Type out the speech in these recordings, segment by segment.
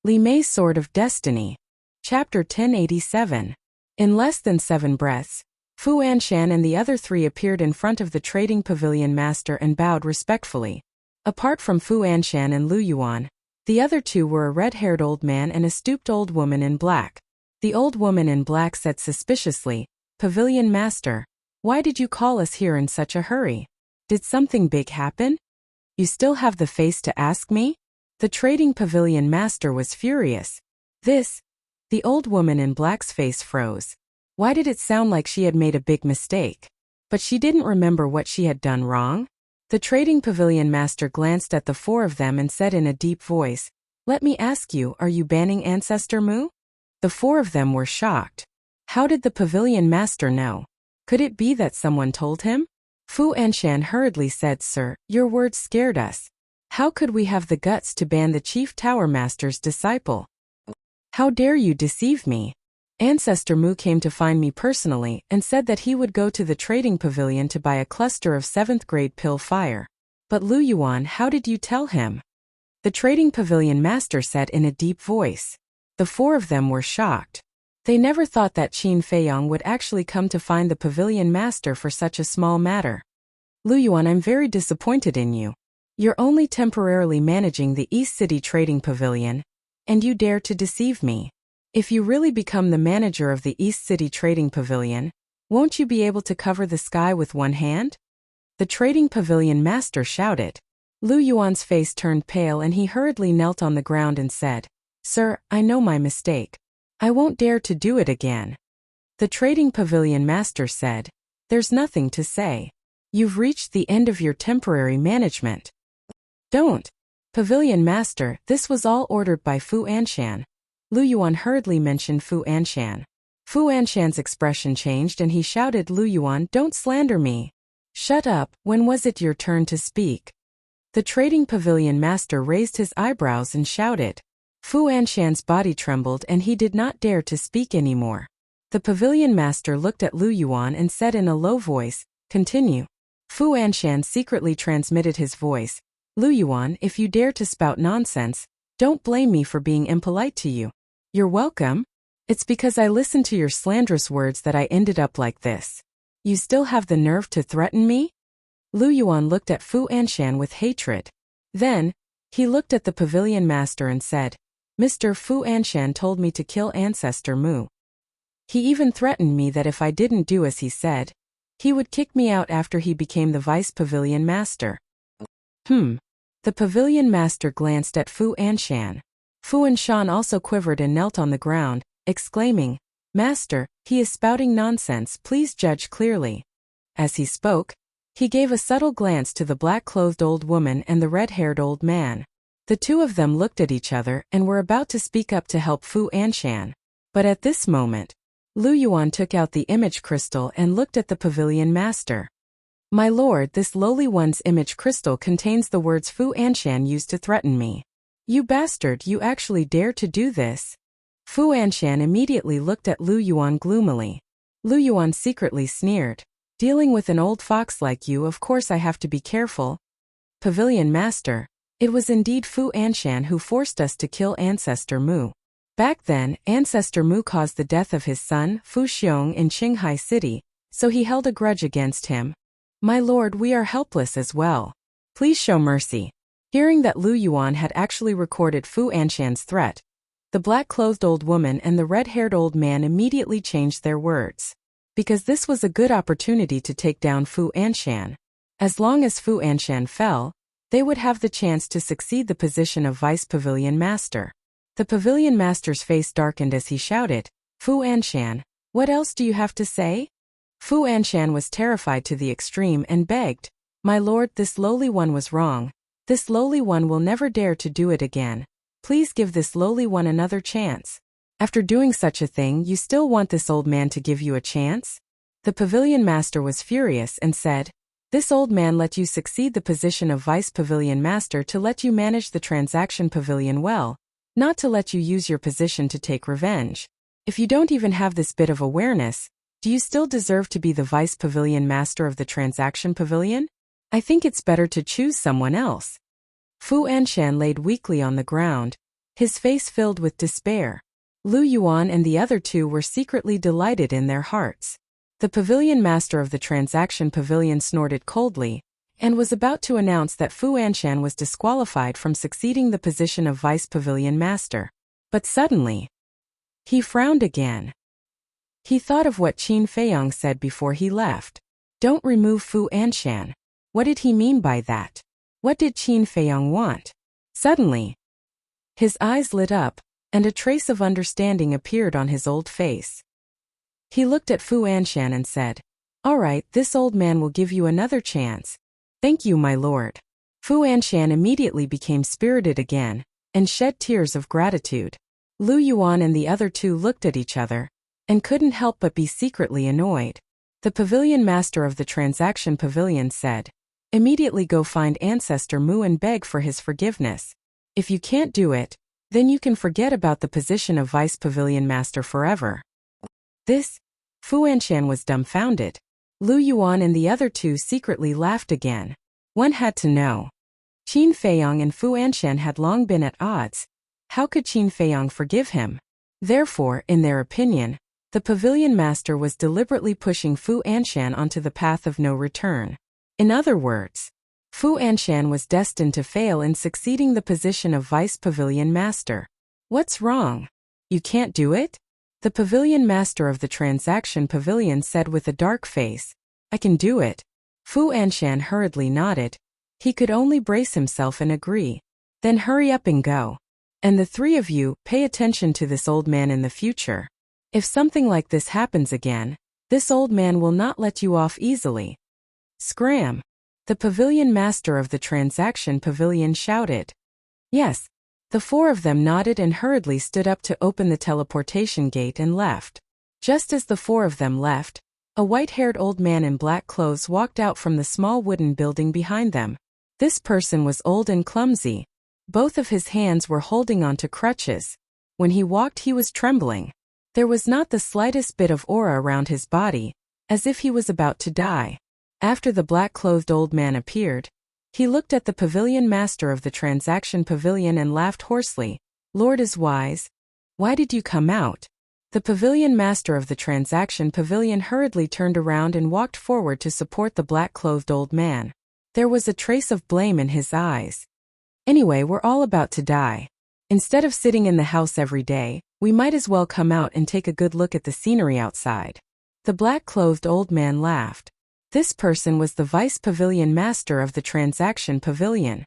Li Mei's Sword of Destiny. Chapter 1087. In less than 7 breaths, Fu Anshan and the other 3 appeared in front of the trading pavilion master and bowed respectfully. Apart from Fu Anshan and Lu Yuan, the other 2 were a red-haired old man and a stooped old woman in black. The old woman in black said suspiciously, "Pavilion master, why did you call us here in such a hurry? Did something big happen? You still have the face to ask me?" The trading pavilion master was furious. The old woman in black's face froze. Why did it sound like she had made a big mistake? But she didn't remember what she had done wrong. The trading pavilion master glanced at the 4 of them and said in a deep voice, "Let me ask you, are you banning Ancestor Mu?" The 4 of them were shocked. How did the pavilion master know? Could it be that someone told him? Fu Anshan hurriedly said, "Sir, your words scared us. How could we have the guts to ban the chief tower master's disciple? How dare you deceive me? Ancestor Mu came to find me personally and said that he would go to the trading pavilion to buy a cluster of 7th grade pill fire. But Lu Yuan, how did you tell him?" The trading pavilion master said in a deep voice. The 4 of them were shocked. They never thought that Qin Feiyong would actually come to find the pavilion master for such a small matter. "Lu Yuan, I'm very disappointed in you. You're only temporarily managing the East City Trading Pavilion, and you dare to deceive me. If you really become the manager of the East City Trading Pavilion, won't you be able to cover the sky with one hand?" The Trading Pavilion master shouted. Lu Yuan's face turned pale and he hurriedly knelt on the ground and said, "Sir, I know my mistake. I won't dare to do it again." The Trading Pavilion master said, "There's nothing to say. You've reached the end of your temporary management. Don't." "Pavilion master, this was all ordered by Fu Anshan." Lu Yuan hurriedly mentioned Fu Anshan. Fu Anshan's expression changed and he shouted, "Lu Yuan, don't slander me." "Shut up, when was it your turn to speak?" The trading pavilion master raised his eyebrows and shouted. Fu Anshan's body trembled and he did not dare to speak anymore. The pavilion master looked at Lu Yuan and said in a low voice, "Continue." Fu Anshan secretly transmitted his voice, "Lu Yuan, if you dare to spout nonsense, don't blame me for being impolite to you. You're welcome. It's because I listened to your slanderous words that I ended up like this. You still have the nerve to threaten me?" Lu Yuan looked at Fu Anshan with hatred. Then, he looked at the pavilion master and said, "Mr. Fu Anshan told me to kill Ancestor Mu. He even threatened me that if I didn't do as he said, he would kick me out after he became the vice pavilion master." The pavilion master glanced at Fu Anshan. Fu Anshan also quivered and knelt on the ground, exclaiming, "Master, he is spouting nonsense, please judge clearly." As he spoke, he gave a subtle glance to the black-clothed old woman and the red-haired old man. The 2 of them looked at each other and were about to speak up to help Fu Anshan. But at this moment, Lu Yuan took out the image crystal and looked at the pavilion master. "My lord, this lowly one's image crystal contains the words Fu Anshan used to threaten me." "You bastard, you actually dare to do this?" Fu Anshan immediately looked at Lu Yuan gloomily. Lu Yuan secretly sneered. "Dealing with an old fox like you, of course I have to be careful." "Pavilion master, it was indeed Fu Anshan who forced us to kill Ancestor Mu. Back then, Ancestor Mu caused the death of his son, Fu Xiong, in Qinghai City, so he held a grudge against him. My lord, we are helpless as well. Please show mercy." Hearing that Lu Yuan had actually recorded Fu Anshan's threat, the black-clothed old woman and the red-haired old man immediately changed their words. Because this was a good opportunity to take down Fu Anshan. As long as Fu Anshan fell, they would have the chance to succeed the position of vice pavilion master. The pavilion master's face darkened as he shouted, "Fu Anshan, what else do you have to say?" Fu Anshan was terrified to the extreme and begged, "My lord, this lowly one was wrong. This lowly one will never dare to do it again. Please give this lowly one another chance. After doing such a thing, you still want this old man to give you a chance?" The pavilion master was furious and said, "This old man let you succeed the position of vice pavilion master to let you manage the transaction pavilion well, not to let you use your position to take revenge. If you don't even have this bit of awareness, do you still deserve to be the vice pavilion master of the transaction pavilion? I think it's better to choose someone else." Fu Anshan laid weakly on the ground. his face filled with despair. Lu Yuan and the other two were secretly delighted in their hearts. The pavilion master of the transaction pavilion snorted coldly, and was about to announce that Fu Anshan was disqualified from succeeding the position of vice pavilion master. But suddenly, he frowned again. He thought of what Qin Feiyang said before he left. Don't remove Fu Anshan. What did he mean by that? What did Qin Feiyang want? Suddenly, his eyes lit up, and a trace of understanding appeared on his old face. He looked at Fu Anshan and said, "All right, this old man will give you another chance. Thank you, my lord." Fu Anshan immediately became spirited again, and shed tears of gratitude. Lu Yuan and the other two looked at each other, and couldn't help but be secretly annoyed. The pavilion master of the transaction pavilion said, "Immediately go find Ancestor Mu and beg for his forgiveness. If you can't do it, then you can forget about the position of vice pavilion master forever." Fu Anshan was dumbfounded. Lu Yuan and the other two secretly laughed again. One had to know. Qin Feiyang and Fu Anshan had long been at odds. How could Qin Feiyang forgive him? Therefore, in their opinion, the pavilion master was deliberately pushing Fu Anshan onto the path of no return. In other words, Fu Anshan was destined to fail in succeeding the position of vice pavilion master. What's wrong? You can't do it? The pavilion master of the transaction pavilion said with a dark face. I can do it. Fu Anshan hurriedly nodded. He could only brace himself and agree. Then hurry up and go. And the three of you, pay attention to this old man in the future. If something like this happens again, this old man will not let you off easily. Scram! The pavilion master of the transaction pavilion shouted. Yes. The four of them nodded and hurriedly stood up to open the teleportation gate and left. Just as the four of them left, a white-haired old man in black clothes walked out from the small wooden building behind them. This person was old and clumsy. Both of his hands were holding onto crutches. When he walked, he was trembling. There was not the slightest bit of aura around his body, as if he was about to die. After the black-clothed old man appeared, he looked at the pavilion master of the transaction pavilion and laughed hoarsely. Lord is wise. Why did you come out? The pavilion master of the transaction pavilion hurriedly turned around and walked forward to support the black-clothed old man. There was a trace of blame in his eyes. Anyway, we're all about to die. Instead of sitting in the house every day, we might as well come out and take a good look at the scenery outside. The black-clothed old man laughed. This person was the vice pavilion master of the transaction pavilion.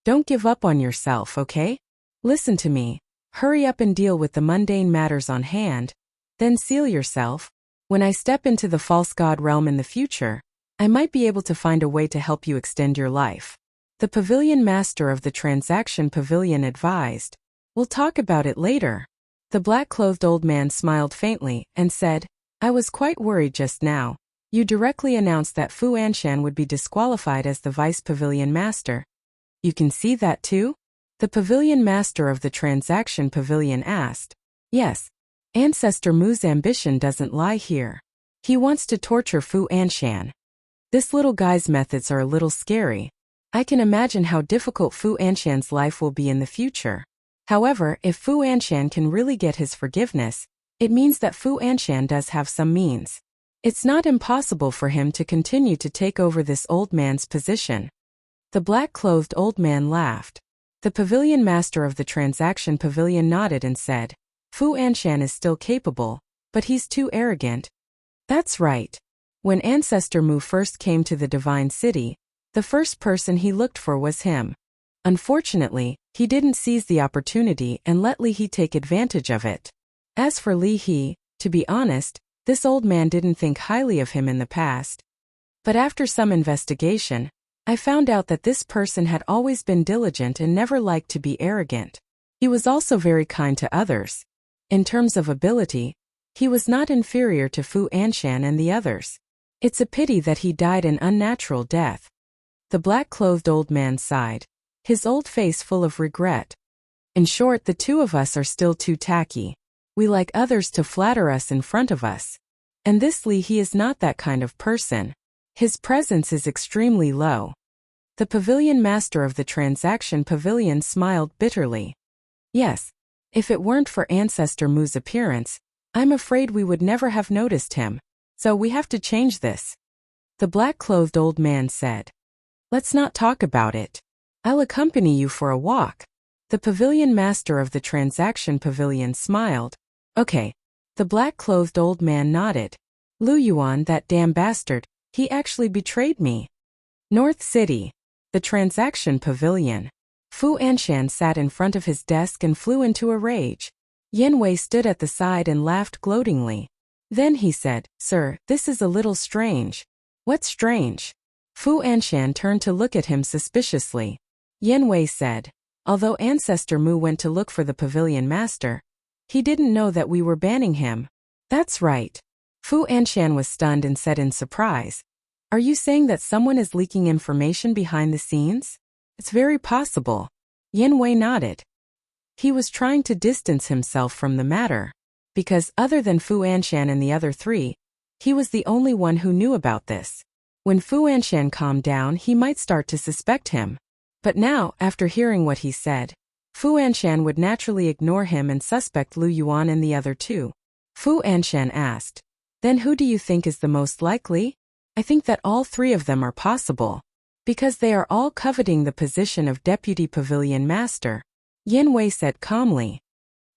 Don't give up on yourself, okay? Listen to me. Hurry up and deal with the mundane matters on hand. Then seal yourself. When I step into the false god realm in the future, I might be able to find a way to help you extend your life. The pavilion master of the transaction pavilion advised. We'll talk about it later. The black-clothed old man smiled faintly and said, I was quite worried just now. You directly announced that Fu Anshan would be disqualified as the vice pavilion master. You can see that too? The pavilion master of the transaction pavilion asked. Yes. Ancestor Mu's ambition doesn't lie here. He wants to torture Fu Anshan. This little guy's methods are a little scary. I can imagine how difficult Fu Anshan's life will be in the future. However, if Fu Anshan can really get his forgiveness, it means that Fu Anshan does have some means. It's not impossible for him to continue to take over this old man's position. The black-clothed old man laughed. The pavilion master of the transaction pavilion nodded and said, Fu Anshan is still capable, but he's too arrogant. That's right. When Ancestor Mu first came to the Divine City, the first person he looked for was him. Unfortunately, he didn't seize the opportunity and let Li He take advantage of it. As for Li He, to be honest, this old man didn't think highly of him in the past. But after some investigation, I found out that this person had always been diligent and never liked to be arrogant. He was also very kind to others. In terms of ability, he was not inferior to Fu Anshan and the others. It's a pity that he died an unnatural death. The black-clothed old man sighed, his old face full of regret. In short, the two of us are still too tacky. We like others to flatter us in front of us. And this Li He is not that kind of person. His presence is extremely low. The pavilion master of the transaction pavilion smiled bitterly. Yes, If it weren't for Ancestor Mu's appearance, I'm afraid we would never have noticed him. So we have to change this. The black-clothed old man said. Let's not talk about it. I'll accompany you for a walk. The pavilion master of the transaction pavilion smiled. Okay. The black-clothed old man nodded. Lu Yuan, that damn bastard, he actually betrayed me. North City. The transaction pavilion. Fu Anshan sat in front of his desk and flew into a rage. Yen Wei stood at the side and laughed gloatingly. Then he said, Sir, this is a little strange. What's strange? Fu Anshan turned to look at him suspiciously. Yen Wei said, although Ancestor Mu went to look for the pavilion master, he didn't know that we were banning him. That's right. Fu Anshan was stunned and said in surprise, Are you saying that someone is leaking information behind the scenes? It's very possible. Yen Wei nodded. He was trying to distance himself from the matter, because other than Fu Anshan and the other three, he was the only one who knew about this. When Fu Anshan calmed down, he might start to suspect him. But now, after hearing what he said, Fu Anshan would naturally ignore him and suspect Lu Yuan and the other two. Fu Anshan asked, Then who do you think is the most likely? I think that all three of them are possible, because they are all coveting the position of Deputy Pavilion Master. Yen Wei said calmly.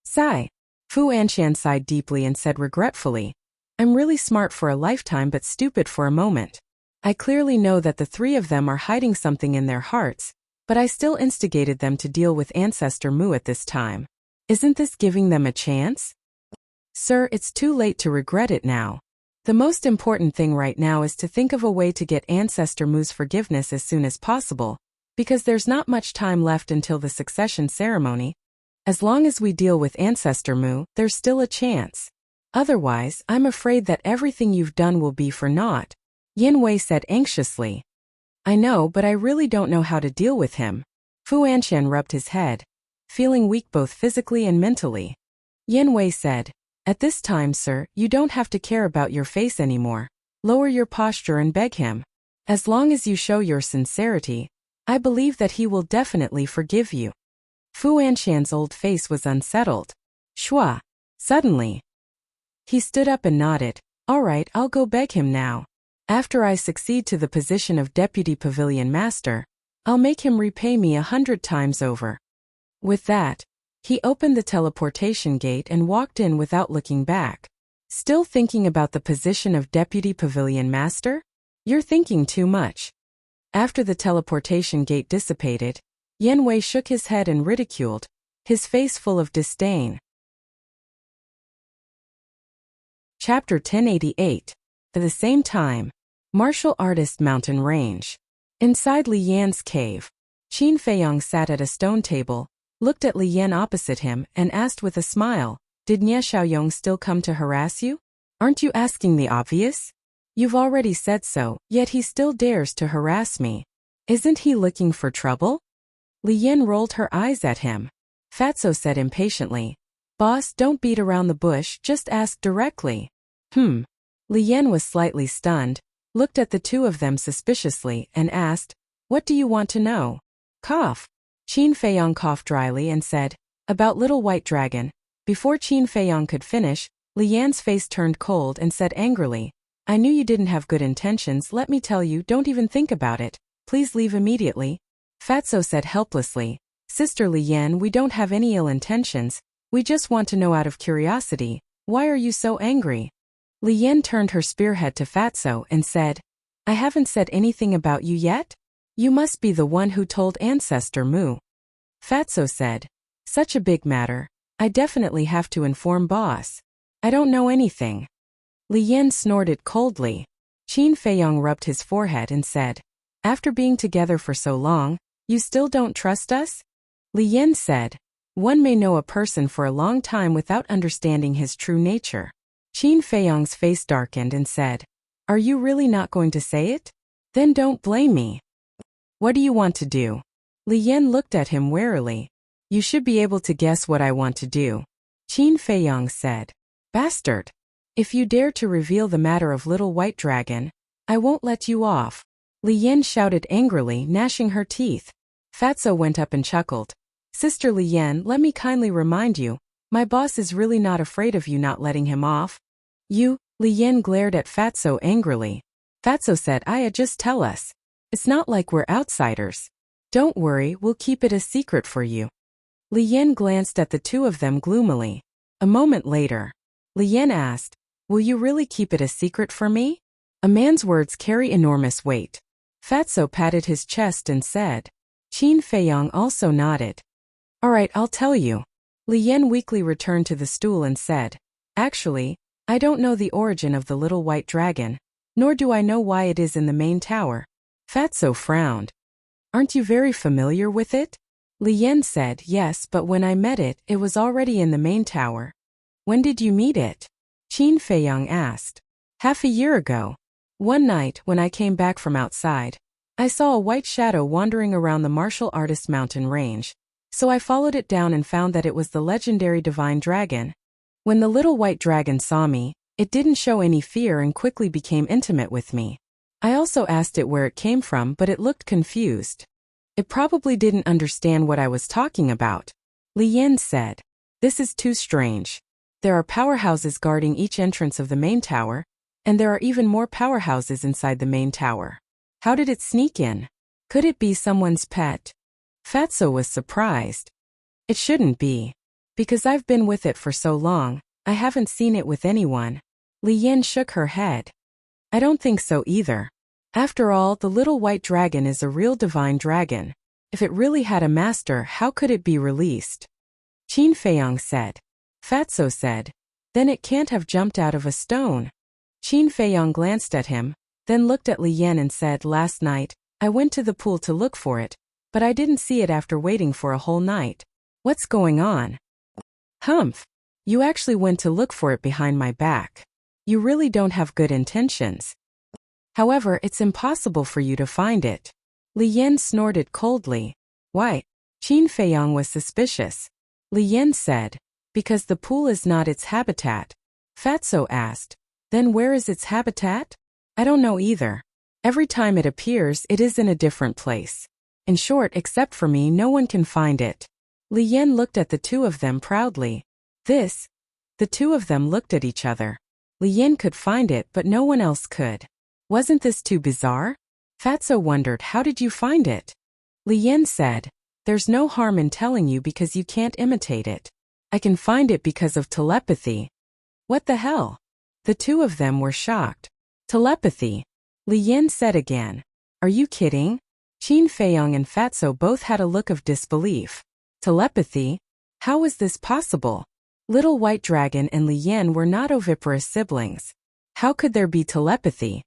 Sigh. Fu Anshan sighed deeply and said regretfully, I'm really smart for a lifetime but stupid for a moment. I clearly know that the three of them are hiding something in their hearts, but I still instigated them to deal with Ancestor Mu at this time. Isn't this giving them a chance? Sir, it's too late to regret it now. The most important thing right now is to think of a way to get Ancestor Mu's forgiveness as soon as possible, because there's not much time left until the succession ceremony. As long as we deal with Ancestor Mu, there's still a chance. Otherwise, I'm afraid that everything you've done will be for naught. Yen Wei said anxiously. I know, but I really don't know how to deal with him. Fu Anshan rubbed his head, feeling weak both physically and mentally. Yen Wei said, At this time, sir, you don't have to care about your face anymore. Lower your posture and beg him. As long as you show your sincerity, I believe that he will definitely forgive you. Fu Anshan's old face was unsettled. Shua. Suddenly. He stood up and nodded. All right, I'll go beg him now. After I succeed to the position of Deputy Pavilion Master, I'll make him repay me 100 times over. With that, he opened the teleportation gate and walked in without looking back. Still thinking about the position of Deputy Pavilion Master? You're thinking too much. After the teleportation gate dissipated, Yen Wei shook his head and ridiculed, his face full of disdain. Chapter 1088. At the same time, Martial Artist Mountain Range. Inside Li Yan's cave, Qin Feiyong sat at a stone table, looked at Li Yan opposite him, and asked with a smile, Did Nie Xiaoyong still come to harass you? Aren't you asking the obvious? You've already said so, yet he still dares to harass me. Isn't he looking for trouble? Li Yan rolled her eyes at him. Fatso said impatiently, Boss, don't beat around the bush, just ask directly. Li Yan was slightly stunned, looked at the two of them suspiciously, and asked, What do you want to know? Cough. Qin Feiyong coughed dryly and said, About Little White Dragon. Before Qin Feiyong could finish, Li Yan's face turned cold and said angrily, I knew you didn't have good intentions, let me tell you, don't even think about it. Please leave immediately. Fatso said helplessly, Sister Li Yan, we don't have any ill intentions, we just want to know out of curiosity, why are you so angry? Li Yan turned her spearhead to Fatso and said, I haven't said anything about you yet? You must be the one who told Ancestor Mu. Fatso said, Such a big matter, I definitely have to inform boss. I don't know anything. Li Yan snorted coldly. Qin Feiyong rubbed his forehead and said, After being together for so long, you still don't trust us? Li Yan said, One may know a person for a long time without understanding his true nature. Qin Feiyong's face darkened and said, Are you really not going to say it? Then don't blame me. What do you want to do? Li Yan looked at him warily. You should be able to guess what I want to do. Qin Feiyong said, Bastard. If you dare to reveal the matter of Little White Dragon, I won't let you off. Li Yan shouted angrily, gnashing her teeth. Fatso went up and chuckled. Sister Li Yan, let me kindly remind you, My boss is really not afraid of you not letting him off. You, Li Yan glared at Fatso angrily. Fatso said, just tell us. It's not like we're outsiders. Don't worry, we'll keep it a secret for you. Li Yan glanced at the two of them gloomily. A moment later, Li Yan asked, will you really keep it a secret for me? A man's words carry enormous weight. Fatso patted his chest and said. Qin Feiyang also nodded. All right, I'll tell you. Li Yan weakly returned to the stool and said, actually, I don't know the origin of the little white dragon, nor do I know why it is in the main tower. Fatso frowned. Aren't you very familiar with it? Li Yan said, yes, but when I met it, it was already in the main tower. When did you meet it? Qin Feiyang asked. Half a year ago. One night, when I came back from outside, I saw a white shadow wandering around the martial artist mountain range, so I followed it down and found that it was the legendary divine dragon. When the little white dragon saw me, it didn't show any fear and quickly became intimate with me. I also asked it where it came from, but it looked confused. It probably didn't understand what I was talking about. Li Yan said, this is too strange. There are powerhouses guarding each entrance of the main tower, and there are even more powerhouses inside the main tower. How did it sneak in? Could it be someone's pet? Fatso was surprised. It shouldn't be. Because I've been with it for so long, I haven't seen it with anyone. Li Yan shook her head. I don't think so either. After all, the little white dragon is a real divine dragon. If it really had a master, how could it be released? Qin Feiyang said. Fatso said, then it can't have jumped out of a stone. Qin Feiyang glanced at him, then looked at Li Yan and said, last night, I went to the pool to look for it, but I didn't see it after waiting for a whole night. What's going on? Humph. You actually went to look for it behind my back. You really don't have good intentions. However, it's impossible for you to find it. Li Yan snorted coldly. Why? Qin Feiyang was suspicious. Li Yan said, because the pool is not its habitat. Fatso asked, then where is its habitat? I don't know either. Every time it appears, it is in a different place. In short, except for me, no one can find it. Li Yan looked at the two of them proudly. The two of them looked at each other. Li Yan could find it, but no one else could. Wasn't this too bizarre? Fatso wondered, how did you find it? Li Yan said, there's no harm in telling you because you can't imitate it. I can find it because of telepathy. What the hell? The two of them were shocked. Telepathy? Li Yan said again. Are you kidding? Qin Feiyang and Fatso both had a look of disbelief. Telepathy? How was this possible? Little White Dragon and Li Yan were not oviparous siblings. How could there be telepathy?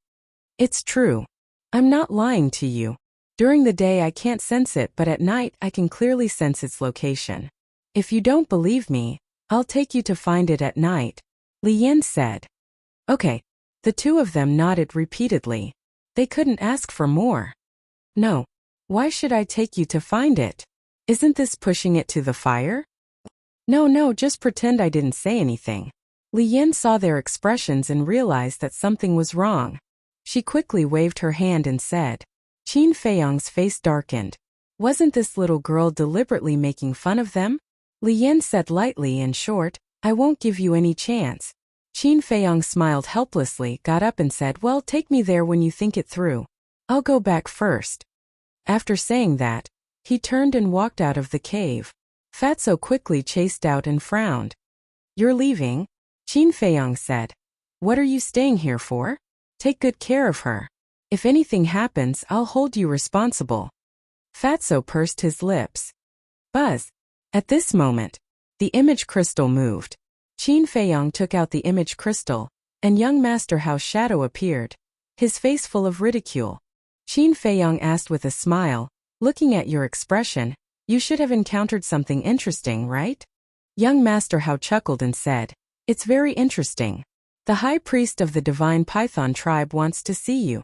It's true. I'm not lying to you. During the day I can't sense it, but at night I can clearly sense its location. If you don't believe me, I'll take you to find it at night, Li Yan said. Okay. The two of them nodded repeatedly. They couldn't ask for more. No. Why should I take you to find it? Isn't this pushing it to the fire? No, just pretend I didn't say anything. Li Yan saw their expressions and realized that something was wrong. She quickly waved her hand and said. Qin Feiyang's face darkened. Wasn't this little girl deliberately making fun of them? Li Yan said lightly and short, I won't give you any chance. Qin Feiyang smiled helplessly, got up and said, well, take me there when you think it through. I'll go back first. After saying that, he turned and walked out of the cave. Fatso quickly chased out and frowned. You're leaving? Qin Feiyang said. What are you staying here for? Take good care of her. If anything happens, I'll hold you responsible. Fatso pursed his lips. Buzz. At this moment, the image crystal moved. Qin Feiyang took out the image crystal, and young Master Hao's shadow appeared, his face full of ridicule. Qin Feiyang asked with a smile, looking at your expression, you should have encountered something interesting, right? Young Master Hao chuckled and said, it's very interesting. The high priest of the divine python tribe wants to see you.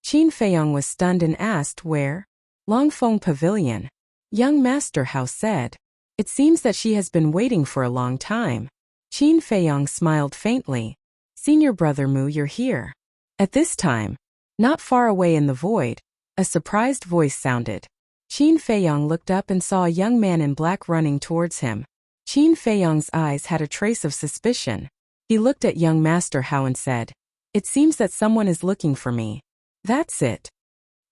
Qin Feiyang was stunned and asked where? Longfeng Pavilion. Young Master Hao said, it seems that she has been waiting for a long time. Qin Feiyang smiled faintly. Senior brother Mu, you're here. At this time, not far away in the void, a surprised voice sounded. Qin Feiyang looked up and saw a young man in black running towards him. Qin Feiyong's eyes had a trace of suspicion. He looked at young Master Hao and said, "It seems that someone is looking for me." "That's it."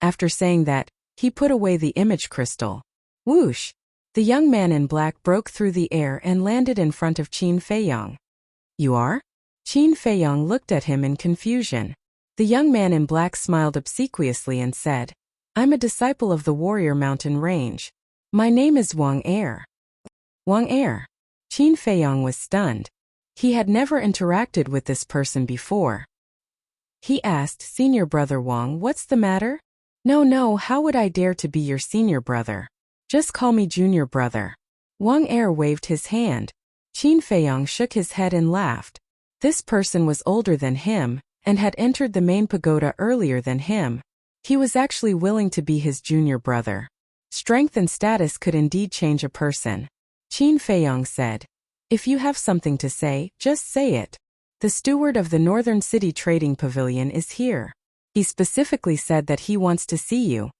After saying that, he put away the image crystal. Whoosh! The young man in black broke through the air and landed in front of Qin Feiyong. "You are?" Qin Feiyong looked at him in confusion. The young man in black smiled obsequiously and said, "I'm a disciple of the Warrior Mountain Range. My name is Wang Er." Wang Er. Qin Feiyong was stunned. He had never interacted with this person before. He asked, "Senior brother Wang, what's the matter?" No, how would I dare to be your senior brother? Just call me junior brother." Wang Er waved his hand. Qin Feiyong shook his head and laughed. This person was older than him, and had entered the main pagoda earlier than him. He was actually willing to be his junior brother. Strength and status could indeed change a person. Qin Feiyong said, "If you have something to say, just say it. The steward of the Northern City Trading Pavilion is here. He specifically said that he wants to see you.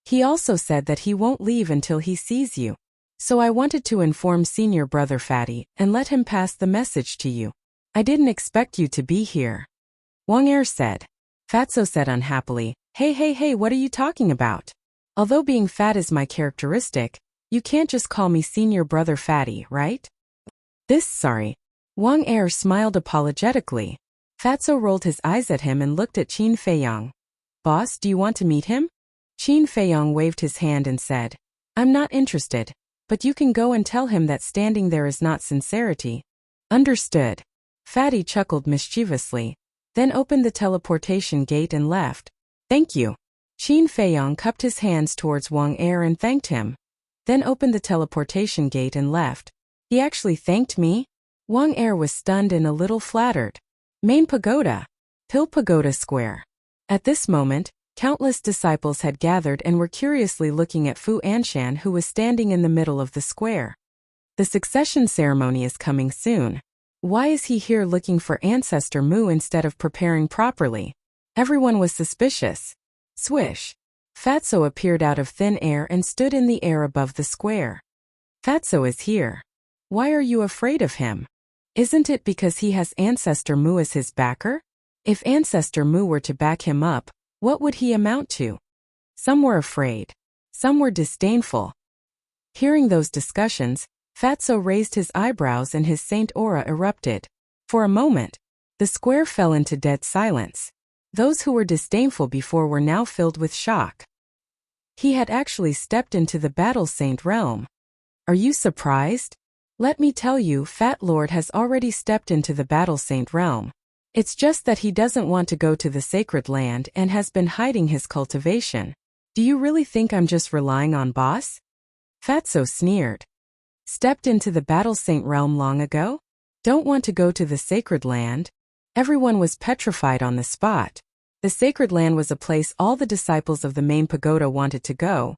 He also said that he won't leave until he sees you. So I wanted to inform senior brother Fatty and let him pass the message to you. I didn't expect you to be here." Wang Er said. Fatso said unhappily, Hey, what are you talking about? Although being fat is my characteristic, you can't just call me senior brother Fatty, right?" Sorry. Wang Er smiled apologetically. Fatso rolled his eyes at him and looked at Qin Feiyong. "Boss, do you want to meet him?" Qin Feiyong waved his hand and said, "I'm not interested, but you can go and tell him that standing there is not sincerity." "Understood." Fatty chuckled mischievously, then opened the teleportation gate and left. "Thank you." Qin Feiyong cupped his hands towards Wang Er and thanked him, then opened the teleportation gate and left. "He actually thanked me?" Wang Er was stunned and a little flattered. Main Pagoda. Hill Pagoda Square. At this moment, countless disciples had gathered and were curiously looking at Fu Anshan, who was standing in the middle of the square. The succession ceremony is coming soon. Why is he here looking for Ancestor Mu instead of preparing properly? Everyone was suspicious. Swish. Fatso appeared out of thin air and stood in the air above the square. "Fatso is here. Why are you afraid of him? Isn't it because he has Ancestor Mu as his backer? If Ancestor Mu were to back him up, what would he amount to?" Some were afraid. Some were disdainful. Hearing those discussions, Fatso raised his eyebrows and his saint aura erupted. For a moment, the square fell into dead silence. Those who were disdainful before were now filled with shock. He had actually stepped into the Battle Saint realm. Are you surprised? Let me tell you, Fat Lord has already stepped into the Battle Saint realm. It's just that he doesn't want to go to the sacred land and has been hiding his cultivation. Do you really think I'm just relying on boss? Fatso sneered. Stepped into the Battle Saint realm long ago? Don't want to go to the sacred land? Everyone was petrified on the spot. The sacred land was a place all the disciples of the main pagoda wanted to go.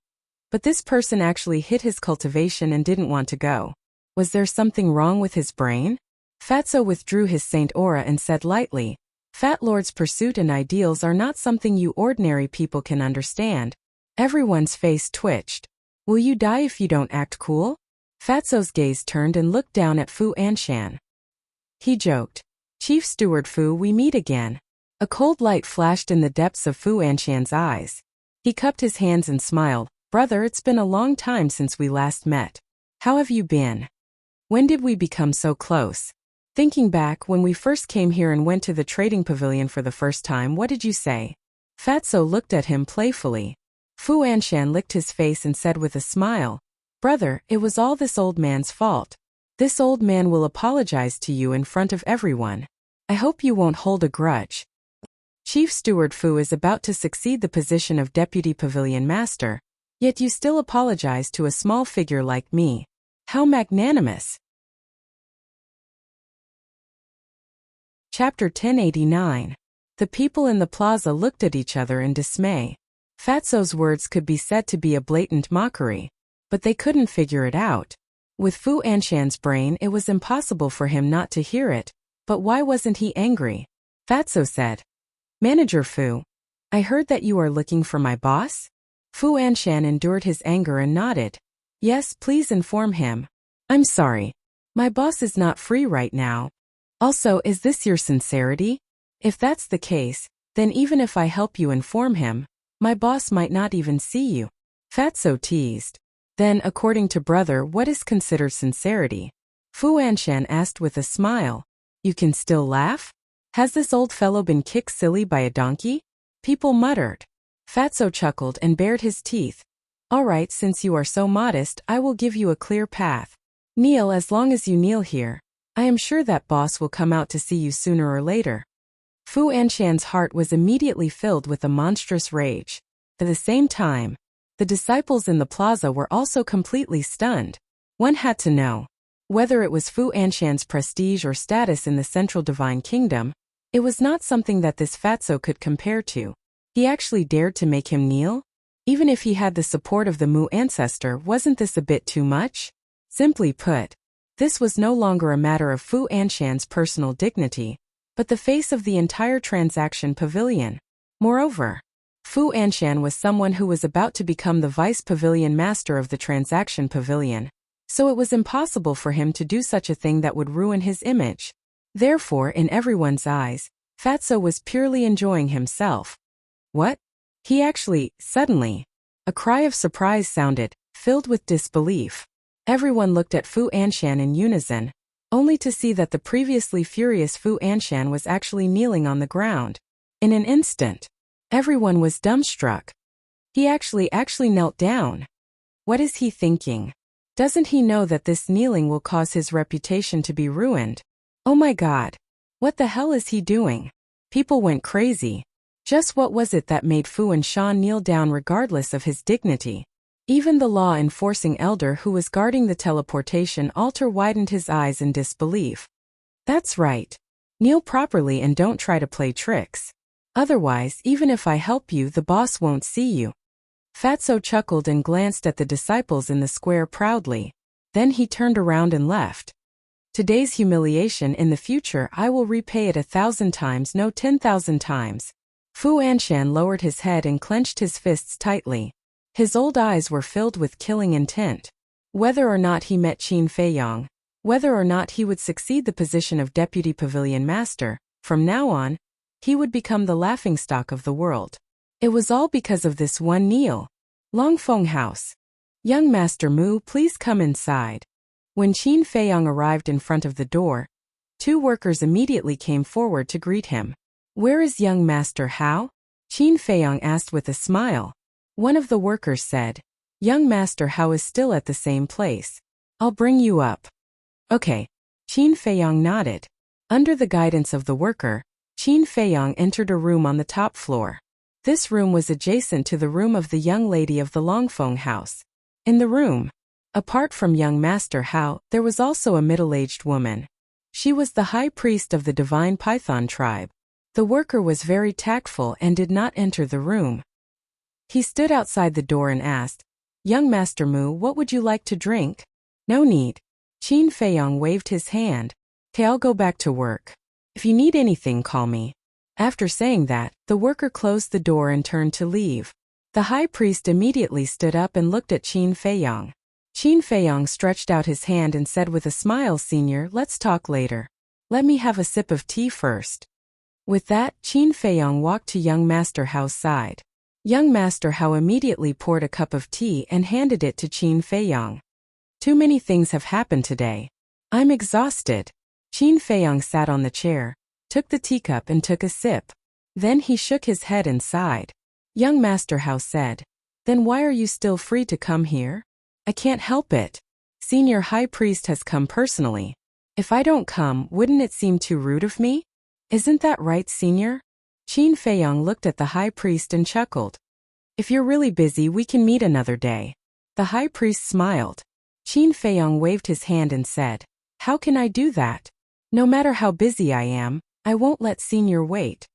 But this person actually hid his cultivation and didn't want to go. Was there something wrong with his brain? Fatso withdrew his saint aura and said lightly, "Fat Lord's pursuit and ideals are not something you ordinary people can understand." Everyone's face twitched. "Will you die if you don't act cool?" Fatso's gaze turned and looked down at Fu Anshan. He joked, "Chief Steward Fu, we meet again." A cold light flashed in the depths of Fu Anshan's eyes. He cupped his hands and smiled. "Brother, it's been a long time since we last met. How have you been? When did we become so close? Thinking back, when we first came here and went to the trading pavilion for the first time, what did you say?" Fatso looked at him playfully. Fu Anshan licked his face and said with a smile, "Brother, it was all this old man's fault. This old man will apologize to you in front of everyone. I hope you won't hold a grudge." Chief Steward Fu is about to succeed the position of Deputy Pavilion Master, yet you still apologize to a small figure like me. How magnanimous. Chapter 1089. The people in the plaza looked at each other in dismay. Fatso's words could be said to be a blatant mockery, but they couldn't figure it out. With Fu Anshan's brain, it was impossible for him not to hear it, but why wasn't he angry? Fatso said, "Manager Fu, I heard that you are looking for my boss?" Fu Anshan endured his anger and nodded. "Yes, please inform him." I'm sorry. My boss is not free right now. Also, is this your sincerity? If that's the case, then even if I help you inform him, my boss might not even see you. Fatso teased. Then, according to brother, what is considered sincerity? Fu Anshan asked with a smile. You can still laugh? Has this old fellow been kicked silly by a donkey? People muttered. Fatso chuckled and bared his teeth. All right, since you are so modest, I will give you a clear path. Kneel as long as you kneel here. I am sure that boss will come out to see you sooner or later. Fu Anshan's heart was immediately filled with a monstrous rage. At the same time, the disciples in the plaza were also completely stunned. One had to know. Whether it was Fu Anshan's prestige or status in the Central Divine Kingdom, it was not something that this fatso could compare to. He actually dared to make him kneel? Even if he had the support of the Mu ancestor, wasn't this a bit too much? Simply put, this was no longer a matter of Fu Anshan's personal dignity, but the face of the entire transaction pavilion. Moreover, Fu Anshan was someone who was about to become the vice pavilion master of the transaction pavilion, so it was impossible for him to do such a thing that would ruin his image. Therefore, in everyone's eyes, Fatso was purely enjoying himself. What? Suddenly, a cry of surprise sounded, filled with disbelief. Everyone looked at Fu Anshan in unison, only to see that the previously furious Fu Anshan was actually kneeling on the ground. In an instant, everyone was dumbstruck. He actually knelt down. What is he thinking? Doesn't he know that this kneeling will cause his reputation to be ruined? Oh my God! What the hell is he doing? People went crazy. Just what was it that made Fu Anshan kneel down regardless of his dignity? Even the law-enforcing elder who was guarding the teleportation altar widened his eyes in disbelief. That's right. Kneel properly and don't try to play tricks. Otherwise, even if I help you, the boss won't see you. Fatso chuckled and glanced at the disciples in the square proudly. Then he turned around and left. Today's humiliation, in the future I will repay it 1,000 times, no 10,000 times. Fu Anshan lowered his head and clenched his fists tightly. His old eyes were filled with killing intent. Whether or not he met Qin Feiyong, whether or not he would succeed the position of Deputy Pavilion Master, from now on, he would become the laughingstock of the world. It was all because of this one kneel. Longfeng House. Young Master Mu, please come inside. When Qin Feiyong arrived in front of the door, two workers immediately came forward to greet him. Where is young Master Hao? Qin Feiyong asked with a smile. One of the workers said, Young Master Hao is still at the same place. I'll bring you up. Okay. Qin Feiyong nodded. Under the guidance of the worker, Qin Feiyong entered a room on the top floor. This room was adjacent to the room of the young lady of the Longfeng House. In the room, apart from young Master Hao, there was also a middle-aged woman. She was the high priest of the divine Python tribe. The worker was very tactful and did not enter the room. He stood outside the door and asked, Young Master Mu, what would you like to drink? No need. Qin Feiyong waved his hand. Okay, I'll go back to work. If you need anything, call me. After saying that, the worker closed the door and turned to leave. The high priest immediately stood up and looked at Qin Feiyong. Qin Feiyong stretched out his hand and said with a smile, Senior, let's talk later. Let me have a sip of tea first. With that, Qin Feiyong walked to young Master Hao's side. Young Master Hao immediately poured a cup of tea and handed it to Qin Feiyong. Too many things have happened today. I'm exhausted. Qin Feiyong sat on the chair, took the teacup and took a sip. Then he shook his head and sighed. Young Master Hao said, Then why are you still free to come here? I can't help it. Senior High Priest has come personally. If I don't come, wouldn't it seem too rude of me? Isn't that right, Senior? Qin Feiyong looked at the High Priest and chuckled. If you're really busy, we can meet another day. The High Priest smiled. Qin Feiyong waved his hand and said, How can I do that? No matter how busy I am, I won't let Senior wait.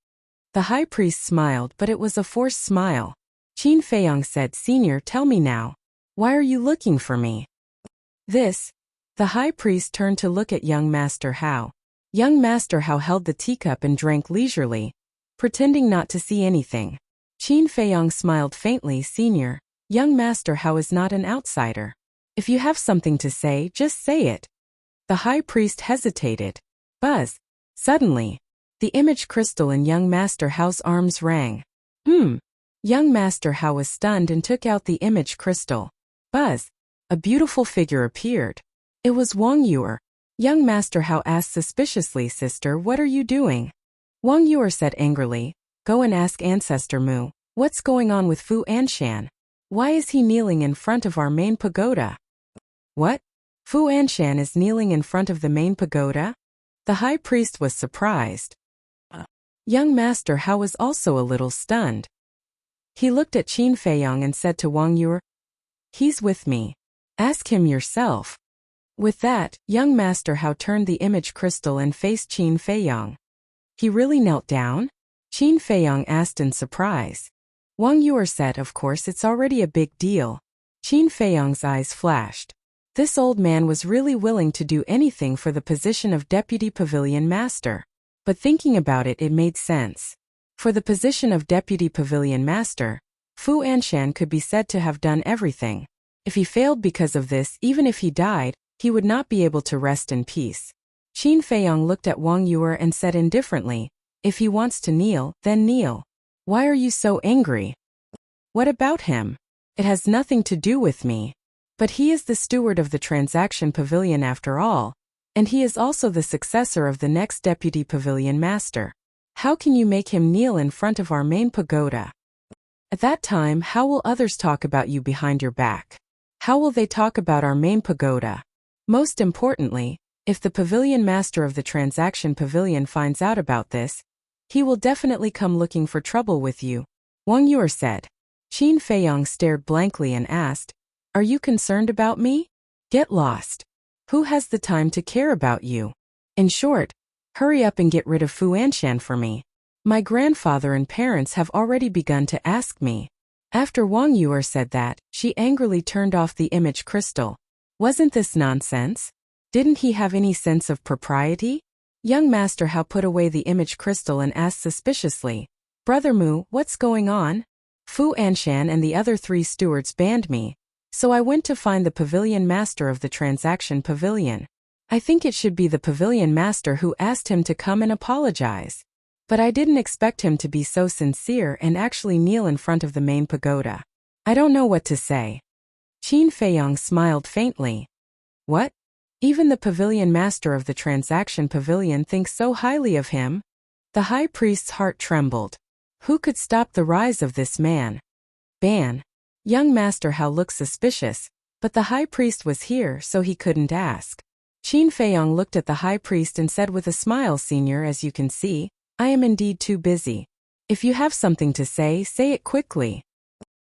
The High Priest smiled, but it was a forced smile. Qin Feiyong said, Senior, tell me now. Why are you looking for me? The High Priest turned to look at young Master Hao. Young Master Hao held the teacup and drank leisurely, pretending not to see anything. Qin Feiyong smiled faintly, Senior, young Master Hao is not an outsider. If you have something to say, just say it. The high priest hesitated. Buzz. Suddenly, the image crystal in young Master Hao's arms rang. Young Master Hao was stunned and took out the image crystal. Buzz. A beautiful figure appeared. It was Wang Yuer. Young Master Hao asked suspiciously, "Sister, what are you doing?" Wang Yuer said angrily, "Go and ask Ancestor Mu, what's going on with Fu Anshan? Why is he kneeling in front of our main pagoda?" What? Fu Anshan is kneeling in front of the main pagoda? The high priest was surprised. Young Master Hao was also a little stunned. He looked at Qin Feiyang and said to Wang Yuer, "He's with me. Ask him yourself." With that, young Master Hao turned the image crystal and faced Qin Feiyang. He really knelt down? Qin Feiyang asked in surprise. Wang Yuer said, "Of course, it's already a big deal." Qin Feiyang's eyes flashed. This old man was really willing to do anything for the position of Deputy Pavilion Master. But thinking about it, it made sense. For the position of Deputy Pavilion Master, Fu Anshan could be said to have done everything. If he failed because of this, even if he died, he would not be able to rest in peace. Qin Feiyang looked at Wang Yuer and said indifferently, "If he wants to kneel, then kneel. Why are you so angry?" "What about him? It has nothing to do with me. But he is the steward of the transaction pavilion after all, and he is also the successor of the next Deputy Pavilion Master. How can you make him kneel in front of our main pagoda? At that time, how will others talk about you behind your back? How will they talk about our main pagoda? Most importantly, if the Pavilion Master of the Transaction Pavilion finds out about this, he will definitely come looking for trouble with you," Wang Yuer said. Qin Feiyang stared blankly and asked, "Are you concerned about me? Get lost. Who has the time to care about you? In short, hurry up and get rid of Fu Anshan for me. My grandfather and parents have already begun to ask me." After Wang Yuer said that, she angrily turned off the image crystal. Wasn't this nonsense? Didn't he have any sense of propriety? Young Master Hao put away the image crystal and asked suspiciously, "Brother Mu, what's going on?" "Fu Anshan and the other 3 stewards banned me, so I went to find the Pavilion Master of the Transaction Pavilion. I think it should be the Pavilion Master who asked him to come and apologize. But I didn't expect him to be so sincere and actually kneel in front of the main pagoda. I don't know what to say." Qin Feiyang smiled faintly. "What? Even the Pavilion Master of the Transaction Pavilion thinks so highly of him?" The high priest's heart trembled. Who could stop the rise of this man? Ban. Young Master Hao looked suspicious, but the high priest was here, so he couldn't ask. Qin Feiyang looked at the high priest and said with a smile, "Senior, as you can see, I am indeed too busy. If you have something to say it quickly."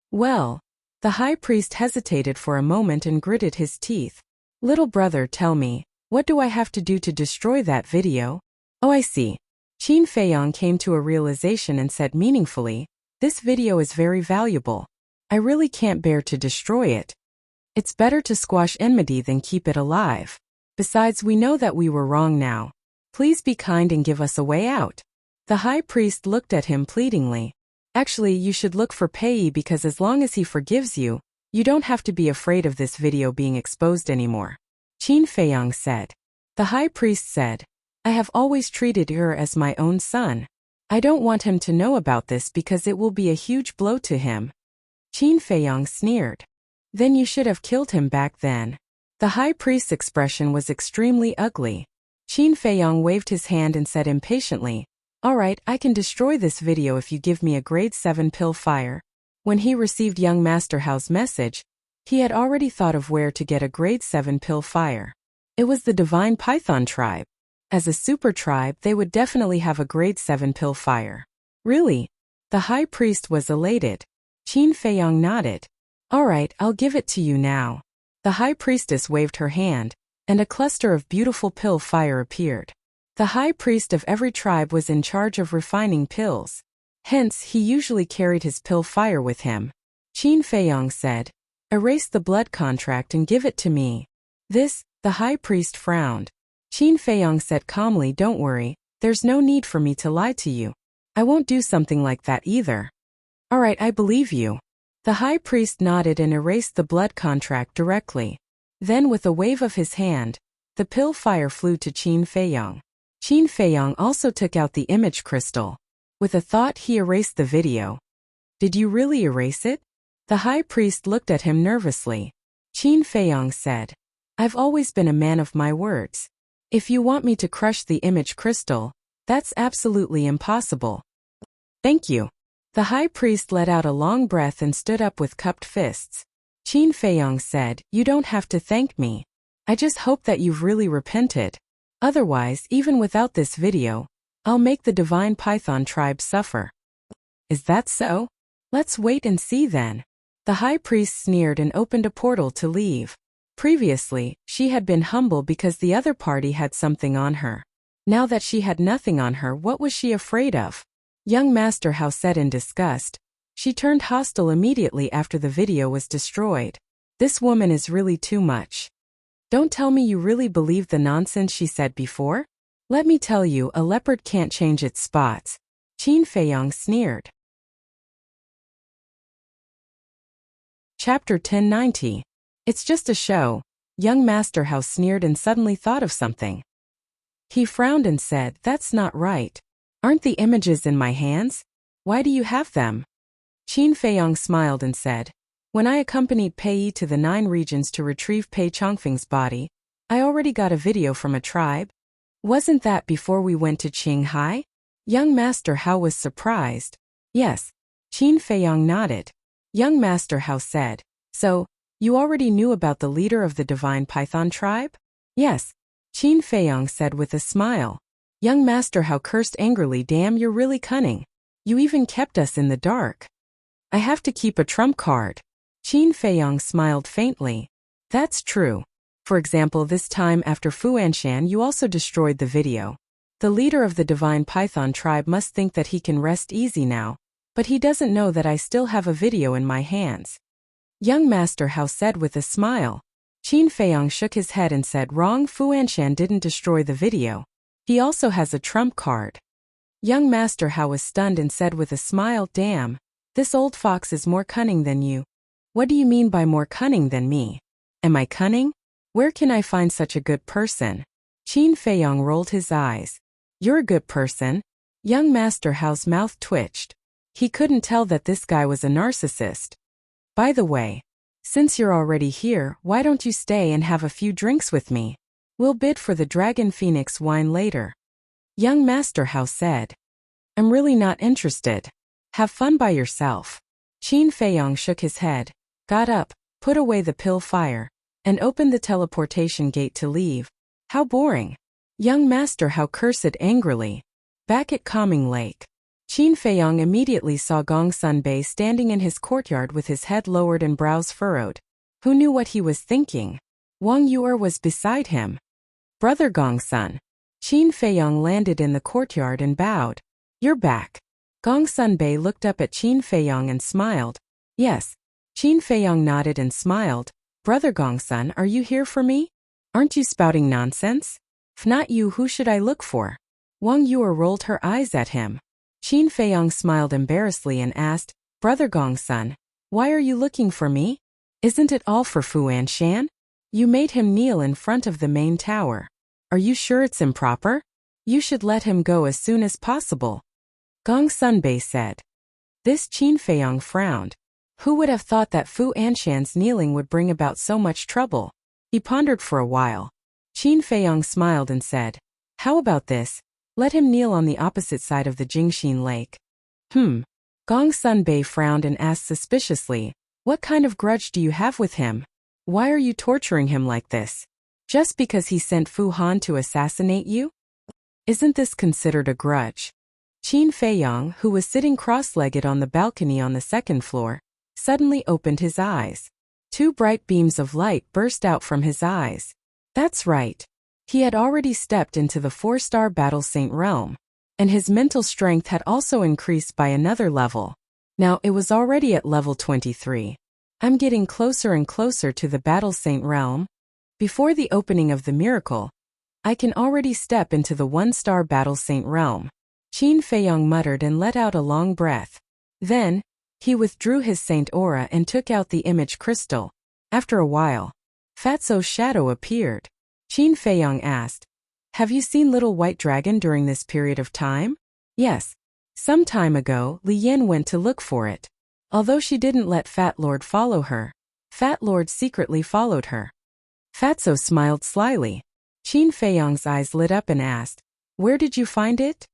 "Well." The high priest hesitated for a moment and gritted his teeth. "Little brother, tell me, what do I have to do to destroy that video?" "Oh, I see." Qin Feiyang came to a realization and said meaningfully, "This video is very valuable. I really can't bear to destroy it. It's better to squash enmity than keep it alive. Besides, we know that we were wrong now. Please be kind and give us a way out." The high priest looked at him pleadingly. "Actually, you should look for Pei, because as long as he forgives you, you don't have to be afraid of this video being exposed anymore," Qin Feiyang said. The high priest said, "I have always treated Er as my own son. I don't want him to know about this because it will be a huge blow to him." Qin Feiyang sneered. "Then you should have killed him back then." The high priest's expression was extremely ugly. Qin Feiyang waved his hand and said impatiently, "All right, I can destroy this video if you give me a grade 7 pill fire." When he received young Master Hao's message, he had already thought of where to get a grade 7 pill fire. It was the Divine Python tribe. As a super tribe, they would definitely have a grade 7 pill fire. "Really?" The high priest was elated. Qin Feiyang nodded. "All right, I'll give it to you now." The high priestess waved her hand, and a cluster of beautiful pill fire appeared. The high priest of every tribe was in charge of refining pills. Hence, he usually carried his pill fire with him. Qin Feiyang said, "Erase the blood contract and give it to me." "This," the high priest frowned. Qin Feiyang said calmly, "Don't worry, there's no need for me to lie to you. I won't do something like that either." "All right, I believe you." The high priest nodded and erased the blood contract directly. Then with a wave of his hand, the pill fire flew to Qin Feiyong. Qin Feiyong also took out the image crystal. With a thought, he erased the video. Did you really erase it? The high priest looked at him nervously. Qin Feiyong said, I've always been a man of my words. If you want me to crush the image crystal, that's absolutely impossible. Thank you. The high priest let out a long breath and stood up with cupped fists. Qin Feiyong said, You don't have to thank me. I just hope that you've really repented. Otherwise, even without this video, I'll make the divine python tribe suffer. Is that so? Let's wait and see then. The high priest sneered and opened a portal to leave. Previously, she had been humble because the other party had something on her. Now that she had nothing on her, what was she afraid of? Young Master Hao said in disgust. She turned hostile immediately after the video was destroyed. This woman is really too much. Don't tell me you really believe the nonsense she said before? Let me tell you, a leopard can't change its spots. Qin Feiyong sneered. Chapter 1090. It's just a show. Young Master Hao sneered and suddenly thought of something. He frowned and said, That's not right. Aren't the images in my hands? Why do you have them? Qin Feiyong smiled and said, When I accompanied Pei Yi to the 9 regions to retrieve Pei Chongfeng's body, I already got a video from a tribe. Wasn't that before we went to Qinghai? Young Master Hao was surprised. Yes. Qin Feiyong nodded. Young Master Hao said, So, you already knew about the leader of the divine python tribe? Yes. Qin Feiyong said with a smile. Young Master Hao cursed angrily, Damn, you're really cunning. You even kept us in the dark. I have to keep a trump card. Qin Feiyong smiled faintly. That's true. For example, this time after Fu Anshan you also destroyed the video. The leader of the divine python tribe must think that he can rest easy now, but he doesn't know that I still have a video in my hands. Young Master Hao said with a smile. Qin Feiyong shook his head and said, Wrong, Fu Anshan didn't destroy the video. He also has a trump card. Young Master Hao was stunned and said with a smile, Damn, this old fox is more cunning than you. What do you mean by more cunning than me? Am I cunning? Where can I find such a good person? Qin Feiyong rolled his eyes. You're a good person? Young Master Hao's mouth twitched. He couldn't tell that this guy was a narcissist. By the way, since you're already here, why don't you stay and have a few drinks with me? We'll bid for the Dragon Phoenix wine later. Young Master Hao said. I'm really not interested. Have fun by yourself. Qin Feiyong shook his head, got up, put away the pill fire, and opened the teleportation gate to leave. How boring. Young Master Hao cursed angrily. Back at Calming Lake, Qin Feiyong immediately saw Gongsun Bei standing in his courtyard with his head lowered and brows furrowed. Who knew what he was thinking? Wang Yuer was beside him. Brother Gongsun. Qin Feiyong landed in the courtyard and bowed. You're back. Gongsun Bei looked up at Qin Feiyong and smiled. Yes. Qin Feiyong nodded and smiled. Brother Gongsun, are you here for me? Aren't you spouting nonsense? If not you, who should I look for? Wang Yuer rolled her eyes at him. Qin Feiyong smiled embarrassedly and asked, Brother Gongsun, why are you looking for me? Isn't it all for Fu Anshan? You made him kneel in front of the main tower. Are you sure it's improper? You should let him go as soon as possible. Gongsun Bei said. This Qin Feiyong frowned. Who would have thought that Fu Anshan's kneeling would bring about so much trouble? He pondered for a while. Qin Feiyong smiled and said, How about this? Let him kneel on the opposite side of the Jingxin Lake. Gongsun Bei frowned and asked suspiciously, What kind of grudge do you have with him? Why are you torturing him like this? Just because he sent Fu Han to assassinate you? Isn't this considered a grudge? Qin Feiyong, who was sitting cross-legged on the balcony on the second floor, suddenly opened his eyes. 2 bright beams of light burst out from his eyes. That's right. He had already stepped into the 4-star Battle Saint realm, and his mental strength had also increased by another level. Now it was already at level 23. I'm getting closer and closer to the Battle Saint realm. Before the opening of the miracle, I can already step into the 1-star Battle Saint realm. Qin Feiyong muttered and let out a long breath. Then, he withdrew his saint aura and took out the image crystal. After a while, Fatso's shadow appeared. Qin Feiyong asked, "Have you seen Little White Dragon during this period of time?" "Yes. Some time ago, Li Yin went to look for it. Although she didn't let Fat Lord follow her, Fat Lord secretly followed her." Fatso smiled slyly. Qin Feiyong's eyes lit up and asked, "Where did you find it?"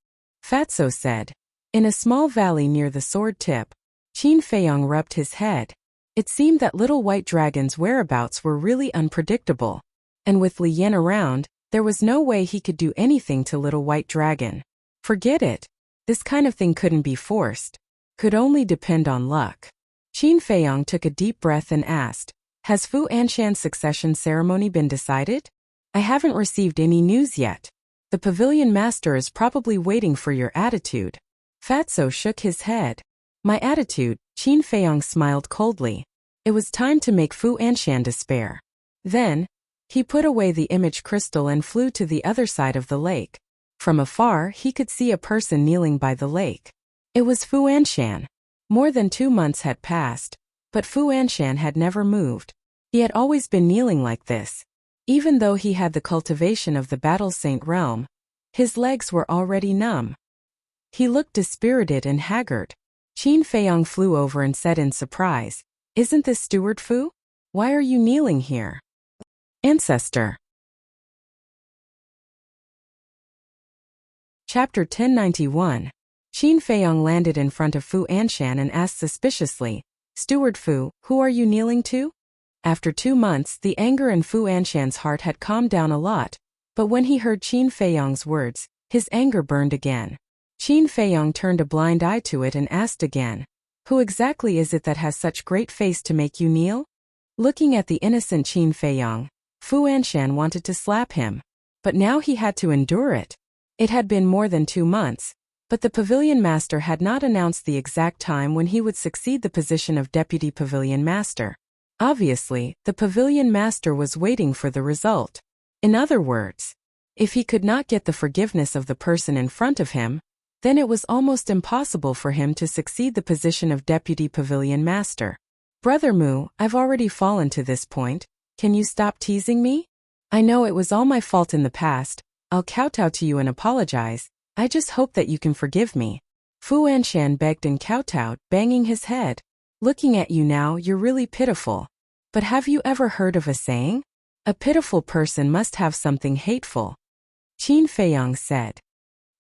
Fatso said, "In a small valley near the sword tip." Qin Feiyong rubbed his head. It seemed that Little White Dragon's whereabouts were really unpredictable. And with Li Yin around, there was no way he could do anything to Little White Dragon. Forget it. This kind of thing couldn't be forced. Could only depend on luck. Qin Feiyong took a deep breath and asked, "Has Fu Anshan's succession ceremony been decided?" "I haven't received any news yet. The pavilion master is probably waiting for your attitude." Fatso shook his head. "My attitude?" Qin Feiyong smiled coldly. It was time to make Fu Anshan despair. Then, he put away the image crystal and flew to the other side of the lake. From afar, he could see a person kneeling by the lake. It was Fu Anshan. More than 2 months had passed, but Fu Anshan had never moved. He had always been kneeling like this. Even though he had the cultivation of the Battle Saint realm, his legs were already numb. He looked dispirited and haggard. Qin Feiyong flew over and said in surprise, "Isn't this Steward Fu? Why are you kneeling here?" Ancestor. Chapter 1091. Qin Feiyong landed in front of Fu Anshan and asked suspiciously, "Steward Fu, who are you kneeling to?" After 2 months, the anger in Fu Anshan's heart had calmed down a lot, but when he heard Qin Feiyong's words, his anger burned again. Qin Feiyong turned a blind eye to it and asked again, "Who exactly is it that has such great face to make you kneel?" Looking at the innocent Qin Feiyong, Fu Anshan wanted to slap him. But now he had to endure it. It had been more than 2 months, but the pavilion master had not announced the exact time when he would succeed the position of deputy pavilion master. Obviously, the pavilion master was waiting for the result. In other words, if he could not get the forgiveness of the person in front of him, then it was almost impossible for him to succeed the position of deputy pavilion master. "Brother Mu, I've already fallen to this point. Can you stop teasing me? I know it was all my fault in the past. I'll kowtow to you and apologize. I just hope that you can forgive me." Fu Anshan begged and kowtowed, banging his head. "Looking at you now, you're really pitiful. But have you ever heard of a saying? A pitiful person must have something hateful." Qin Feiyong said,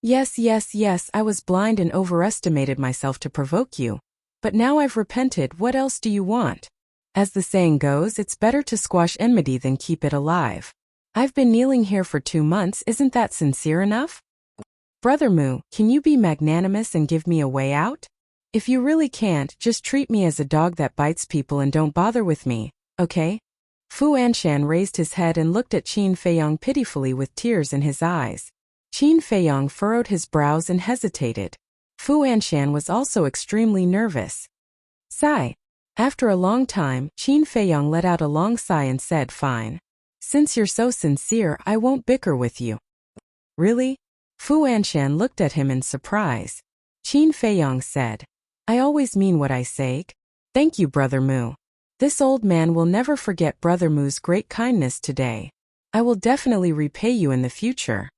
Yes, I was blind and overestimated myself to provoke you. But now I've repented, what else do you want? As the saying goes, it's better to squash enmity than keep it alive. I've been kneeling here for 2 months, isn't that sincere enough? Brother Mu, can you be magnanimous and give me a way out? If you really can't, just treat me as a dog that bites people and don't bother with me, okay? Fu Anshan raised his head and looked at Qin Feiyong pitifully with tears in his eyes. Qin Feiyong furrowed his brows and hesitated. Fu Anshan was also extremely nervous. Sigh. After a long time, Qin Feiyong let out a long sigh and said, "Fine. Since you're so sincere, I won't bicker with you." Really? Fu Anshan looked at him in surprise. Qin Feiyong said, "I always mean what I say. Thank you, Brother Mu. This old man will never forget Brother Mu's great kindness today. I will definitely repay you in the future."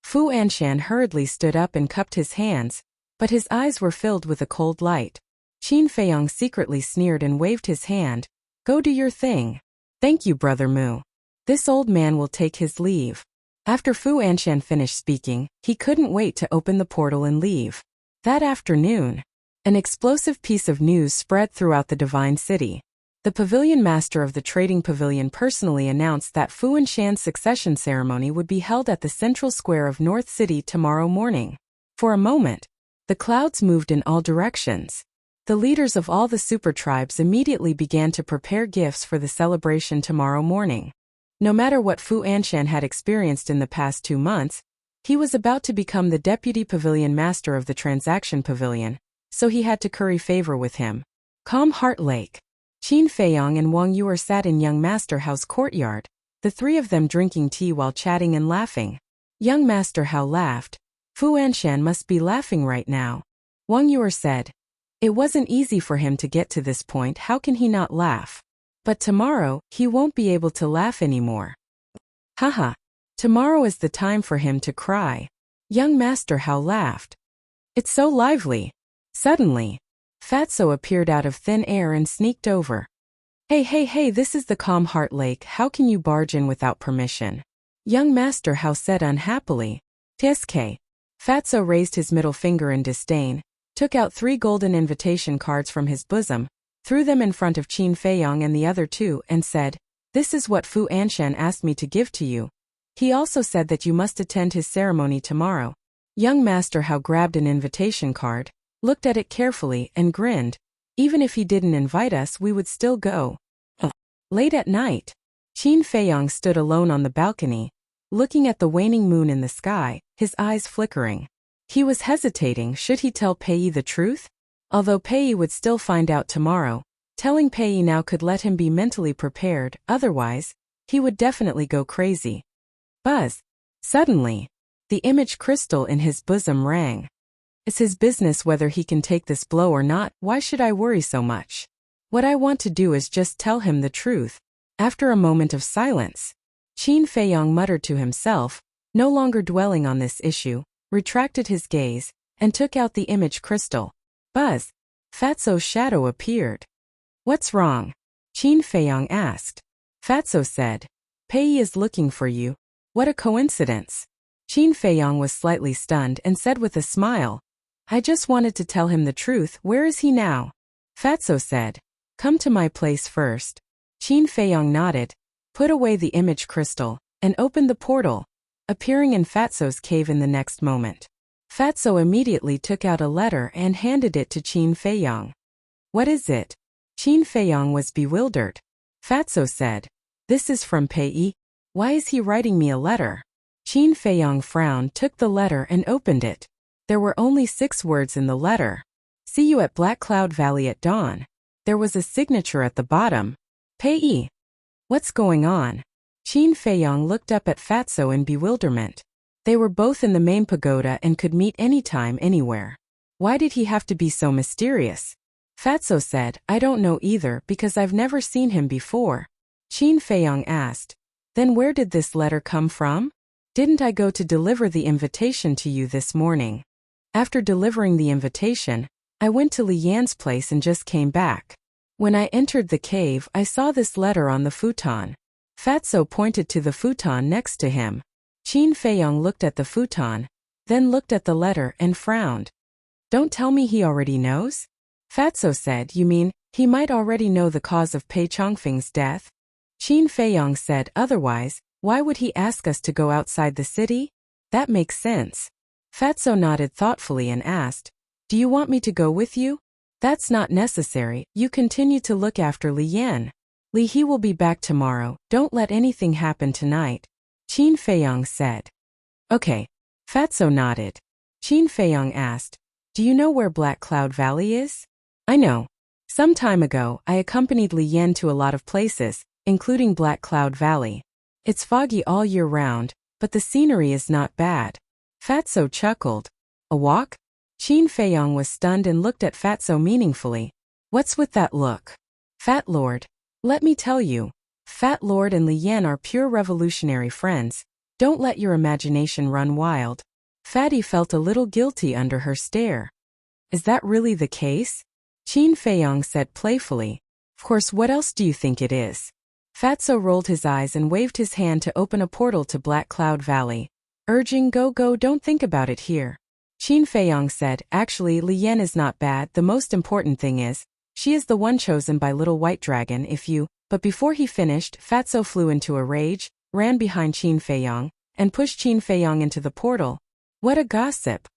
Fu Anshan hurriedly stood up and cupped his hands, but his eyes were filled with a cold light. Qin Feiyong secretly sneered and waved his hand. "Go do your thing." "Thank you, Brother Mu. This old man will take his leave." After Fu Anshan finished speaking, he couldn't wait to open the portal and leave. That afternoon, an explosive piece of news spread throughout the Divine City. The pavilion master of the trading pavilion personally announced that Fu Anshan's succession ceremony would be held at the central square of North City tomorrow morning. For a moment, the clouds moved in all directions. The leaders of all the super tribes immediately began to prepare gifts for the celebration tomorrow morning. No matter what Fu Anshan had experienced in the past 2 months, he was about to become the deputy pavilion master of the transaction pavilion, so he had to curry favor with him. Calm Heart Lake. Qin Feiyong and Wang Yuer sat in Young Master Hao's courtyard, the 3 of them drinking tea while chatting and laughing. Young Master Hao laughed. Fu Anshan must be laughing right now. Wang Yuer said, "It wasn't easy for him to get to this point, how can he not laugh?" But tomorrow, he won't be able to laugh anymore. Haha. Tomorrow is the time for him to cry. Young Master Hao laughed. It's so lively. Suddenly, Fatso appeared out of thin air and sneaked over. Hey, this is the Calm Heart Lake, how can you barge in without permission? Young Master Hao said unhappily. TSK. Fatso raised his middle finger in disdain, took out 3 golden invitation cards from his bosom, threw them in front of Qin Feiyong and the other 2, and said, "This is what Fu Anshan asked me to give to you. He also said that you must attend his ceremony tomorrow." Young Master Hao grabbed an invitation card, looked at it carefully, and grinned. "Even if he didn't invite us, we would still go." Late at night, Qin Feiyong stood alone on the balcony, looking at the waning moon in the sky, his eyes flickering. He was hesitating, should he tell Pei the truth? Although Pei would still find out tomorrow, telling Pei now could let him be mentally prepared, otherwise, he would definitely go crazy. Buzz. Suddenly, the image crystal in his bosom rang. It's his business whether he can take this blow or not, why should I worry so much? What I want to do is just tell him the truth. After a moment of silence, Qin Feiyong muttered to himself, no longer dwelling on this issue, retracted his gaze, and took out the image crystal. Buzz. Fatso's shadow appeared. What's wrong? Qin Feiyong asked. Fatso said, Pei is looking for you. What a coincidence. Qin Feiyong was slightly stunned and said with a smile, I just wanted to tell him the truth, where is he now? Fatso said, come to my place first. Qin Feiyong nodded, put away the image crystal, and opened the portal, appearing in Fatso's cave in the next moment. Fatso immediately took out a letter and handed it to Qin Feiyong. What is it? Qin Feiyong was bewildered. Fatso said, this is from Pei. Why is he writing me a letter? Qin Feiyong frowned, took the letter and opened it. There were only 6 words in the letter. See you at Black Cloud Valley at dawn. There was a signature at the bottom. Pei. What's going on? Qin Feiyong looked up at Fatso in bewilderment. They were both in the main pagoda and could meet anytime, anywhere. Why did he have to be so mysterious? Fatso said, I don't know either because I've never seen him before. Qin Feiyong asked, then where did this letter come from? Didn't I go to deliver the invitation to you this morning? After delivering the invitation, I went to Li Yan's place and just came back. When I entered the cave, I saw this letter on the futon. Fatso pointed to the futon next to him. Qin Feiyong looked at the futon, then looked at the letter and frowned. Don't tell me he already knows? Fatso said, you mean, he might already know the cause of Pei Chongfeng's death? Qin Feiyong said, otherwise, why would he ask us to go outside the city? That makes sense. Fatso nodded thoughtfully and asked, do you want me to go with you? That's not necessary, you continue to look after Li Yan. Li He will be back tomorrow, don't let anything happen tonight. Qin Feiyong said. Okay. Fatso nodded. Qin Feiyong asked, do you know where Black Cloud Valley is? I know. Some time ago, I accompanied Li Yan to a lot of places, including Black Cloud Valley. It's foggy all year round, but the scenery is not bad. Fatso chuckled. A walk? Qin Feiyong was stunned and looked at Fatso meaningfully. What's with that look? Fat Lord. Let me tell you. Fat Lord and Li Yan are pure revolutionary friends. Don't let your imagination run wild. Fatty felt a little guilty under her stare. Is that really the case? Qin Feiyong said playfully. Of course, what else do you think it is? Fatso rolled his eyes and waved his hand to open a portal to Black Cloud Valley, urging go, don't think about it here. Qin Feiyong said, actually, Li Yan is not bad, the most important thing is, she is the one chosen by Little White Dragon if you, but before he finished, Fatso flew into a rage, ran behind Qin Feiyong, and pushed Qin Feiyong into the portal. What a gossip.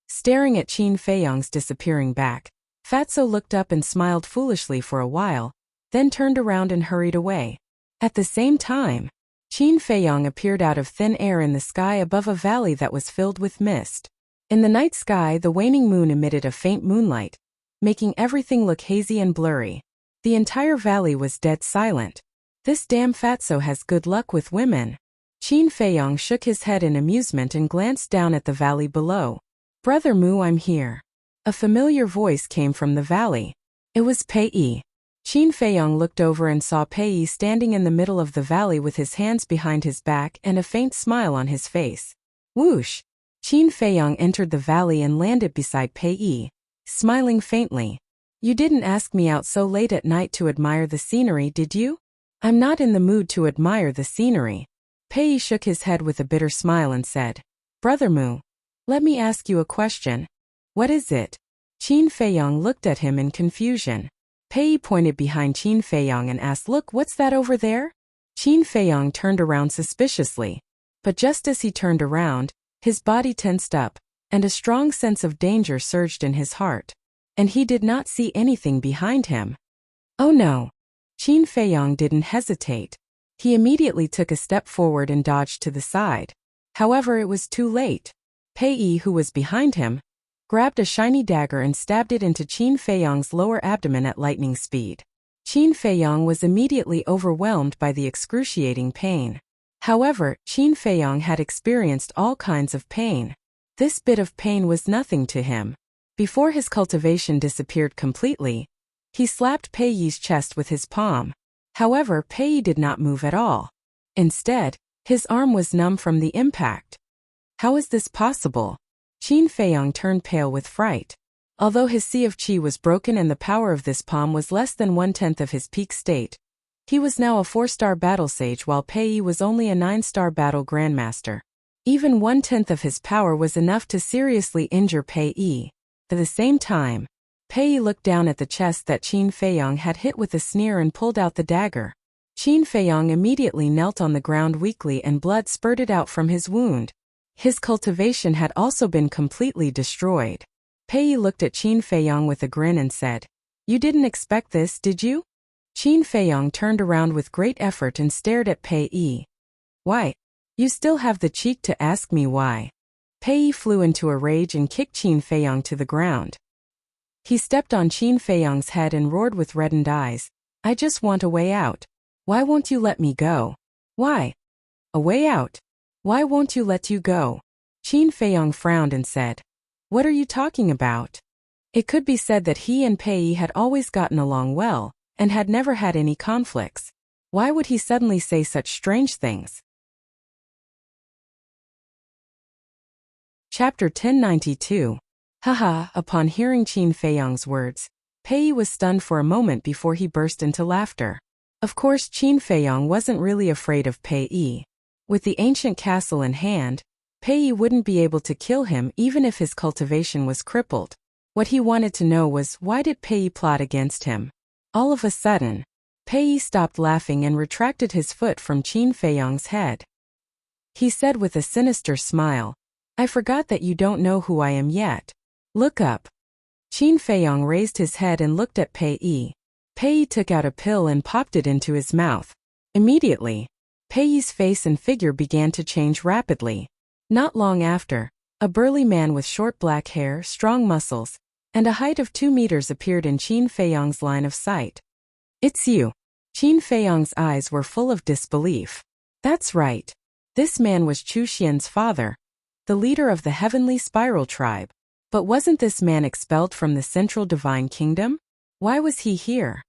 Staring at Qin Feiyong's disappearing back, Fatso looked up and smiled foolishly for a while, then turned around and hurried away. At the same time, Qin Feiyong appeared out of thin air in the sky above a valley that was filled with mist. In the night sky, the waning moon emitted a faint moonlight, making everything look hazy and blurry. The entire valley was dead silent. This damn Fatso has good luck with women. Qin Feiyong shook his head in amusement and glanced down at the valley below. Brother Mu, I'm here. A familiar voice came from the valley. It was Pei. Qin Feiyong looked over and saw Pei standing in the middle of the valley with his hands behind his back and a faint smile on his face. Whoosh! Qin Feiyong entered the valley and landed beside Pei, smiling faintly. You didn't ask me out so late at night to admire the scenery, did you? I'm not in the mood to admire the scenery. Pei shook his head with a bitter smile and said, Brother Mu, let me ask you a question. What is it? Qin Feiyong looked at him in confusion. Pei pointed behind Qin Feiyong and asked, Look, what's that over there? Qin Feiyong turned around suspiciously. But just as he turned around, his body tensed up, and a strong sense of danger surged in his heart. And he did not see anything behind him. Oh no! Qin Feiyong didn't hesitate. He immediately took a step forward and dodged to the side. However, it was too late. Pei, who was behind him, grabbed a shiny dagger and stabbed it into Qin Feiyong's lower abdomen at lightning speed. Qin Feiyong was immediately overwhelmed by the excruciating pain. However, Qin Feiyong had experienced all kinds of pain. This bit of pain was nothing to him. Before his cultivation disappeared completely, he slapped Pei's chest with his palm. However, Pei did not move at all. Instead, his arm was numb from the impact. How is this possible? Qin Feiyong turned pale with fright. Although his sea of qi was broken and the power of this palm was less than 1/10 of his peak state, he was now a 4-star battle sage while Pei was only a 9-star battle grandmaster. Even 1/10 of his power was enough to seriously injure Pei. At the same time, Pei looked down at the chest that Qin Feiyong had hit with a sneer and pulled out the dagger. Qin Feiyong immediately knelt on the ground weakly and blood spurted out from his wound. His cultivation had also been completely destroyed. Pei looked at Qin Feiyong with a grin and said, You didn't expect this, did you? Qin Feiyong turned around with great effort and stared at Pei. Why? You still have the cheek to ask me why. Pei flew into a rage and kicked Qin Feiyong to the ground. He stepped on Qin Feiyong's head and roared with reddened eyes, I just want a way out. Why won't you let me go? Why? A way out? Why won't you let you go? Qin Feiyong frowned and said, What are you talking about? It could be said that he and Pei had always gotten along well, and had never had any conflicts. Why would he suddenly say such strange things? Chapter 1092. Haha, upon hearing Qin Feiyong's words, Pei was stunned for a moment before he burst into laughter. Of course, Qin Feiyong wasn't really afraid of Pei. With the ancient castle in hand, Pei wouldn't be able to kill him even if his cultivation was crippled. What he wanted to know was, why did Pei plot against him? All of a sudden, Pei stopped laughing and retracted his foot from Qin Feiyong's head. He said with a sinister smile, I forgot that you don't know who I am yet. Look up. Qin Feiyong raised his head and looked at Pei. Pei took out a pill and popped it into his mouth. Immediately, Pei's face and figure began to change rapidly. Not long after, a burly man with short black hair, strong muscles, and a height of 2 meters appeared in Qin Feiyong's line of sight. It's you. Qin Feiyong's eyes were full of disbelief. That's right. This man was Chu Xian's father, the leader of the Heavenly Spiral tribe. But wasn't this man expelled from the Central Divine Kingdom? Why was he here?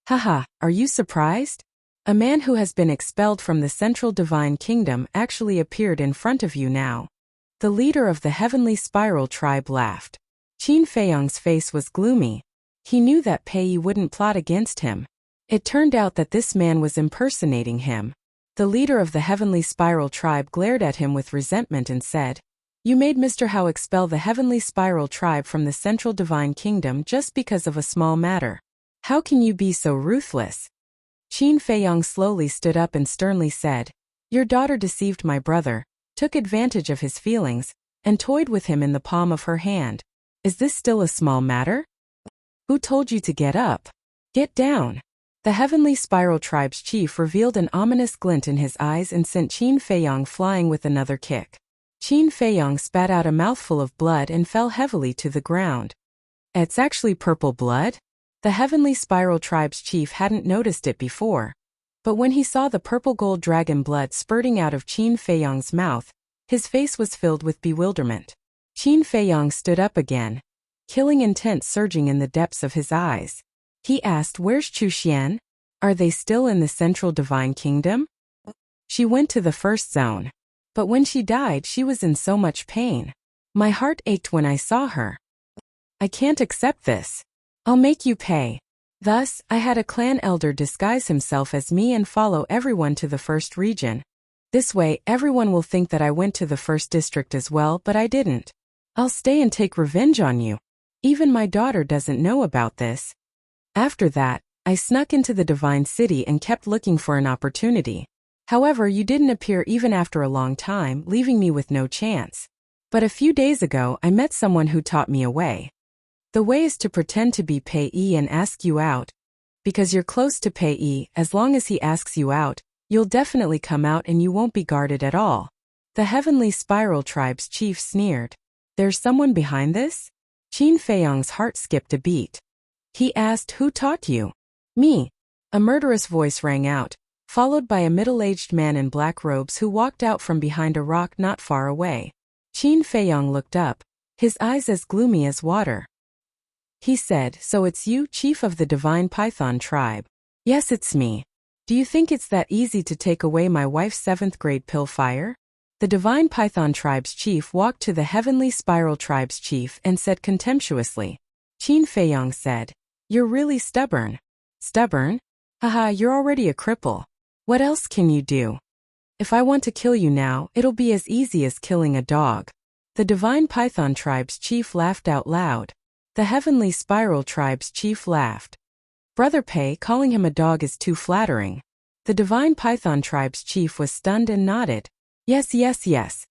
Haha, are you surprised? A man who has been expelled from the Central Divine Kingdom actually appeared in front of you now. The leader of the Heavenly Spiral tribe laughed. Qin Feiyong's face was gloomy. He knew that Pei wouldn't plot against him. It turned out that this man was impersonating him. The leader of the Heavenly Spiral tribe glared at him with resentment and said, You made Mr. Hao expel the Heavenly Spiral tribe from the Central Divine Kingdom just because of a small matter. How can you be so ruthless? Qin Feiyong slowly stood up and sternly said, Your daughter deceived my brother, took advantage of his feelings, and toyed with him in the palm of her hand. Is this still a small matter? Who told you to get up? Get down. The Heavenly Spiral tribe's chief revealed an ominous glint in his eyes and sent Qin Feiyong flying with another kick. Qin Feiyong spat out a mouthful of blood and fell heavily to the ground. It's actually purple blood? The Heavenly Spiral tribe's chief hadn't noticed it before. But when he saw the purple gold dragon blood spurting out of Qin Feiyong's mouth, his face was filled with bewilderment. Qin Feiyong stood up again, killing intent surging in the depths of his eyes. He asked, "Where's Chu Xian? Are they still in the central divine kingdom?" "She went to the first zone. But when she died, she was in so much pain. My heart ached when I saw her. I can't accept this. I'll make you pay." Thus, I had a clan elder disguise himself as me and follow everyone to the first region. This way, everyone will think that I went to the first district as well, but I didn't. I'll stay and take revenge on you. Even my daughter doesn't know about this. After that, I snuck into the divine city and kept looking for an opportunity. However, you didn't appear even after a long time, leaving me with no chance. But a few days ago, I met someone who taught me a way. The way is to pretend to be Pei and ask you out. Because you're close to Pei, as long as he asks you out, you'll definitely come out and you won't be guarded at all. The Heavenly Spiral Tribe's chief sneered. There's someone behind this? Qin Feiyong's heart skipped a beat. He asked, "Who taught you?" "Me." A murderous voice rang out, followed by a middle-aged man in black robes who walked out from behind a rock not far away. Qin Feiyong looked up, his eyes as gloomy as water. He said, "So it's you, chief of the Divine Python tribe?" "Yes, it's me. Do you think it's that easy to take away my wife's 7th grade pill fire?" The Divine Python tribe's chief walked to the Heavenly Spiral tribe's chief and said contemptuously. Qin Feiyong said, "You're really stubborn." "Stubborn? Haha, you're already a cripple. What else can you do? If I want to kill you now, it'll be as easy as killing a dog." The Divine Python tribe's chief laughed out loud. The Heavenly Spiral tribe's chief laughed. Brother Pei calling him a dog is too flattering. The Divine Python tribe's chief was stunned and nodded. Yes, yes, yes.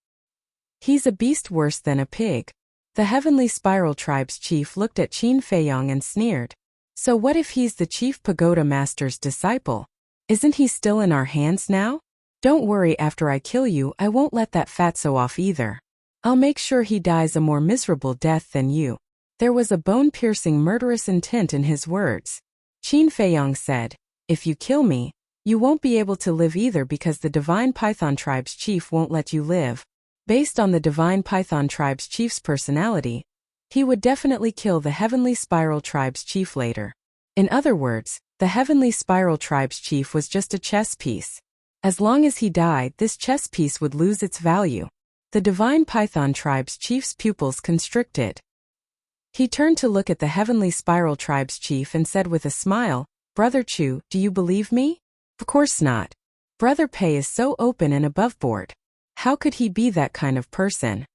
He's a beast worse than a pig. The Heavenly Spiral tribe's chief looked at Qin Feiyong and sneered. So what if he's the chief pagoda master's disciple? Isn't he still in our hands now? Don't worry, after I kill you, I won't let that fatso off either. I'll make sure he dies a more miserable death than you. There was a bone-piercing murderous intent in his words. Qin Feiyong said, "If you kill me, you won't be able to live either because the Divine Python tribe's chief won't let you live." Based on the Divine Python tribe's chief's personality, he would definitely kill the Heavenly Spiral tribe's chief later. In other words, the Heavenly Spiral tribe's chief was just a chess piece. As long as he died, this chess piece would lose its value. The Divine Python tribe's chief's pupils constricted. He turned to look at the Heavenly Spiral tribe's chief and said with a smile, "Brother Chu, do you believe me?" "Of course not. Brother Pei is so open and aboveboard. How could he be that kind of person?"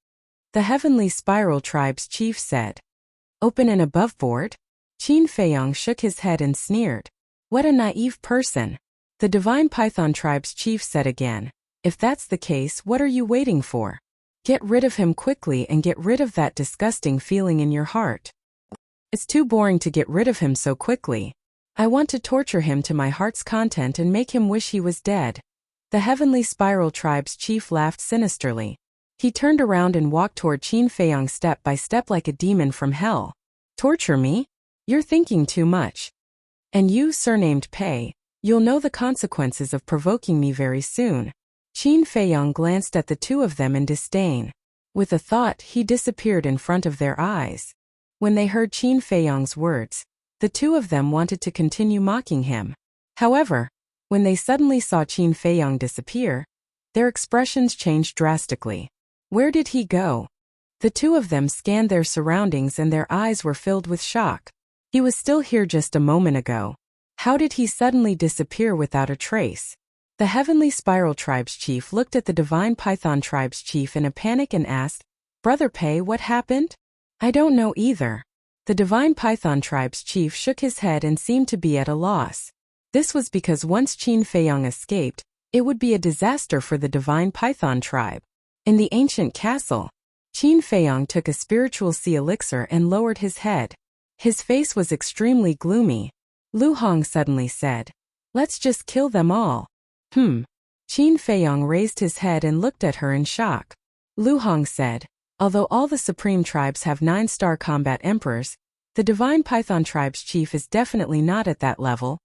The Heavenly Spiral tribe's chief said. "Open and aboveboard?" Qin Feiyong shook his head and sneered. "What a naive person." The Divine Python tribe's chief said again, "If that's the case, what are you waiting for? Get rid of him quickly and get rid of that disgusting feeling in your heart. It's too boring to get rid of him so quickly. I want to torture him to my heart's content and make him wish he was dead." The Heavenly Spiral tribe's chief laughed sinisterly. He turned around and walked toward Qin Feiyong step by step like a demon from hell. "Torture me? You're thinking too much. And you, surnamed Pei, you'll know the consequences of provoking me very soon." Qin Feiyong glanced at the two of them in disdain. With a thought, he disappeared in front of their eyes. When they heard Qin Feiyong's words, the two of them wanted to continue mocking him. However, when they suddenly saw Qin Feiyong disappear, their expressions changed drastically. Where did he go? The two of them scanned their surroundings and their eyes were filled with shock. He was still here just a moment ago. How did he suddenly disappear without a trace? The Heavenly Spiral tribe's chief looked at the Divine Python tribe's chief in a panic and asked, "Brother Pei, what happened?" "I don't know either." The Divine Python tribe's chief shook his head and seemed to be at a loss. This was because once Qin Feiyong escaped, it would be a disaster for the Divine Python tribe. In the ancient castle, Qin Feiyong took a spiritual sea elixir and lowered his head. His face was extremely gloomy. Lu Hong suddenly said, "Let's just kill them all." Qin Feiyong raised his head and looked at her in shock. Lu Hong said, "Although all the supreme tribes have 9-star combat emperors, the Divine Python tribe's chief is definitely not at that level."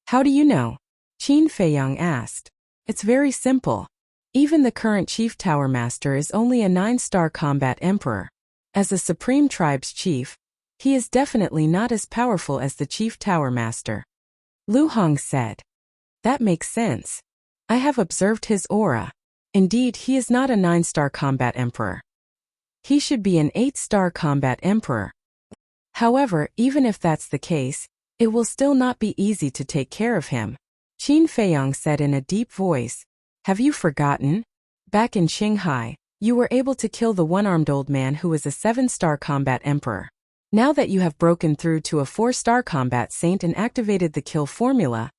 "How do you know?" Qin Feiyong asked. "It's very simple. Even the current chief tower master is only a 9-star combat emperor. As a supreme tribe's chief, He is definitely not as powerful as the Chief Tower Master. Lu Hong said. That makes sense. I have observed his aura. Indeed, he is not a 9-star combat emperor. He should be an 8-star combat emperor. However, even if that's the case, it will still not be easy to take care of him. Qin Feiyang said in a deep voice. Have you forgotten? Back in Qinghai, you were able to kill the one-armed old man who was a 7-star combat emperor. Now that you have broken through to a 4-star combat saint and activated the kill formula,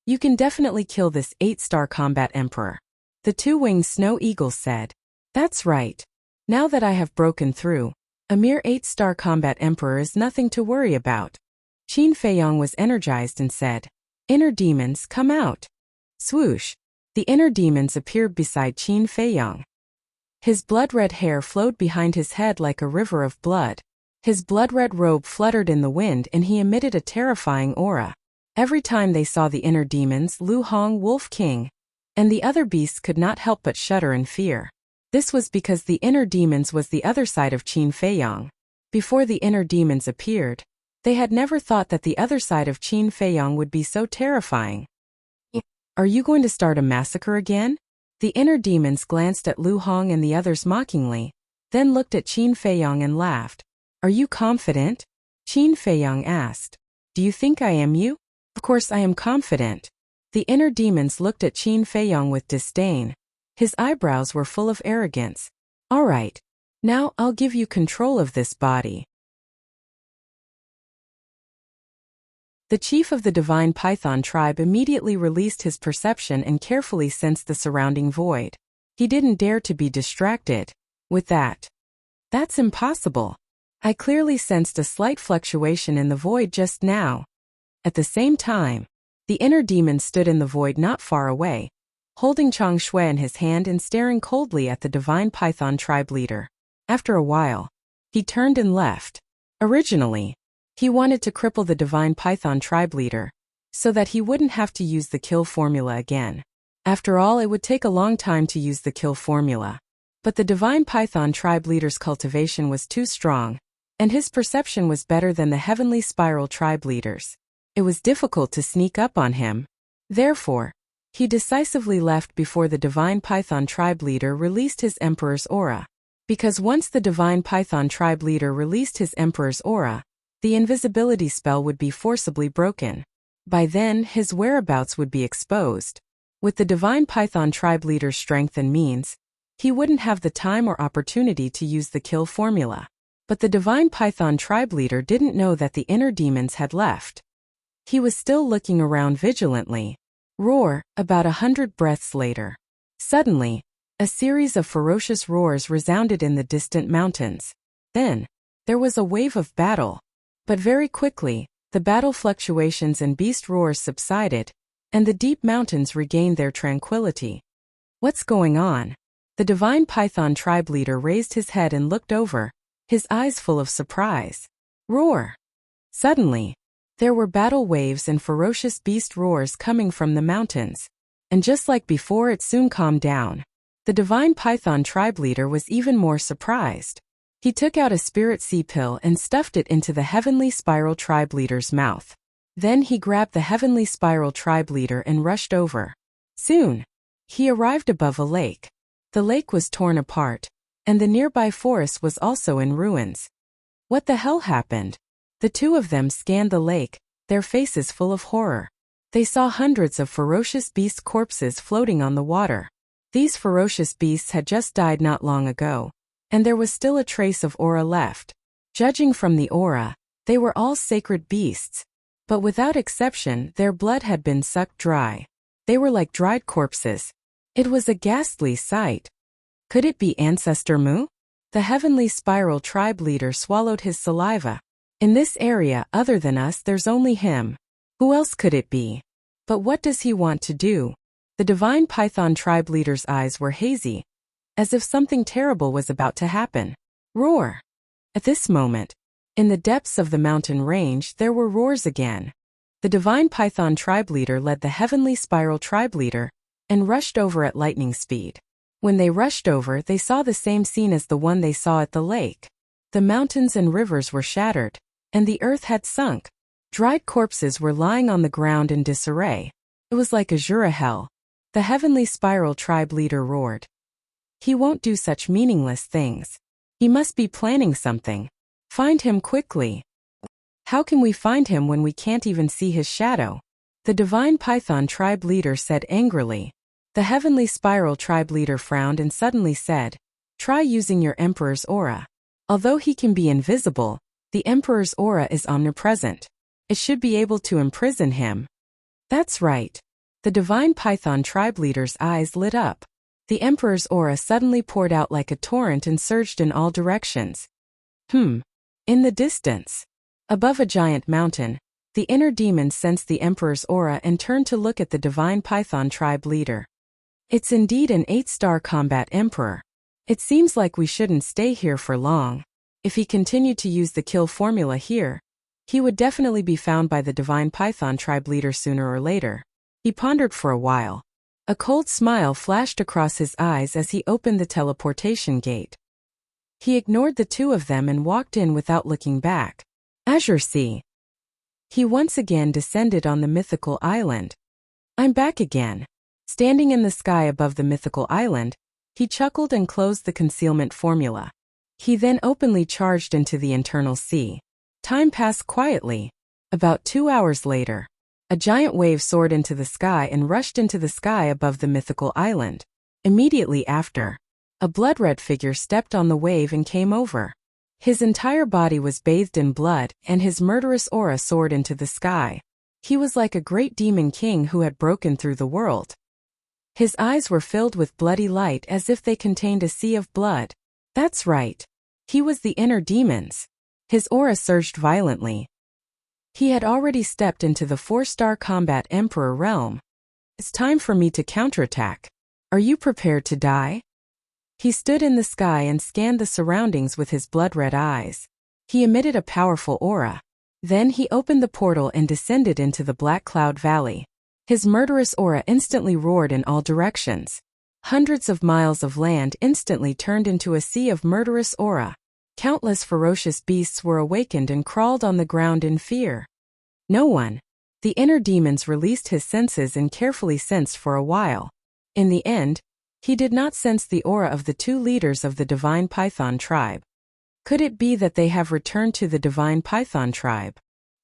you can definitely kill this 8-star combat emperor. The two-winged snow eagle said. That's right. Now that I have broken through, a mere 8-star combat emperor is nothing to worry about. Qin Feiyang was energized and said, Inner demons, come out. Swoosh. The inner demons appeared beside Qin Feiyang. His blood-red hair flowed behind his head like a river of blood. His blood-red robe fluttered in the wind and he emitted a terrifying aura. Every time they saw the inner demons, Lu Hong, Wolf King, and the other beasts could not help but shudder in fear. This was because the inner demons was the other side of Qin Feiyang. Before the inner demons appeared, they had never thought that the other side of Qin Feiyang would be so terrifying. Are you going to start a massacre again? The inner demons glanced at Lu Hong and the others mockingly, then looked at Qin Feiyang and laughed. Are you confident? Qin Feiyang asked. Do you think I am you? Of course I am confident. The inner demons looked at Qin Feiyang with disdain. His eyebrows were full of arrogance. All right. Now I'll give you control of this body. The chief of the divine python tribe immediately released his perception and carefully sensed the surrounding void. He didn't dare to be distracted with that. That's impossible. I clearly sensed a slight fluctuation in the void just now. At the same time, the inner demon stood in the void not far away, holding Chang Shui in his hand and staring coldly at the divine python tribe leader. After a while, he turned and left. Originally, he wanted to cripple the divine python tribe leader, so that he wouldn't have to use the kill formula again. After all, it would take a long time to use the kill formula. But the divine python tribe leader's cultivation was too strong, and his perception was better than the heavenly spiral tribe leaders. It was difficult to sneak up on him. Therefore, he decisively left before the divine python tribe leader released his emperor's aura. Because once the divine python tribe leader released his emperor's aura, the invisibility spell would be forcibly broken. By then, his whereabouts would be exposed. With the divine python tribe leader's strength and means, he wouldn't have the time or opportunity to use the kill formula. But the divine python tribe leader didn't know that the inner demons had left. He was still looking around vigilantly. Roar, about 100 breaths later. Suddenly, a series of ferocious roars resounded in the distant mountains. Then, there was a wave of battle. But very quickly, the battle fluctuations and beast roars subsided, and the deep mountains regained their tranquility. What's going on? The divine python tribe leader raised his head and looked over, his eyes full of surprise. Roar! Suddenly, there were battle waves and ferocious beast roars coming from the mountains. And just like before, it soon calmed down. The divine python tribe leader was even more surprised. He took out a spirit sea pill and stuffed it into the heavenly spiral tribe leader's mouth. Then he grabbed the heavenly spiral tribe leader and rushed over. Soon, he arrived above a lake. The lake was torn apart, and the nearby forest was also in ruins. What the hell happened? The two of them scanned the lake, their faces full of horror. They saw hundreds of ferocious beast corpses floating on the water. These ferocious beasts had just died not long ago, and there was still a trace of aura left. Judging from the aura, they were all sacred beasts. But without exception, their blood had been sucked dry. They were like dried corpses. It was a ghastly sight. Could it be Ancestor Mu? The heavenly spiral tribe leader swallowed his saliva. In this area, other than us, there's only him. Who else could it be? But what does he want to do? The divine python tribe leader's eyes were hazy, as if something terrible was about to happen. Roar! At this moment, in the depths of the mountain range, there were roars again. The divine python tribe leader led the heavenly spiral tribe leader and rushed over at lightning speed. When they rushed over, they saw the same scene as the one they saw at the lake. The mountains and rivers were shattered, and the earth had sunk. Dried corpses were lying on the ground in disarray. It was like Azura hell. The heavenly spiral tribe leader roared. He won't do such meaningless things. He must be planning something. Find him quickly. How can we find him when we can't even see his shadow? The divine python tribe leader said angrily. The heavenly spiral tribe leader frowned and suddenly said, try using your emperor's aura. Although he can be invisible, the emperor's aura is omnipresent. It should be able to imprison him. That's right. The divine python tribe leader's eyes lit up. The emperor's aura suddenly poured out like a torrent and surged in all directions. In the distance, above a giant mountain, the inner demon sensed the emperor's aura and turned to look at the divine python tribe leader. It's indeed an 8-star combat emperor. It seems like we shouldn't stay here for long. If he continued to use the kill formula here, he would definitely be found by the divine python tribe leader sooner or later. He pondered for a while. A cold smile flashed across his eyes as he opened the teleportation gate. He ignored the two of them and walked in without looking back. Azure Sea. He once again descended on the mythical island. I'm back again. Standing in the sky above the mythical island, he chuckled and closed the concealment formula. He then openly charged into the internal sea. Time passed quietly. About 2 hours later, a giant wave soared into the sky and rushed into the sky above the mythical island. Immediately after, a blood-red figure stepped on the wave and came over. His entire body was bathed in blood, and his murderous aura soared into the sky. He was like a great demon king who had broken through the world. His eyes were filled with bloody light as if they contained a sea of blood. That's right. He was the inner demons. His aura surged violently. He had already stepped into the 4-star combat emperor realm. It's time for me to counterattack. Are you prepared to die? He stood in the sky and scanned the surroundings with his blood-red eyes. He emitted a powerful aura. Then he opened the portal and descended into the Black Cloud Valley. His murderous aura instantly roared in all directions. Hundreds of miles of land instantly turned into a sea of murderous aura. Countless ferocious beasts were awakened and crawled on the ground in fear. No one. The inner demons released his senses and carefully sensed for a while. In the end, he did not sense the aura of the two leaders of the divine python tribe. Could it be that they have returned to the divine python tribe?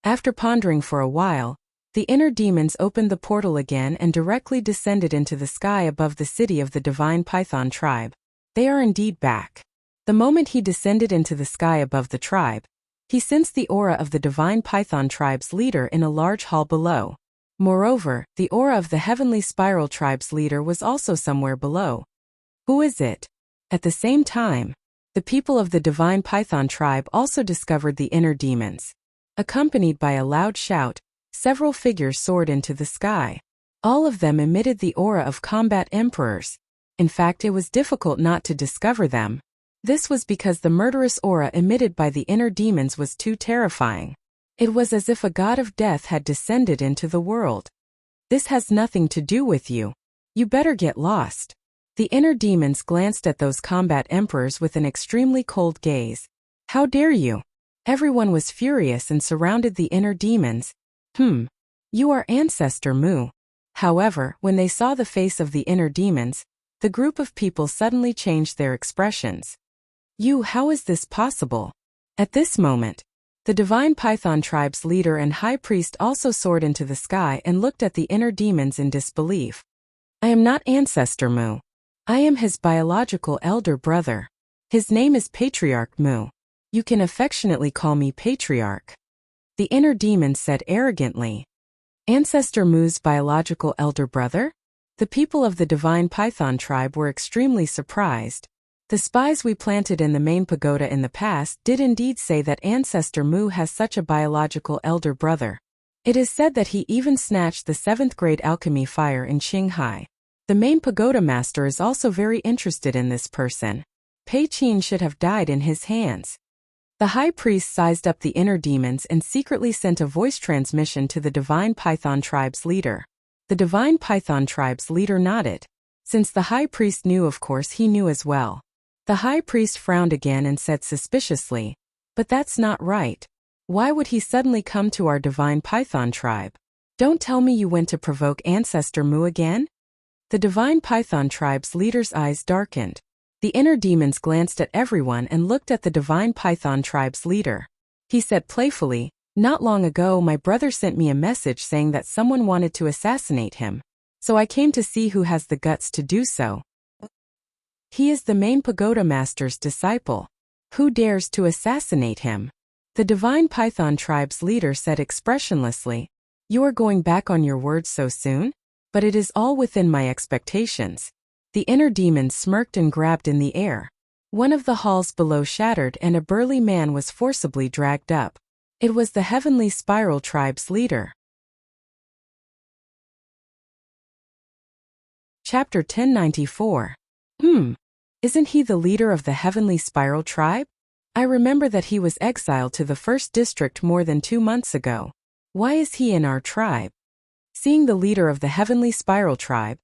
After pondering for a while, the inner demons opened the portal again and directly descended into the sky above the city of the divine python tribe. They are indeed back. The moment he descended into the sky above the tribe, he sensed the aura of the divine python tribe's leader in a large hall below. Moreover, the aura of the heavenly spiral tribe's leader was also somewhere below. Who is it? At the same time, the people of the divine python tribe also discovered the inner demons. Accompanied by a loud shout, several figures soared into the sky. All of them emitted the aura of combat emperors. In fact, it was difficult not to discover them. This was because the murderous aura emitted by the inner demons was too terrifying. It was as if a god of death had descended into the world. This has nothing to do with you. You better get lost. The inner demons glanced at those combat emperors with an extremely cold gaze. How dare you? Everyone was furious and surrounded the inner demons. You are Ancestor Mu. However, when they saw the face of the inner demons, the group of people suddenly changed their expressions. How is this possible? At this moment, the divine python tribe's leader and high priest also soared into the sky and looked at the inner demons in disbelief. I am not Ancestor Mu. I am his biological elder brother. His name is Patriarch Mu. You can affectionately call me Patriarch. The inner demon said arrogantly. Ancestor Mu's biological elder brother? The people of the divine python tribe were extremely surprised. The spies we planted in the main pagoda in the past did indeed say that Ancestor Mu has such a biological elder brother. It is said that he even snatched the 7th grade alchemy fire in Qinghai. The main pagoda master is also very interested in this person. Pei Qin should have died in his hands. The high priest sized up the inner demons and secretly sent a voice transmission to the divine python tribe's leader. The divine python tribe's leader nodded. Since the high priest knew, of course he knew as well. The high priest frowned again and said suspiciously, "But that's not right. Why would he suddenly come to our divine python tribe? Don't tell me you went to provoke Ancestor Mu again? The divine python tribe's leader's eyes darkened. The inner demons glanced at everyone and looked at the divine python tribe's leader. He said playfully, "Not long ago my brother sent me a message saying that someone wanted to assassinate him. So I came to see who has the guts to do so. He is the main pagoda master's disciple. Who dares to assassinate him?" The divine python tribe's leader said expressionlessly, "You are going back on your words so soon? But it is all within my expectations." The inner demons smirked and grabbed in the air. One of the halls below shattered and a burly man was forcibly dragged up. It was the Heavenly Spiral tribe's leader. Chapter 1094. Isn't he the leader of the Heavenly Spiral tribe? I remember that he was exiled to the first district more than 2 months ago. Why is he in our tribe? Seeing the leader of the Heavenly Spiral tribe,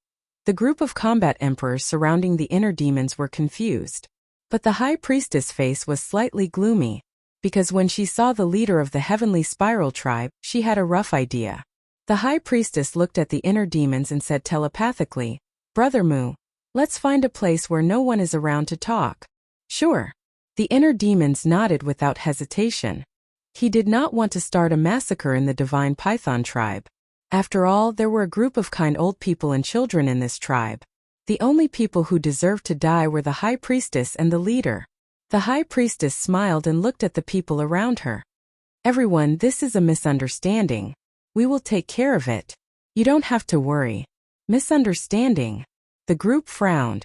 the group of combat emperors surrounding the inner demons were confused. But the high priestess' face was slightly gloomy, because when she saw the leader of the Heavenly Spiral tribe, she had a rough idea. The high priestess looked at the inner demons and said telepathically, "Brother Mu, let's find a place where no one is around to talk." "Sure." The inner demons nodded without hesitation. He did not want to start a massacre in the divine python tribe. After all, there were a group of kind old people and children in this tribe. The only people who deserved to die were the high priestess and the leader. The high priestess smiled and looked at the people around her. "Everyone, this is a misunderstanding. We will take care of it. You don't have to worry." "Misunderstanding?" The group frowned.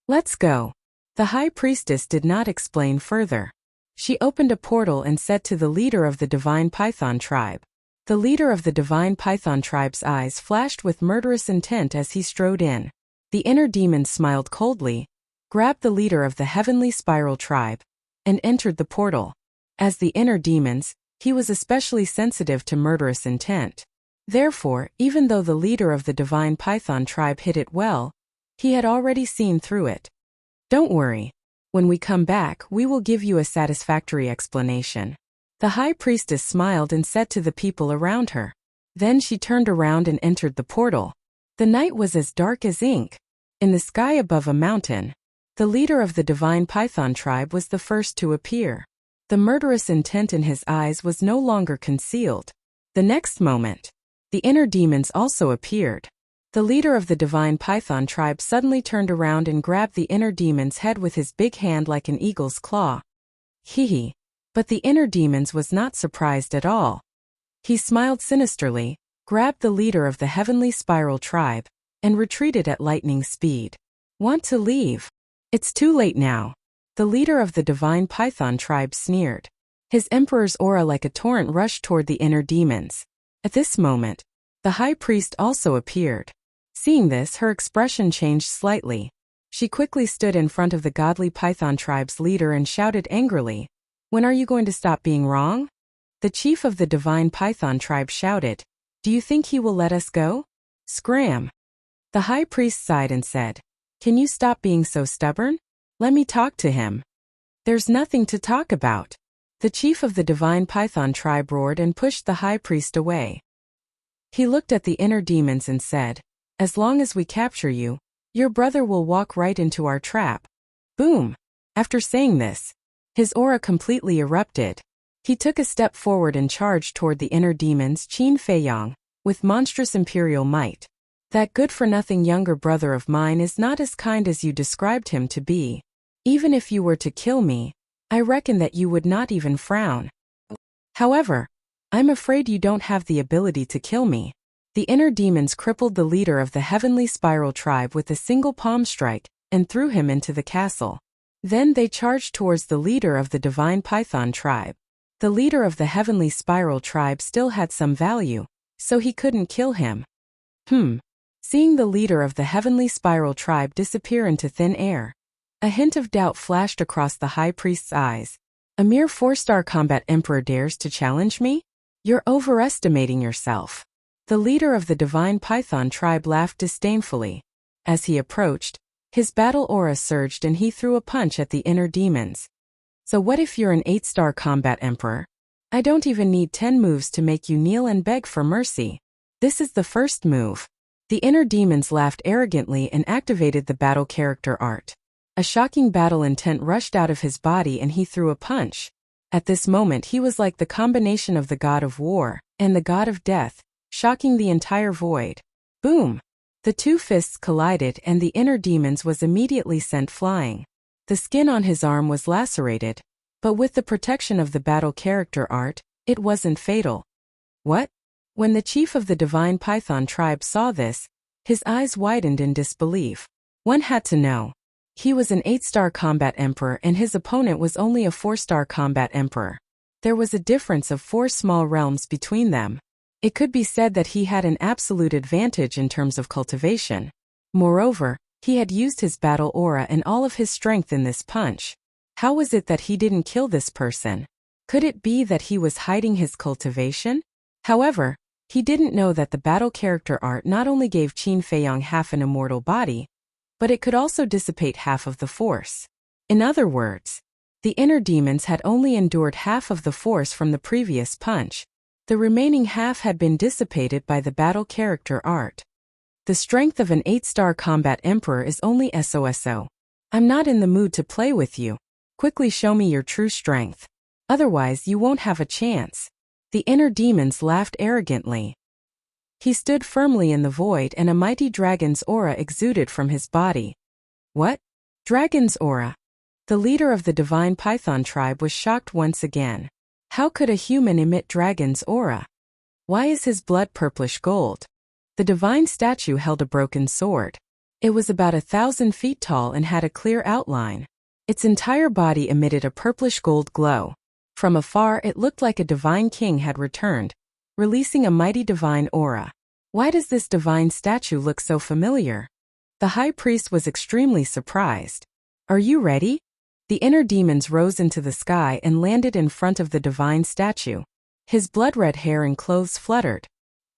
"Let's go." The high priestess did not explain further. She opened a portal and said to the leader of the divine python tribe. The leader of the divine python tribe's eyes flashed with murderous intent as he strode in. The inner demon smiled coldly, grabbed the leader of the Heavenly Spiral tribe, and entered the portal. As the inner demons, he was especially sensitive to murderous intent. Therefore, even though the leader of the divine python tribe hid it well, he had already seen through it. "Don't worry. When we come back, we will give you a satisfactory explanation." The high priestess smiled and said to the people around her. Then she turned around and entered the portal. The night was as dark as ink. In the sky above a mountain, the leader of the divine python tribe was the first to appear. The murderous intent in his eyes was no longer concealed. The next moment, the inner demons also appeared. The leader of the divine python tribe suddenly turned around and grabbed the inner demon's head with his big hand like an eagle's claw. Hee. But the inner demons was not surprised at all. He smiled sinisterly, grabbed the leader of the Heavenly Spiral tribe, and retreated at lightning speed. "Want to leave? It's too late now." The leader of the divine python tribe sneered. His emperor's aura like a torrent rushed toward the inner demons. At this moment, the high priest also appeared. Seeing this, her expression changed slightly. She quickly stood in front of the godly python tribe's leader and shouted angrily, "When are you going to stop being wrong?" The chief of the divine python tribe shouted, "Do you think he will let us go?" Scram! The high priest sighed and said, "Can you stop being so stubborn? Let me talk to him." "There's nothing to talk about." The chief of the divine python tribe roared and pushed the high priest away. He looked at the inner demons and said, "As long as we capture you, your brother will walk right into our trap." Boom! After saying this, his aura completely erupted. He took a step forward and charged toward the inner demons Qin Feiyang, with monstrous imperial might. "That good-for-nothing younger brother of mine is not as kind as you described him to be. Even if you were to kill me, I reckon that you would not even frown. However, I'm afraid you don't have the ability to kill me." The inner demons crippled the leader of the Heavenly Spiral tribe with a single palm strike and threw him into the castle. Then they charged towards the leader of the divine python tribe. The leader of the Heavenly Spiral tribe still had some value, so he couldn't kill him. Seeing the leader of the Heavenly Spiral tribe disappear into thin air, a hint of doubt flashed across the high priest's eyes. "A mere 4-star combat emperor dares to challenge me? You're overestimating yourself." The leader of the divine python tribe laughed disdainfully. As he approached, his battle aura surged and he threw a punch at the inner demons. "So what if you're an 8-star combat emperor? I don't even need 10 moves to make you kneel and beg for mercy. This is the first move. The inner demons laughed arrogantly and activated the battle character art. A shocking battle intent rushed out of his body and he threw a punch. At this moment he was like the combination of the god of war and the god of death, shocking the entire void. Boom! The two fists collided and the inner demons was immediately sent flying. The skin on his arm was lacerated, but with the protection of the battle character art, it wasn't fatal. What? When the chief of the divine python tribe saw this, his eyes widened in disbelief. One had to know. He was an 8-star combat emperor and his opponent was only a 4-star combat emperor. There was a difference of 4 small realms between them. It could be said that he had an absolute advantage in terms of cultivation. Moreover, he had used his battle aura and all of his strength in this punch. How was it that he didn't kill this person? Could it be that he was hiding his cultivation? However, he didn't know that the battle character art not only gave Qin Feiyong half an immortal body, but it could also dissipate half of the force. In other words, the inner demons had only endured half of the force from the previous punch. The remaining half had been dissipated by the battle character art. The strength of an 8-star combat emperor is only SOSO. I'm not in the mood to play with you. Quickly show me your true strength. Otherwise you won't have a chance. The inner demons laughed arrogantly. He stood firmly in the void and a mighty dragon's aura exuded from his body. What? Dragon's aura? The leader of the divine python tribe was shocked once again. How could a human emit dragon's aura? Why is his blood purplish gold? The divine statue held a broken sword. It was about 1,000 feet tall and had a clear outline. Its entire body emitted a purplish gold glow. From afar it looked like a divine king had returned, releasing a mighty divine aura. Why does this divine statue look so familiar? The high priest was extremely surprised. Are you ready? The inner demons rose into the sky and landed in front of the divine statue. His blood-red hair and clothes fluttered.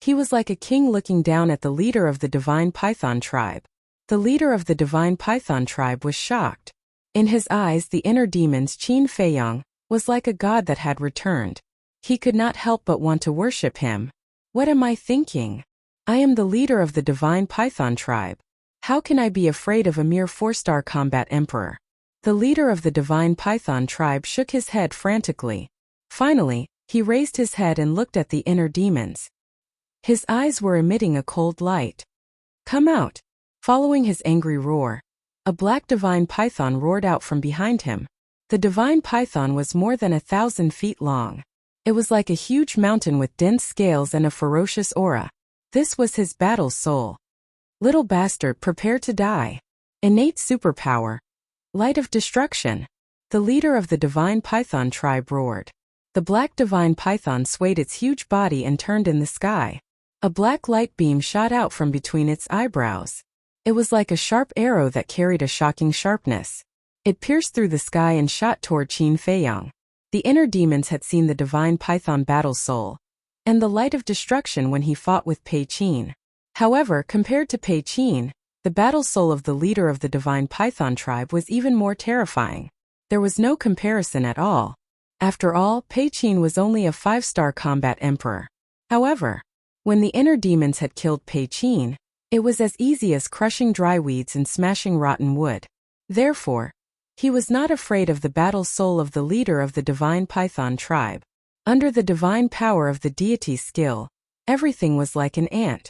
He was like a king looking down at the leader of the divine python tribe. The leader of the divine python tribe was shocked. In his eyes the inner demons Qin Feiyong was like a god that had returned. He could not help but want to worship him. What am I thinking? I am the leader of the divine python tribe. How can I be afraid of a mere 4-star combat emperor? The leader of the divine python tribe shook his head frantically. Finally, he raised his head and looked at the inner demons. His eyes were emitting a cold light. Come out! Following his angry roar, a black divine python roared out from behind him. The divine python was more than 1,000 feet long. It was like a huge mountain with dense scales and a ferocious aura. This was his battle soul. Little bastard, prepare to die. Innate superpower. Light of destruction. The leader of the divine python tribe roared. The black divine python swayed its huge body and turned in the sky. A black light beam shot out from between its eyebrows. It was like a sharp arrow that carried a shocking sharpness. It pierced through the sky and shot toward Qin Feiyong. The inner demons had seen the divine python battle soul, and the light of destruction when he fought with Pei Qin. However, compared to Pei Qin, the battle soul of the leader of the divine python tribe was even more terrifying. There was no comparison at all. After all, Pei Qin was only a 5-star combat emperor. However, when the inner demons had killed Pei Qin, it was as easy as crushing dry weeds and smashing rotten wood. Therefore, he was not afraid of the battle soul of the leader of the divine python tribe. Under the divine power of the deity's skill, everything was like an ant.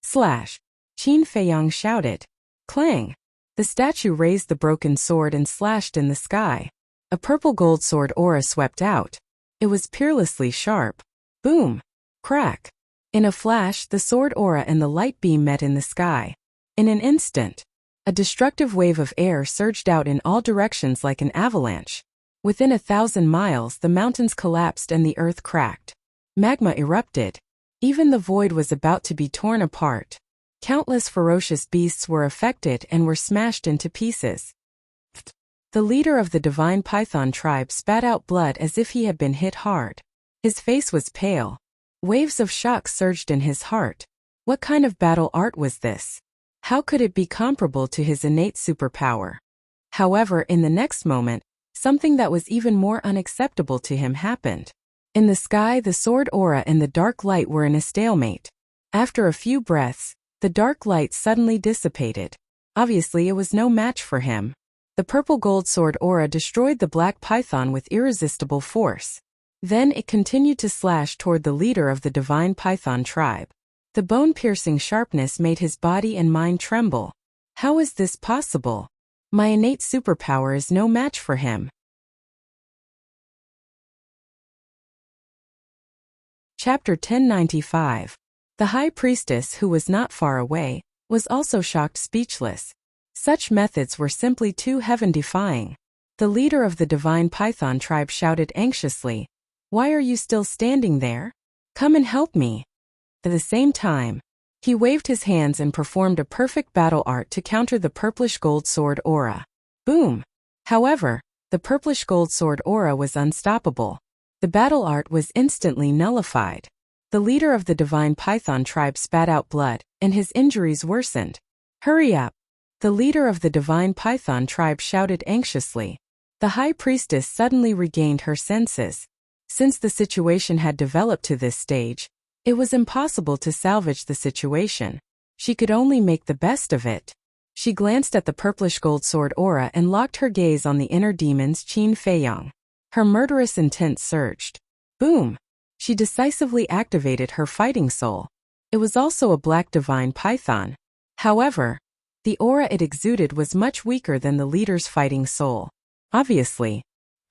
Slash! Qin Feiyong shouted. Clang! The statue raised the broken sword and slashed in the sky. A purple gold sword aura swept out. It was peerlessly sharp. Boom! Crack! In a flash, the sword aura and the light beam met in the sky. In an instant, a destructive wave of air surged out in all directions like an avalanche. Within 1,000 miles, the mountains collapsed and the earth cracked. Magma erupted. Even the void was about to be torn apart. Countless ferocious beasts were affected and were smashed into pieces. The leader of the divine python tribe spat out blood as if he had been hit hard. His face was pale. Waves of shock surged in his heart. What kind of battle art was this? How could it be comparable to his innate superpower? However, in the next moment, something that was even more unacceptable to him happened. In the sky, the sword aura and the dark light were in a stalemate. After a few breaths, the dark light suddenly dissipated. Obviously, it was no match for him. The purple gold sword aura destroyed the black python with irresistible force. Then it continued to slash toward the leader of the divine python tribe. The bone-piercing sharpness made his body and mind tremble. How is this possible? My innate superpower is no match for him. Chapter 1095. The high priestess, who was not far away, was also shocked speechless. Such methods were simply too heaven-defying. The leader of the divine python tribe shouted anxiously, "Why are you still standing there? Come and help me." At the same time, he waved his hands and performed a perfect battle art to counter the purplish gold sword aura. Boom! However, the purplish gold sword aura was unstoppable. The battle art was instantly nullified. The leader of the divine python tribe spat out blood, and his injuries worsened. "Hurry up!" The leader of the divine python tribe shouted anxiously. The high priestess suddenly regained her senses. Since the situation had developed to this stage, it was impossible to salvage the situation. She could only make the best of it. She glanced at the purplish gold sword aura and locked her gaze on the inner demon's Qin Feiyang. Her murderous intent surged. Boom! She decisively activated her fighting soul. It was also a black divine python. However, the aura it exuded was much weaker than the leader's fighting soul. Obviously,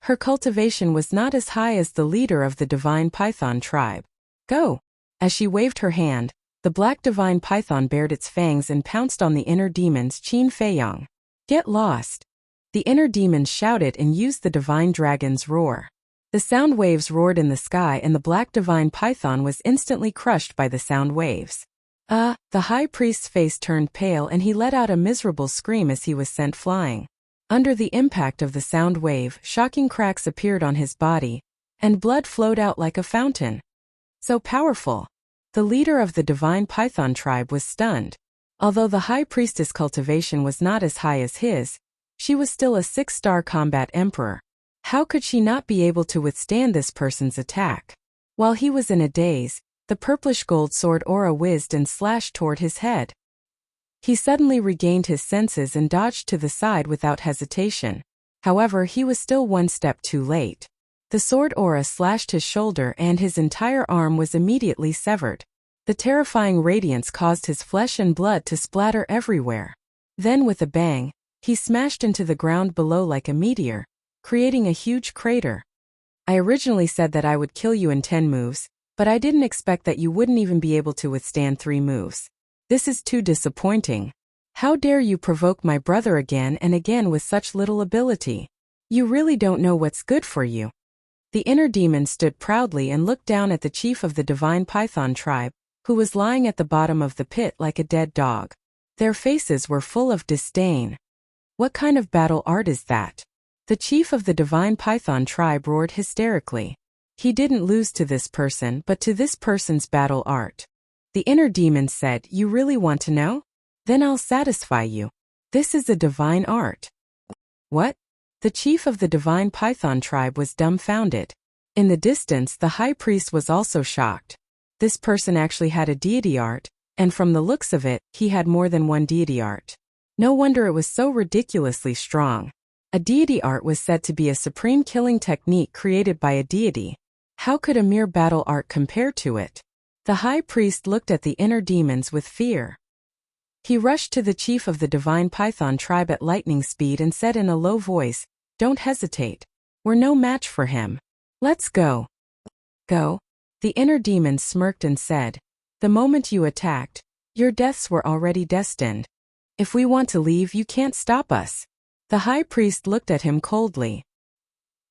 her cultivation was not as high as the leader of the divine python tribe. Go! As she waved her hand, the black divine python bared its fangs and pounced on the inner demon's Qin Feiyang. Get lost! The inner demon shouted and used the divine dragon's roar. The sound waves roared in the sky and the black divine python was instantly crushed by the sound waves. The high priest's face turned pale and he let out a miserable scream as he was sent flying. Under the impact of the sound wave, shocking cracks appeared on his body, and blood flowed out like a fountain. So powerful! The leader of the divine python tribe was stunned. Although the high priestess' cultivation was not as high as his, she was still a 6-star combat emperor. How could she not be able to withstand this person's attack? While he was in a daze, the purplish gold sword aura whizzed and slashed toward his head. He suddenly regained his senses and dodged to the side without hesitation. However, he was still one step too late. The sword aura slashed his shoulder and his entire arm was immediately severed. The terrifying radiance caused his flesh and blood to splatter everywhere. Then with a bang, he smashed into the ground below like a meteor, creating a huge crater. I originally said that I would kill you in 10 moves, but I didn't expect that you wouldn't even be able to withstand 3 moves. This is too disappointing. How dare you provoke my brother again and again with such little ability? You really don't know what's good for you. The inner demon stood proudly and looked down at the chief of the divine python tribe, who was lying at the bottom of the pit like a dead dog. Their faces were full of disdain. What kind of battle art is that? The chief of the divine python tribe roared hysterically. He didn't lose to this person but to this person's battle art. The inner demon said, "You really want to know? Then I'll satisfy you. This is a divine art." What? The chief of the divine python tribe was dumbfounded. In the distance, the high priest was also shocked. This person actually had a deity art, and from the looks of it, he had more than one deity art. No wonder it was so ridiculously strong. A deity art was said to be a supreme killing technique created by a deity. How could a mere battle art compare to it? The high priest looked at the inner demons with fear. He rushed to the chief of the divine python tribe at lightning speed and said in a low voice, "Don't hesitate. We're no match for him. Let's go." Go? The inner demon smirked and said, "The moment you attacked, your deaths were already destined. If we want to leave, you can't stop us." The high priest looked at him coldly.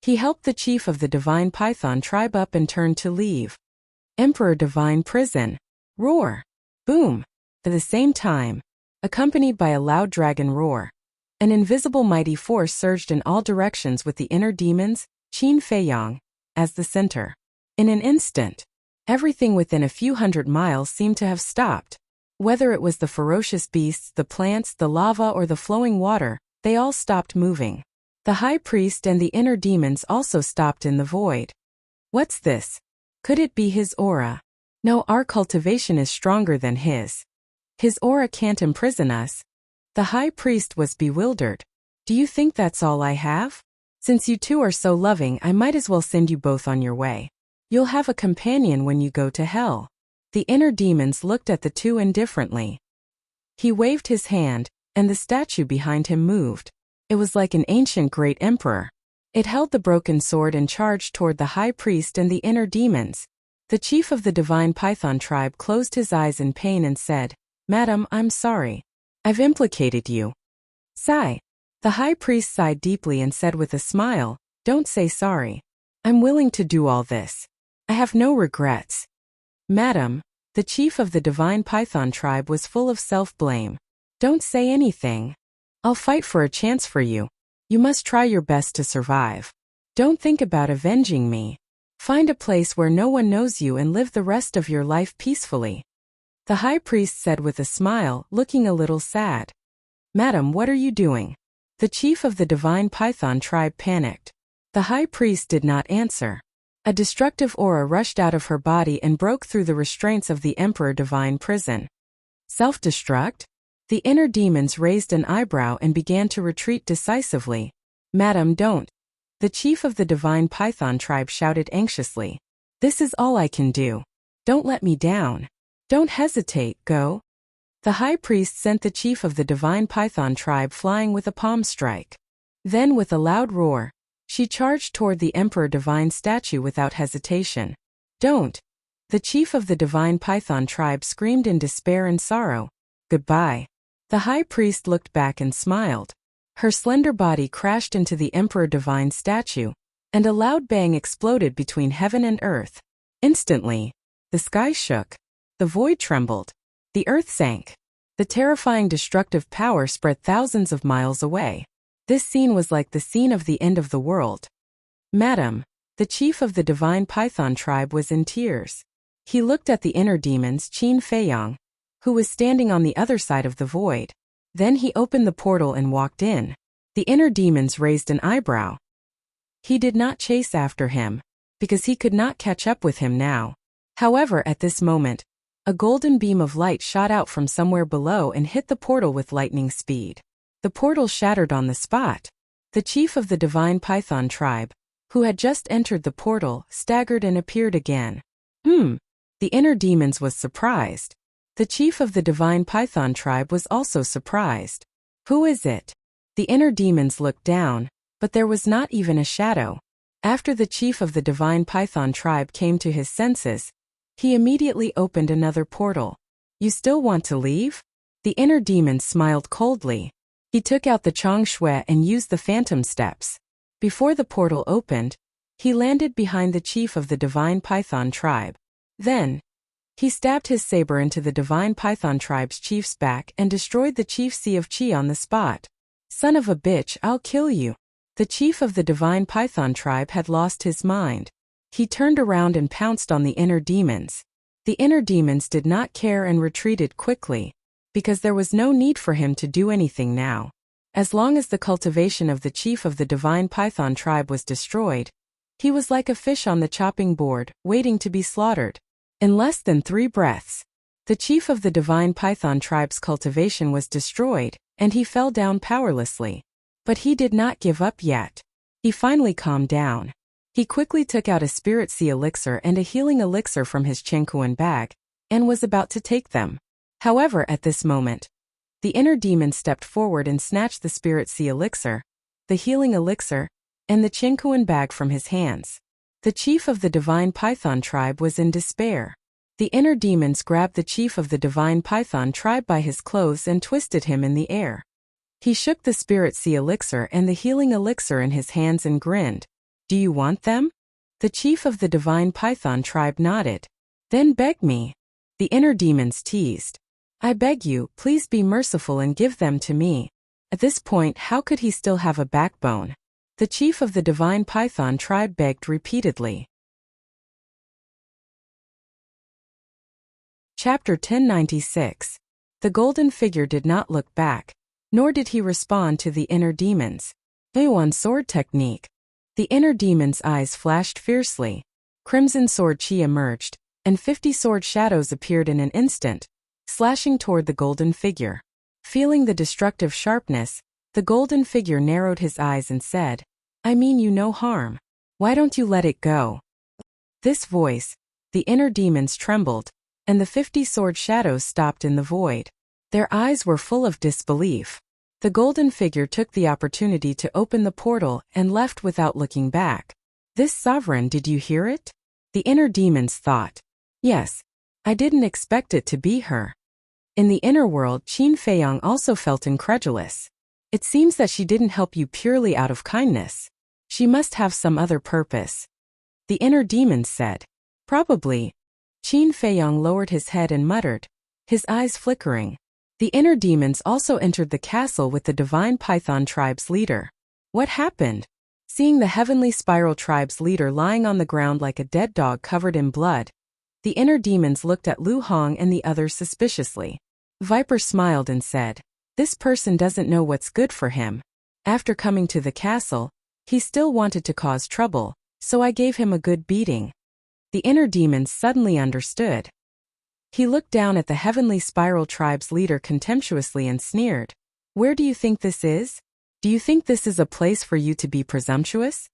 He helped the chief of the divine python tribe up and turned to leave. Emperor Divine Prison. Roar. Boom. At the same time, accompanied by a loud dragon roar, an invisible mighty force surged in all directions with the inner demons, Qin Feiyang, as the center. In an instant, everything within a few hundred miles seemed to have stopped. Whether it was the ferocious beasts, the plants, the lava, or the flowing water, they all stopped moving. The high priest and the inner demons also stopped in the void. What's this? Could it be his aura? No, our cultivation is stronger than his. His aura can't imprison us. The high priest was bewildered. Do you think that's all I have? Since you two are so loving, I might as well send you both on your way. You'll have a companion when you go to hell. The inner demons looked at the two indifferently. He waved his hand, and the statue behind him moved. It was like an ancient great emperor. It held the broken sword and charged toward the high priest and the inner demons. The chief of the divine python tribe closed his eyes in pain and said, "Madam, I'm sorry. I've implicated you." Sigh. The high priest sighed deeply and said with a smile, "Don't say sorry. I'm willing to do all this. I have no regrets." Madam, the chief of the divine python tribe was full of self-blame. "Don't say anything. I'll fight for a chance for you. You must try your best to survive. Don't think about avenging me. Find a place where no one knows you and live the rest of your life peacefully." The high priest said with a smile, looking a little sad. "Madam, what are you doing?" The chief of the divine python tribe panicked. The high priest did not answer. A destructive aura rushed out of her body and broke through the restraints of the emperor divine prison. Self-destruct? The inner demons raised an eyebrow and began to retreat decisively. "Madam, don't." The chief of the divine python tribe shouted anxiously. "This is all I can do. Don't let me down. Don't hesitate, go." The high priest sent the chief of the divine python tribe flying with a palm strike. Then with a loud roar, she charged toward the emperor divine statue without hesitation. "Don't." The chief of the divine python tribe screamed in despair and sorrow. "Goodbye." The high priest looked back and smiled. Her slender body crashed into the emperor divine statue, and a loud bang exploded between heaven and earth. Instantly, the sky shook. The void trembled. The earth sank. The terrifying destructive power spread thousands of miles away. This scene was like the scene of the end of the world. Madam, the chief of the divine python tribe was in tears. He looked at the inner demons Qin Feiyang, who was standing on the other side of the void. Then he opened the portal and walked in. The inner demons raised an eyebrow. He did not chase after him, because he could not catch up with him now. However, at this moment, a golden beam of light shot out from somewhere below and hit the portal with lightning speed. The portal shattered on the spot. The chief of the divine python tribe, who had just entered the portal, staggered and appeared again. The inner demons was surprised. The chief of the divine python tribe was also surprised. "Who is it?" The inner demons looked down, but there was not even a shadow. After the chief of the divine python tribe came to his senses, he immediately opened another portal. "You still want to leave?" The inner demon smiled coldly. He took out the Chong Shui and used the phantom steps. Before the portal opened, he landed behind the chief of the divine python tribe. Then, he stabbed his saber into the divine python tribe's chief's back and destroyed the chief's sea of chi on the spot. "Son of a bitch, I'll kill you." The chief of the divine python tribe had lost his mind. He turned around and pounced on the inner demons. The inner demons did not care and retreated quickly, because there was no need for him to do anything now. As long as the cultivation of the chief of the divine python tribe was destroyed, he was like a fish on the chopping board, waiting to be slaughtered. In less than 3 breaths, the chief of the divine python tribe's cultivation was destroyed, and he fell down powerlessly. But he did not give up yet. He finally calmed down. He quickly took out a spirit sea elixir and a healing elixir from his Chenkuan bag, and was about to take them. However, at this moment, the inner demon stepped forward and snatched the spirit sea elixir, the healing elixir, and the Chenkuan bag from his hands. The chief of the divine python tribe was in despair. The inner demons grabbed the chief of the divine python tribe by his clothes and twisted him in the air. He shook the spirit sea elixir and the healing elixir in his hands and grinned. "Do you want them?" The chief of the divine python tribe nodded. "Then beg me." The inner demons teased. "I beg you, please be merciful and give them to me." At this point, how could he still have a backbone? The chief of the divine python tribe begged repeatedly. Chapter 1096. The golden figure did not look back, nor did he respond to the inner demons. Yuan sword technique. The inner demon's eyes flashed fiercely. Crimson sword chi emerged, and 50 sword shadows appeared in an instant, slashing toward the golden figure. Feeling the destructive sharpness, the golden figure narrowed his eyes and said, "I mean you no harm. Why don't you let it go?" This voice, the inner demons trembled, and the 50 sword shadows stopped in the void. Their eyes were full of disbelief. The golden figure took the opportunity to open the portal and left without looking back. "This sovereign, did you hear it?" The inner demons thought. "Yes. I didn't expect it to be her." In the inner world, Qin Feiyang also felt incredulous. "It seems that she didn't help you purely out of kindness. She must have some other purpose." The inner demons said. "Probably." Qin Feiyang lowered his head and muttered, his eyes flickering. The inner demons also entered the castle with the Divine Python tribe's leader. What happened? Seeing the Heavenly Spiral tribe's leader lying on the ground like a dead dog covered in blood, the inner demons looked at Lu Hong and the others suspiciously. Viper smiled and said, "This person doesn't know what's good for him. After coming to the castle, he still wanted to cause trouble, so I gave him a good beating." The inner demons suddenly understood. He looked down at the Heavenly Spiral tribe's leader contemptuously and sneered. "Where do you think this is? Do you think this is a place for you to be presumptuous?"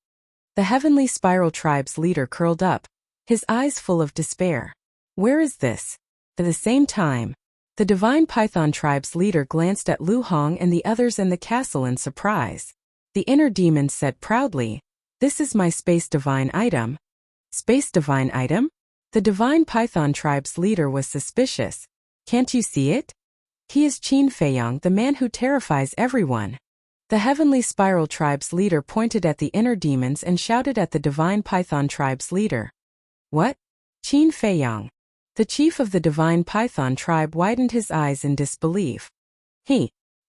The Heavenly Spiral tribe's leader curled up, his eyes full of despair. "Where is this?" At the same time, the Divine Python tribe's leader glanced at Lu Hong and the others in the castle in surprise. The inner demon said proudly, "This is my Space Divine item." "Space Divine item?" The Divine Python tribe's leader was suspicious. "Can't you see it? He is Qin Feiyang, the man who terrifies everyone." The Heavenly Spiral tribe's leader pointed at the inner demons and shouted at the Divine Python tribe's leader. "What? Qin Feiyang?" The chief of the Divine Python tribe widened his eyes in disbelief.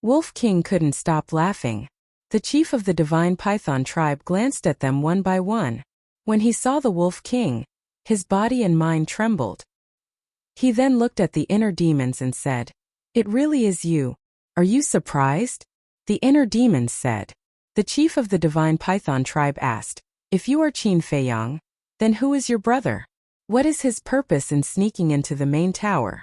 Wolf King couldn't stop laughing. The chief of the Divine Python tribe glanced at them one by one. When he saw the Wolf King, his body and mind trembled. He then looked at the inner demons and said, "It really is you. Are you surprised?" The inner demons said. The chief of the Divine Python tribe asked, "If you are Qin Feiyang, then who is your brother? What is his purpose in sneaking into the main tower?"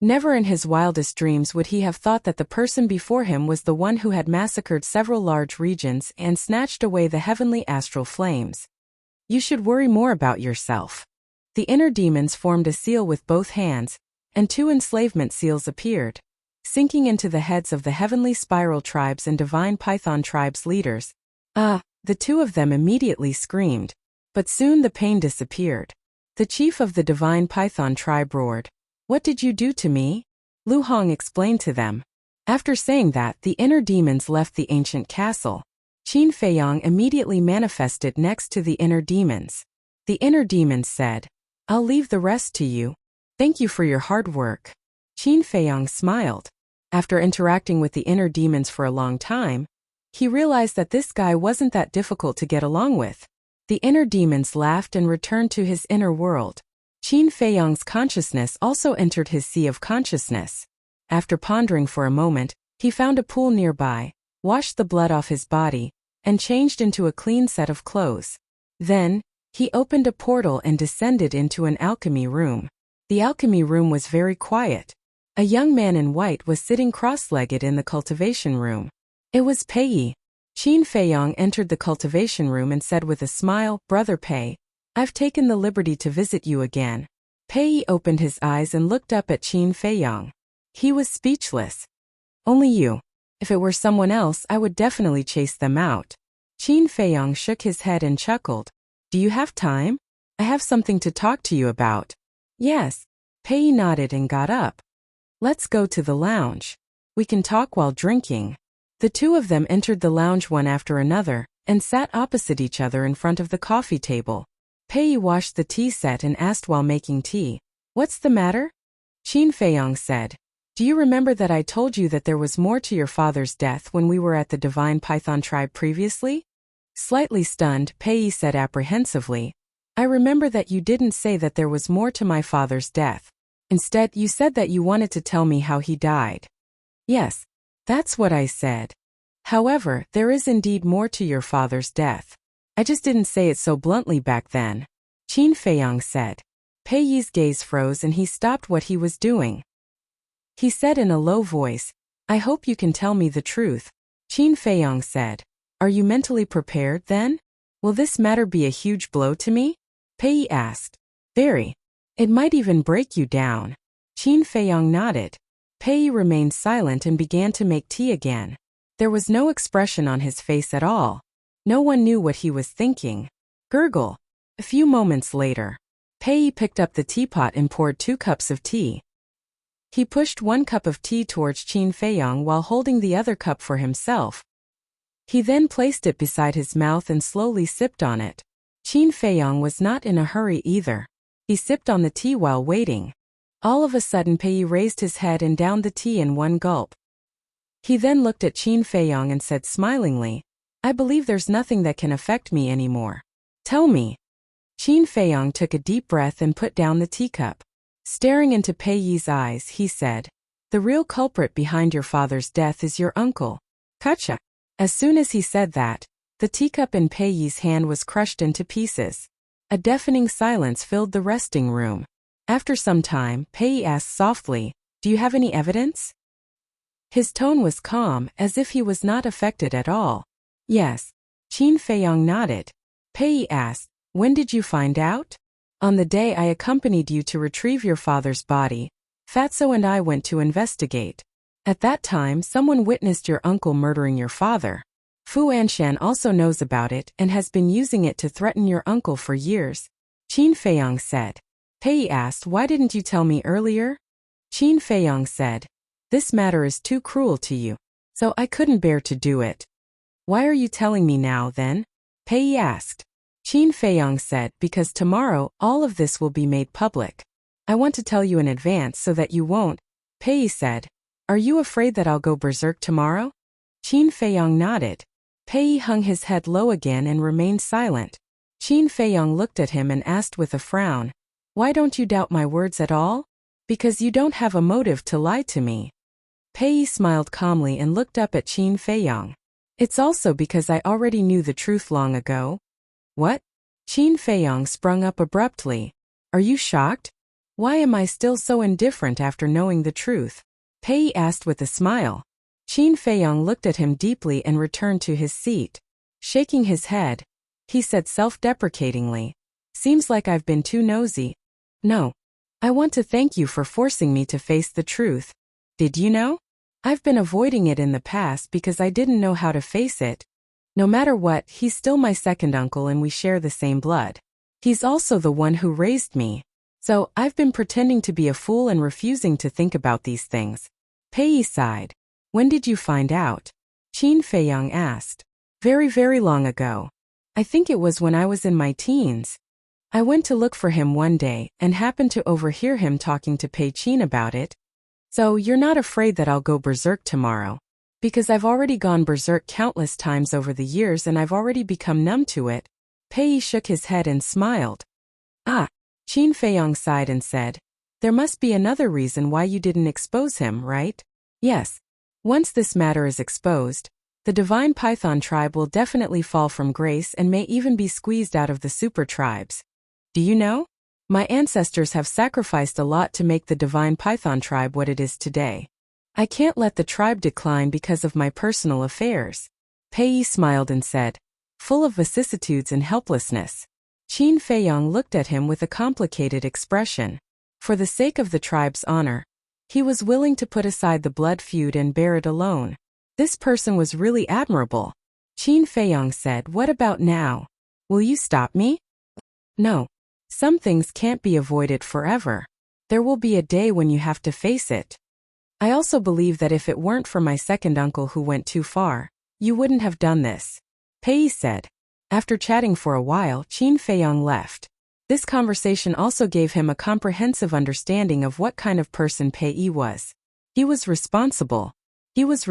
Never in his wildest dreams would he have thought that the person before him was the one who had massacred several large regions and snatched away the heavenly astral flames. "You should worry more about yourself." The inner demons formed a seal with both hands, and 2 enslavement seals appeared, sinking into the heads of the Heavenly Spiral tribes and Divine Python tribes leaders. The 2 of them immediately screamed, but soon the pain disappeared. The chief of the Divine Python tribe roared, "What did you do to me?" Lu Hong explained to them. After saying that, the inner demons left the ancient castle. Qin Feiyang immediately manifested next to the inner demons. The inner demons said, "I'll leave the rest to you. Thank you for your hard work." Qin Feiyang smiled. After interacting with the inner demons for a long time, he realized that this guy wasn't that difficult to get along with. The inner demons laughed and returned to his inner world. Qin Feiyang's consciousness also entered his sea of consciousness. After pondering for a moment, he found a pool nearby, washed the blood off his body, and changed into a clean set of clothes. Then, he opened a portal and descended into an alchemy room. The alchemy room was very quiet. A young man in white was sitting cross-legged in the cultivation room. It was Pei. Qin Feiyang entered the cultivation room and said with a smile, "Brother Pei, I've taken the liberty to visit you again." Pei opened his eyes and looked up at Qin Feiyang. He was speechless. "Only you. If it were someone else, I would definitely chase them out." Qin Feiyang shook his head and chuckled. "Do you have time? I have something to talk to you about." "Yes." Pei nodded and got up. "Let's go to the lounge. We can talk while drinking." The 2 of them entered the lounge one after another, and sat opposite each other in front of the coffee table. Pei washed the tea set and asked while making tea, "What's the matter?" Qin Feiyang said, "Do you remember that I told you that there was more to your father's death when we were at the Divine Python tribe previously?" Slightly stunned, Pei said apprehensively, "I remember that you didn't say that there was more to my father's death. Instead, you said that you wanted to tell me how he died." "Yes, that's what I said. However, there is indeed more to your father's death. I just didn't say it so bluntly back then." Qin Feiyang said. Pei Yi's gaze froze and he stopped what he was doing. He said in a low voice, I hope you can tell me the truth. Qin Feiyang said. Are you mentally prepared then? Will this matter be a huge blow to me? Pei Yi asked. Very. It might even break you down. Qin Feiyang nodded. Pei Yi remained silent and began to make tea again. There was no expression on his face at all. No one knew what he was thinking. Gurgle. A few moments later, Pei Yi picked up the teapot and poured 2 cups of tea. He pushed 1 cup of tea towards Qin Feiyang while holding the other cup for himself. He then placed it beside his mouth and slowly sipped on it. Qin Feiyang was not in a hurry either. He sipped on the tea while waiting. All of a sudden Pei Yi raised his head and downed the tea in 1 gulp. He then looked at Qin Feiyang and said smilingly, I believe there's nothing that can affect me anymore. Tell me. Qin Feiyang took a deep breath and put down the teacup. Staring into Pei Yi's eyes, he said, The real culprit behind your father's death is your uncle. Kacha. As soon as he said that, the teacup in Pei Yi's hand was crushed into pieces. A deafening silence filled the resting room. After some time, Pei Yi asked softly, Do you have any evidence? His tone was calm, as if he was not affected at all. Yes. Qin Feiyang nodded. Pei Yi asked, When did you find out? On the day I accompanied you to retrieve your father's body, Fatso and I went to investigate. At that time, someone witnessed your uncle murdering your father. Fu Anshan also knows about it and has been using it to threaten your uncle for years. Qin Feiyang said. Pei Yi asked, Why didn't you tell me earlier? Qin Feiyang said, This matter is too cruel to you, so I couldn't bear to do it. Why are you telling me now then? Pei Yi asked. Qin Feiyang said, Because tomorrow, all of this will be made public. I want to tell you in advance so that you won't. Pei Yi said, Are you afraid that I'll go berserk tomorrow? Qin Feiyang nodded. Pei Yi hung his head low again and remained silent. Qin Feiyang looked at him and asked with a frown, Why don't you doubt my words at all? Because you don't have a motive to lie to me. Pei Yi smiled calmly and looked up at Qin Feiyang. It's also because I already knew the truth long ago. What? Qin Feiyang sprung up abruptly. Are you shocked? Why am I still so indifferent after knowing the truth? Pei Yi asked with a smile. Qin Feiyang looked at him deeply and returned to his seat. Shaking his head, he said self-deprecatingly, Seems like I've been too nosy. No. I want to thank you for forcing me to face the truth. Did you know? I've been avoiding it in the past because I didn't know how to face it. No matter what, he's still my second uncle and we share the same blood. He's also the one who raised me. So, I've been pretending to be a fool and refusing to think about these things. Pei Yi sighed. When did you find out? Qin Feiyang asked. Very, very long ago. I think it was when I was in my teens. I went to look for him one day and happened to overhear him talking to Pei Qin about it. So, you're not afraid that I'll go berserk tomorrow. Because I've already gone berserk countless times over the years and I've already become numb to it. Pei Yi shook his head and smiled. Ah. Qin Feiyang sighed and said, There must be another reason why you didn't expose him, right? Yes. Once this matter is exposed, the divine python tribe will definitely fall from grace and may even be squeezed out of the super tribes. Do you know? My ancestors have sacrificed a lot to make the divine python tribe what it is today. I can't let the tribe decline because of my personal affairs. Pei Yi smiled and said, full of vicissitudes and helplessness. Qin Feiyang looked at him with a complicated expression. For the sake of the tribe's honor, he was willing to put aside the blood feud and bear it alone. This person was really admirable. Qin Feiyang said, What about now? Will you stop me? No. Some things can't be avoided forever. There will be a day when you have to face it. I also believe that if it weren't for my second uncle who went too far, you wouldn't have done this. Pei Yi said. After chatting for a while, Qin Feiyang left. This conversation also gave him a comprehensive understanding of what kind of person Pei Yi was. He was responsible. He was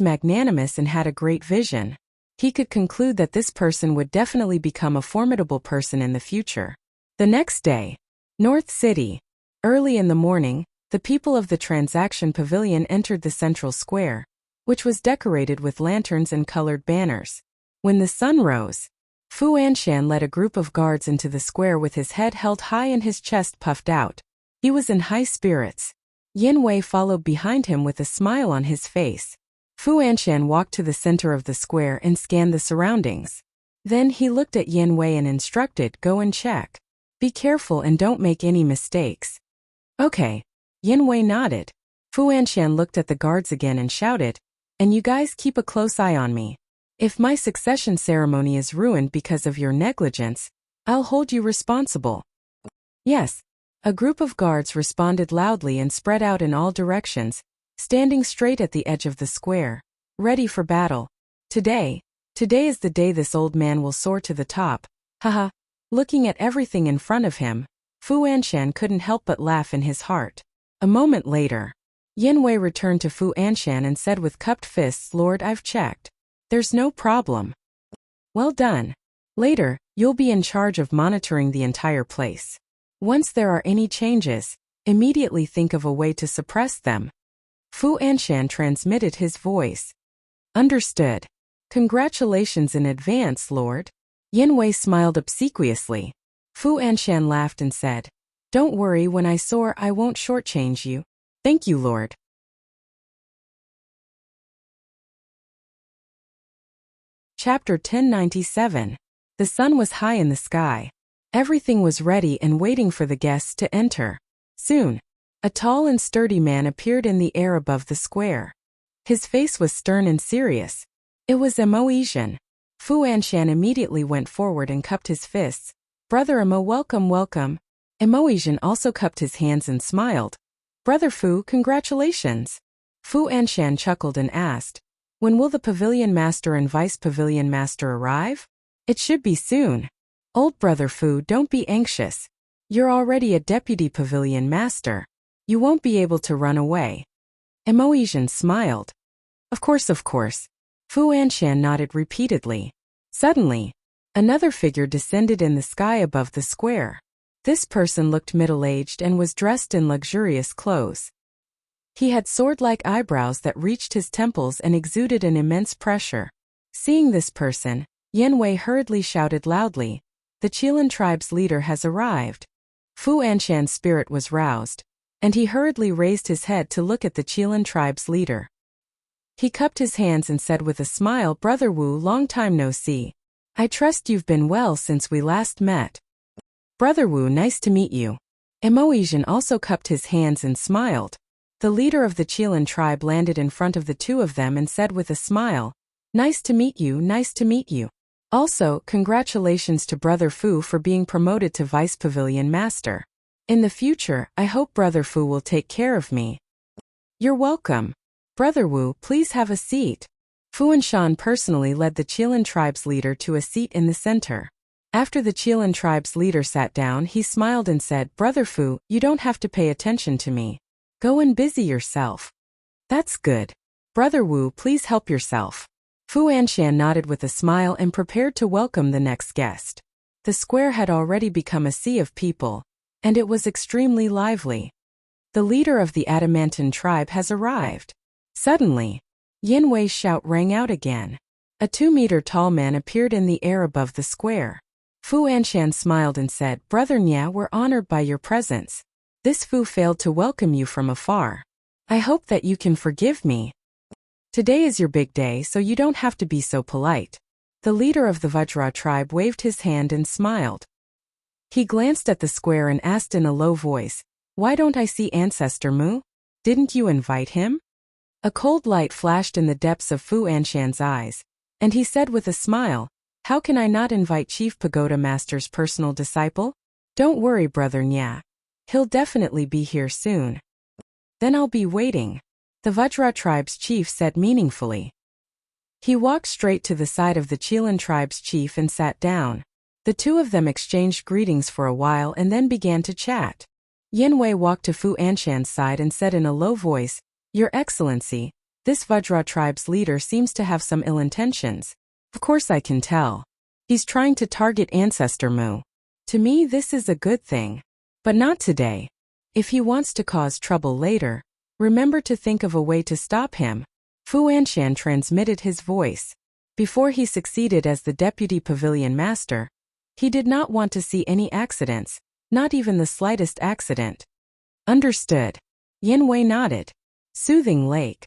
magnanimous and had a great vision. He could conclude that this person would definitely become a formidable person in the future. The next day, North City. Early in the morning, the people of the transaction pavilion entered the central square, which was decorated with lanterns and colored banners. When the sun rose, Fu Anshan led a group of guards into the square with his head held high and his chest puffed out. He was in high spirits. Yin Wei followed behind him with a smile on his face. Fu Anshan walked to the center of the square and scanned the surroundings. Then he looked at Yin Wei and instructed, "Go and check. Be careful and don't make any mistakes." "Okay." Yin Wei nodded. Fu Anshan looked at the guards again and shouted, "And you guys keep a close eye on me. If my succession ceremony is ruined because of your negligence, I'll hold you responsible." "Yes." A group of guards responded loudly and spread out in all directions, standing straight at the edge of the square, ready for battle. Today is the day this old man will soar to the top. Haha. Looking at everything in front of him, Fu Anshan couldn't help but laugh in his heart. A moment later, Yin Wei returned to Fu Anshan and said with cupped fists, "Lord, I've checked. There's no problem." "Well done. Later, you'll be in charge of monitoring the entire place. Once there are any changes, immediately think of a way to suppress them." Fu Anshan transmitted his voice. "Understood. Congratulations in advance, Lord." Yin Wei smiled obsequiously. Fu Anshan laughed and said, "Don't worry, when I soar I won't shortchange you." "Thank you, Lord." Chapter 1097. The sun was high in the sky. Everything was ready and waiting for the guests to enter. Soon, a tall and sturdy man appeared in the air above the square. His face was stern and serious. It was Emoisian. Fu Anshan immediately went forward and cupped his fists. "Brother Emo, welcome, welcome." Emoisian also cupped his hands and smiled. "Brother Fu, congratulations." Fu Anshan chuckled and asked, "When will the pavilion master and vice pavilion master arrive?" "It should be soon." "Old brother Fu, don't be anxious. You're already a deputy pavilion master. You won't be able to run away." Emoisian smiled. Of course. Fu Anshan nodded repeatedly. Suddenly, another figure descended in the sky above the square. This person looked middle-aged and was dressed in luxurious clothes. He had sword-like eyebrows that reached his temples and exuded an immense pressure. Seeing this person, Yin Wei hurriedly shouted loudly, "The Qilan tribe's leader has arrived." Fu Anshan's spirit was roused, and he hurriedly raised his head to look at the Qilan tribe's leader. He cupped his hands and said with a smile, "Brother Wu, long time no see. I trust you've been well since we last met." "Brother Wu, nice to meet you." Emoisian also cupped his hands and smiled. The leader of the Qilan tribe landed in front of the two of them and said with a smile, "Nice to meet you, nice to meet you. Also, congratulations to Brother Fu for being promoted to Vice Pavilion Master. In the future, I hope Brother Fu will take care of me." "You're welcome. Brother Wu, please have a seat." Fu Anshan personally led the Qilan tribe's leader to a seat in the center. After the Qilan tribe's leader sat down, he smiled and said, "Brother Fu, you don't have to pay attention to me. Go and busy yourself." "That's good. Brother Wu, please help yourself." Fu Anshan nodded with a smile and prepared to welcome the next guest. The square had already become a sea of people, and it was extremely lively. The leader of the Adamantine tribe has arrived. Suddenly, Yin Wei's shout rang out again. A 2-meter-tall man appeared in the air above the square. Fu Anshan smiled and said, "Brother Nya, we're honored by your presence. This Fu failed to welcome you from afar. I hope that you can forgive me. Today is your big day, so you don't have to be so polite." The leader of the Vajra tribe waved his hand and smiled. He glanced at the square and asked in a low voice, "Why don't I see Ancestor Mu? Didn't you invite him?" A cold light flashed in the depths of Fu Anshan's eyes, and he said with a smile, "How can I not invite Chief Pagoda Master's personal disciple? Don't worry, Brother Nya. He'll definitely be here soon." "Then I'll be waiting," the Vajra tribe's chief said meaningfully. He walked straight to the side of the Qilan tribe's chief and sat down. The two of them exchanged greetings for a while and then began to chat. Yin Wei walked to Fu Anshan's side and said in a low voice, "Your Excellency, this Vajra tribe's leader seems to have some ill intentions. Of course I can tell. He's trying to target Ancestor Mu. To me this is a good thing. But not today. If he wants to cause trouble later, remember to think of a way to stop him." Fu Anshan transmitted his voice. Before he succeeded as the deputy pavilion master, he did not want to see any accidents, not even the slightest accident. Understood. Yin Wei nodded. Soothing Lake.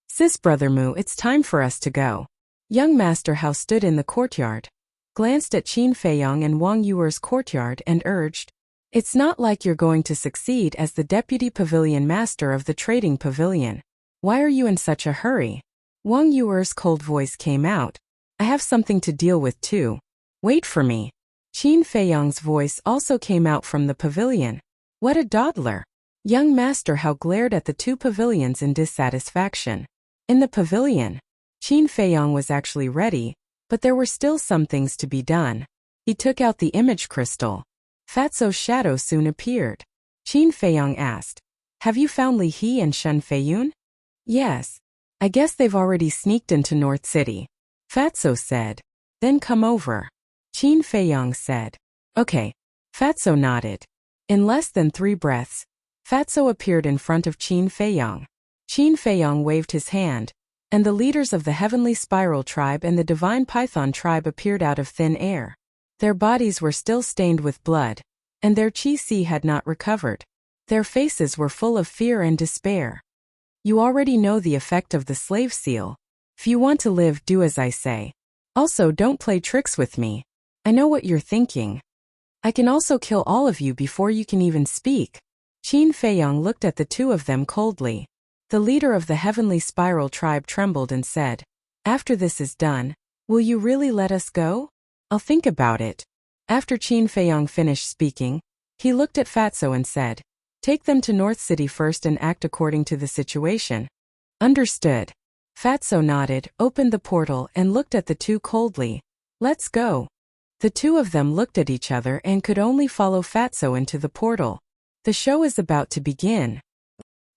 Sis Brother Mu, it's time for us to go. Young Master Hao stood in the courtyard, glanced at Qin Feiyong and Wang Yuer's courtyard and urged, "It's not like you're going to succeed as the deputy pavilion master of the trading pavilion. Why are you in such a hurry?" Wang Yuer's cold voice came out. "I have something to deal with too. Wait for me." Qin Feiyong's voice also came out from the pavilion. What a dawdler! Young Master Hao glared at the two pavilions in dissatisfaction. In the pavilion, Qin Feiyong was actually ready, but there were still some things to be done. He took out the image crystal. Fatso's shadow soon appeared. Qin Feiyong asked, "Have you found Li He and Shen Feiyun?" "Yes. I guess they've already sneaked into North City," Fatso said. "Then come over," Qin Feiyong said. "Okay." Fatso nodded. In less than 3 breaths, Fatso appeared in front of Qin Feiyong. Qin Feiyong waved his hand, and the leaders of the Heavenly Spiral tribe and the Divine Python tribe appeared out of thin air. Their bodies were still stained with blood, and their qi had not recovered. Their faces were full of fear and despair. You already know the effect of the slave seal. If you want to live, do as I say. Also, don't play tricks with me. I know what you're thinking. I can also kill all of you before you can even speak. Qin Feiyong looked at the two of them coldly. The leader of the Heavenly Spiral tribe trembled and said, "After this is done, will you really let us go? I'll think about it." After Qin Feiyong finished speaking, he looked at Fatso and said, "Take them to North City first and act according to the situation." Understood. Fatso nodded, opened the portal and looked at the two coldly. "Let's go." The two of them looked at each other and could only follow Fatso into the portal. The show is about to begin.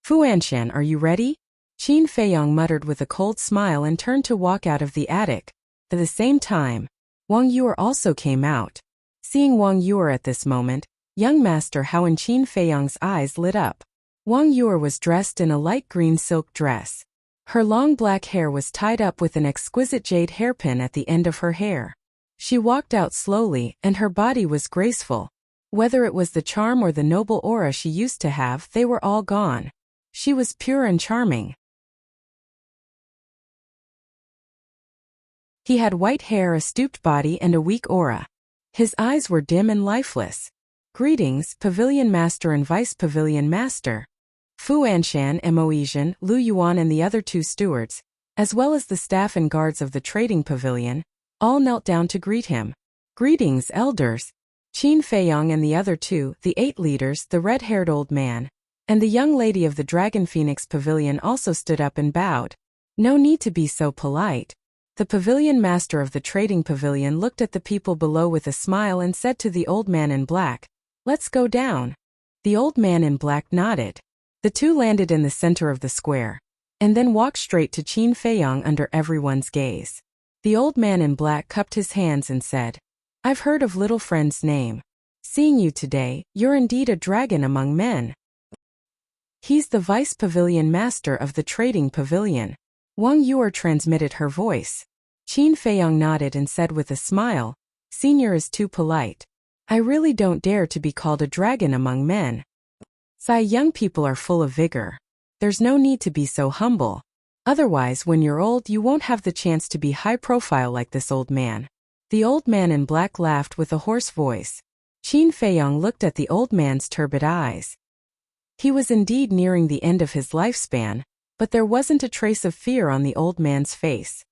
"Fuanshan, are you ready?" Qin Feiyong muttered with a cold smile and turned to walk out of the attic. At the same time, Wang Yuer also came out. Seeing Wang Yuer at this moment, young Master Hao and Qin Feiyong's eyes lit up. Wang Yuer was dressed in a light green silk dress. Her long black hair was tied up with an exquisite jade hairpin at the end of her hair. She walked out slowly, and her body was graceful. Whether it was the charm or the noble aura she used to have, they were all gone. She was pure and charming. He had white hair, a stooped body, and a weak aura. His eyes were dim and lifeless. "Greetings, Pavilion Master and Vice Pavilion Master." Fu Anshan, Emoisian, Lu Yuan and the other 2 stewards, as well as the staff and guards of the trading pavilion, all knelt down to greet him. "Greetings, elders." Qin Feiyong and the other 2, the 8 leaders, the red-haired old man, and the young lady of the Dragon Phoenix Pavilion also stood up and bowed. No need to be so polite. The pavilion master of the trading pavilion looked at the people below with a smile and said to the old man in black, "Let's go down." The old man in black nodded. The 2 landed in the center of the square, and then walked straight to Qin Feiyong under everyone's gaze. The old man in black cupped his hands and said, "I've heard of little friend's name. Seeing you today, you're indeed a dragon among men." "He's the vice pavilion master of the trading pavilion." Wang Yuer transmitted her voice. Qin Feiyong nodded and said with a smile, "Senior is too polite. I really don't dare to be called a dragon among men. Sai young people are full of vigor. There's no need to be so humble. Otherwise, when you're old, you won't have the chance to be high profile like this old man." The old man in black laughed with a hoarse voice. Qin Feiyong looked at the old man's turbid eyes. He was indeed nearing the end of his lifespan, but there wasn't a trace of fear on the old man's face.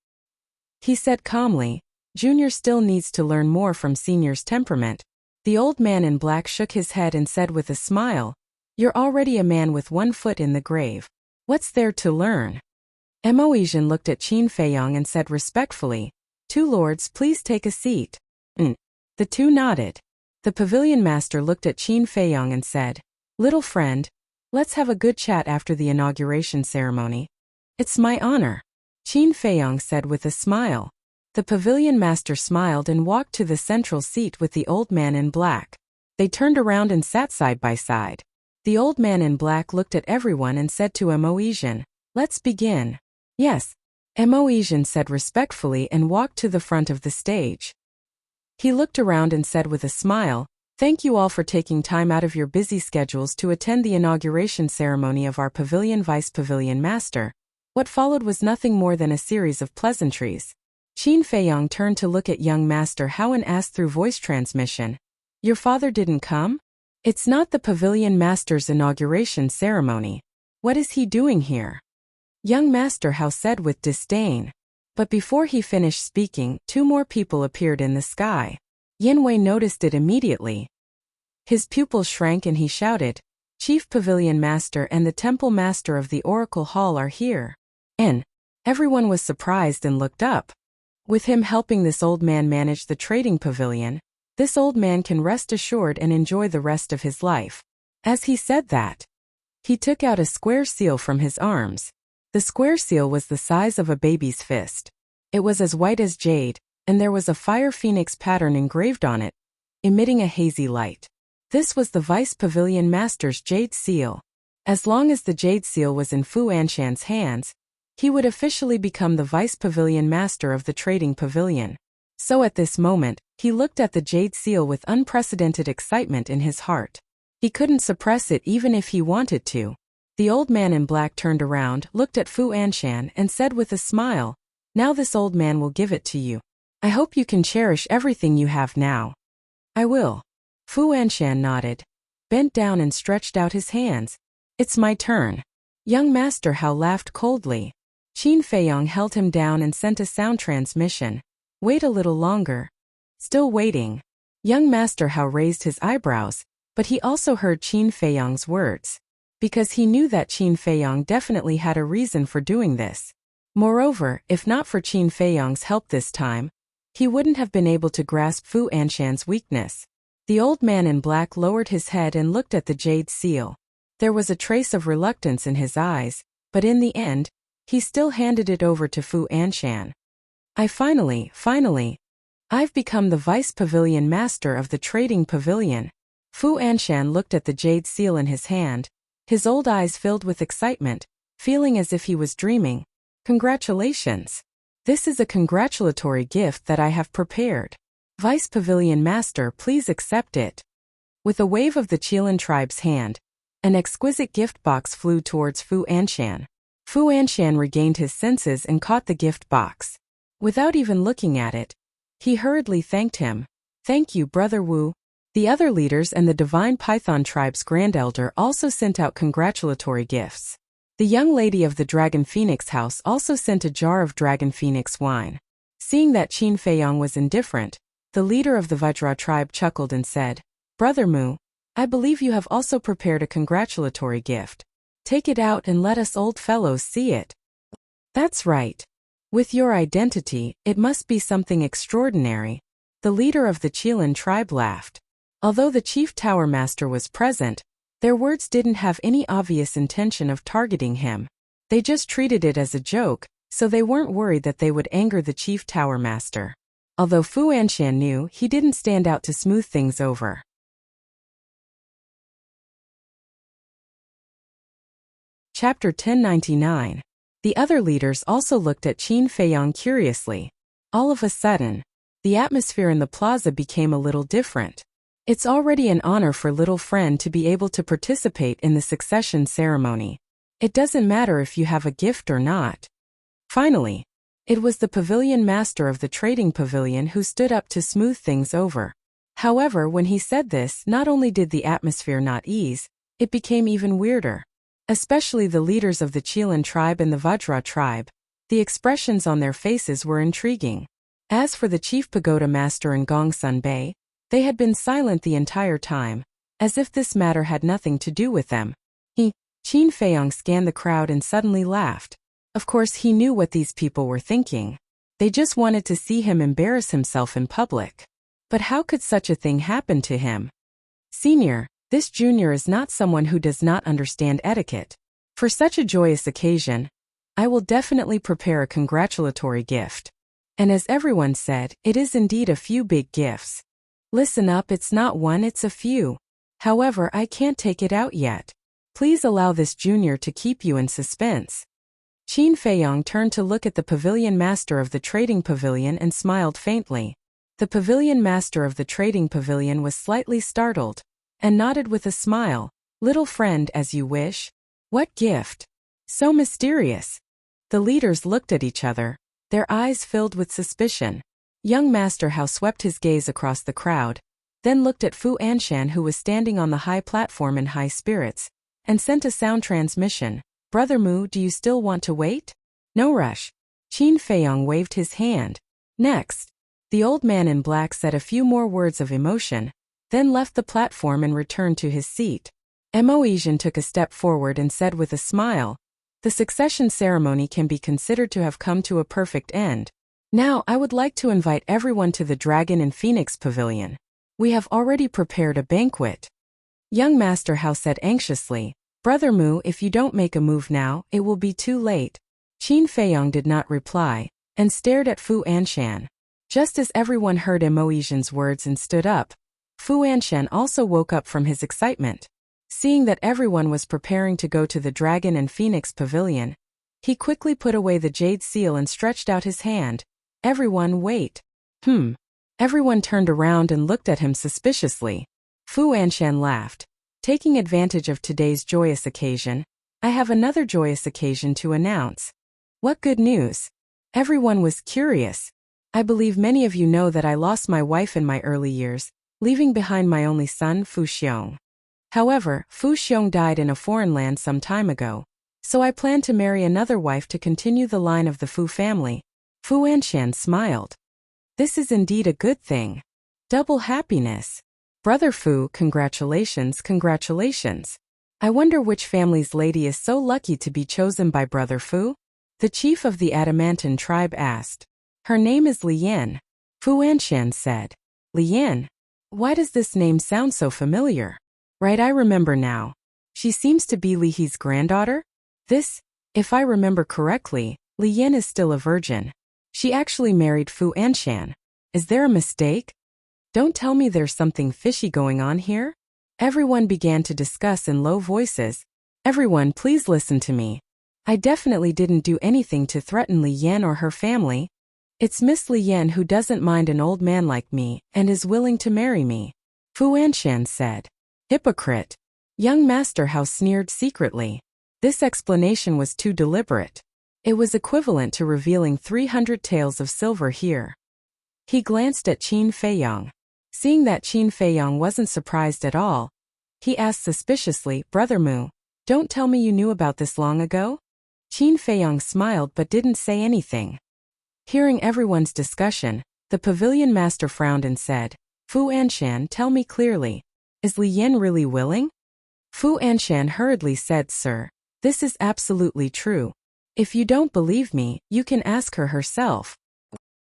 He said calmly, "Junior still needs to learn more from Senior's temperament." The old man in black shook his head and said with a smile, "You're already a man with 1 foot in the grave. What's there to learn?" Emoisian looked at Qin Feiyong and said respectfully, "2 lords, please take a seat." The 2 nodded. The pavilion master looked at Qin Feiyong and said, "Little friend, let's have a good chat after the inauguration ceremony." "It's my honor," Qin Feiyong said with a smile. The pavilion master smiled and walked to the central seat with the old man in black. They turned around and sat side by side. The old man in black looked at everyone and said to Emoisian, "Let's begin." "Yes." Moesian said respectfully and walked to the front of the stage. He looked around and said with a smile, "Thank you all for taking time out of your busy schedules to attend the inauguration ceremony of our pavilion vice pavilion master." What followed was nothing more than a series of pleasantries. Qin Feiyong turned to look at young Master Hao and asked through voice transmission, "Your father didn't come? It's not the pavilion master's inauguration ceremony. What is he doing here?" Young Master Hao said with disdain. But before he finished speaking, two more people appeared in the sky. Yin Wei noticed it immediately. His pupils shrank and he shouted, "Chief Pavilion Master and the Temple Master of the Oracle Hall are here." And everyone was surprised and looked up. With him helping this old man manage the trading pavilion, this old man can rest assured and enjoy the rest of his life. As he said that, he took out a square seal from his arms. The square seal was the size of a baby's fist. It was as white as jade, and there was a fire phoenix pattern engraved on it, emitting a hazy light. This was the Vice Pavilion Master's jade seal. As long as the jade seal was in Fu Anshan's hands, he would officially become the Vice Pavilion Master of the Trading Pavilion. So at this moment, he looked at the jade seal with unprecedented excitement in his heart. He couldn't suppress it even if he wanted to. The old man in black turned around, looked at Fu Anshan, and said with a smile, "Now this old man will give it to you. I hope you can cherish everything you have now." "I will." Fu Anshan nodded, bent down and stretched out his hands. "It's my turn." Young Master Hao laughed coldly. Qin Feiyong held him down and sent a sound transmission. "Wait a little longer." Still waiting. Young Master Hao raised his eyebrows, but he also heard Qin Feiyong's words. Because he knew that Qin Feiyong definitely had a reason for doing this. Moreover, if not for Qin Feiyong's help this time, he wouldn't have been able to grasp Fu Anshan's weakness. The old man in black lowered his head and looked at the jade seal. There was a trace of reluctance in his eyes, but in the end, he still handed it over to Fu Anshan. Finally, I've become the Vice Pavilion Master of the Trading Pavilion." Fu Anshan looked at the jade seal in his hand, his old eyes filled with excitement, feeling as if he was dreaming. "Congratulations. This is a congratulatory gift that I have prepared. Vice Pavilion Master, please accept it." With a wave of the Qilin tribe's hand, an exquisite gift box flew towards Fu Anshan. Fu Anshan regained his senses and caught the gift box. Without even looking at it, he hurriedly thanked him. "Thank you, Brother Wu." The other leaders and the Divine Python tribe's Grand Elder also sent out congratulatory gifts. The young lady of the Dragon Phoenix house also sent a jar of Dragon Phoenix wine. Seeing that Qin Feiyong was indifferent, the leader of the Vajra tribe chuckled and said, "Brother Mu, I believe you have also prepared a congratulatory gift. Take it out and let us old fellows see it." "That's right. With your identity, it must be something extraordinary." The leader of the Qilin tribe laughed. Although the chief tower master was present, their words didn't have any obvious intention of targeting him. They just treated it as a joke, so they weren't worried that they would anger the chief tower master. Although Fu Anshan knew he didn't stand out to smooth things over. Chapter 1099. The other leaders also looked at Qin Feiyong curiously. All of a sudden, the atmosphere in the plaza became a little different. It's already an honor for little friend to be able to participate in the succession ceremony. It doesn't matter if you have a gift or not. Finally, it was the pavilion master of the trading pavilion who stood up to smooth things over. However, when he said this, not only did the atmosphere not ease, it became even weirder. Especially the leaders of the Qilin tribe and the Vajra tribe. The expressions on their faces were intriguing. As for the chief pagoda master in Gongsun Bay, they had been silent the entire time, as if this matter had nothing to do with them. Qin Feiyong scanned the crowd and suddenly laughed. Of course he knew what these people were thinking. They just wanted to see him embarrass himself in public. But how could such a thing happen to him? "Senior, this junior is not someone who does not understand etiquette. For such a joyous occasion, I will definitely prepare a congratulatory gift." And as everyone said, it is indeed a few big gifts. "Listen up, it's not one, it's a few. However, I can't take it out yet. Please allow this junior to keep you in suspense." Qin Feiyong turned to look at the pavilion master of the trading pavilion and smiled faintly. The pavilion master of the trading pavilion was slightly startled and nodded with a smile. Little friend, as you wish. What gift? So mysterious. The leaders looked at each other, their eyes filled with suspicion. Young Master Hao swept his gaze across the crowd, then looked at Fu Anshan, who was standing on the high platform in high spirits, and sent a sound transmission. Brother Mu, do you still want to wait? No rush. Qin Feiyong waved his hand. Next. The old man in black said a few more words of emotion, then left the platform and returned to his seat. Emoisian took a step forward and said with a smile, the succession ceremony can be considered to have come to a perfect end. Now I would like to invite everyone to the Dragon and Phoenix Pavilion. We have already prepared a banquet. Young Master Hao said anxiously, Brother Mu, if you don't make a move now, it will be too late. Qin Feiyong did not reply, and stared at Fu Anshan. Just as everyone heard Emoisian's words and stood up, Fu Anshan also woke up from his excitement. Seeing that everyone was preparing to go to the Dragon and Phoenix Pavilion, he quickly put away the jade seal and stretched out his hand. Everyone wait. Everyone turned around and looked at him suspiciously. Fu Anshan laughed. Taking advantage of today's joyous occasion, I have another joyous occasion to announce. What good news? Everyone was curious. I believe many of you know that I lost my wife in my early years, leaving behind my only son, Fu Xiong. However, Fu Xiong died in a foreign land some time ago, so I plan to marry another wife to continue the line of the Fu family. Fu Anshan smiled. This is indeed a good thing. Double happiness. Brother Fu, congratulations, congratulations. I wonder which family's lady is so lucky to be chosen by Brother Fu? The chief of the Adamantine tribe asked. Her name is Lian. Fu Anshan said. Lian? Why does this name sound so familiar? Right, I remember now. She seems to be Li He's granddaughter? This, if I remember correctly, Lian is still a virgin. She actually married Fu Anshan. Is there a mistake? Don't tell me there's something fishy going on here? Everyone began to discuss in low voices. Everyone, please listen to me. I definitely didn't do anything to threaten Li Yan or her family. It's Miss Li Yan who doesn't mind an old man like me and is willing to marry me. Fu Anshan said. Hypocrite. Young Master Hao sneered secretly. This explanation was too deliberate. It was equivalent to revealing 300 taels of silver here. He glanced at Qin Feiyong. Seeing that Qin Feiyong wasn't surprised at all, he asked suspiciously, Brother Mu, don't tell me you knew about this long ago? Qin Feiyong smiled but didn't say anything. Hearing everyone's discussion, the pavilion master frowned and said, Fu Anshan, tell me clearly. Is Li Yan really willing? Fu Anshan hurriedly said, Sir, this is absolutely true. If you don't believe me, you can ask her herself.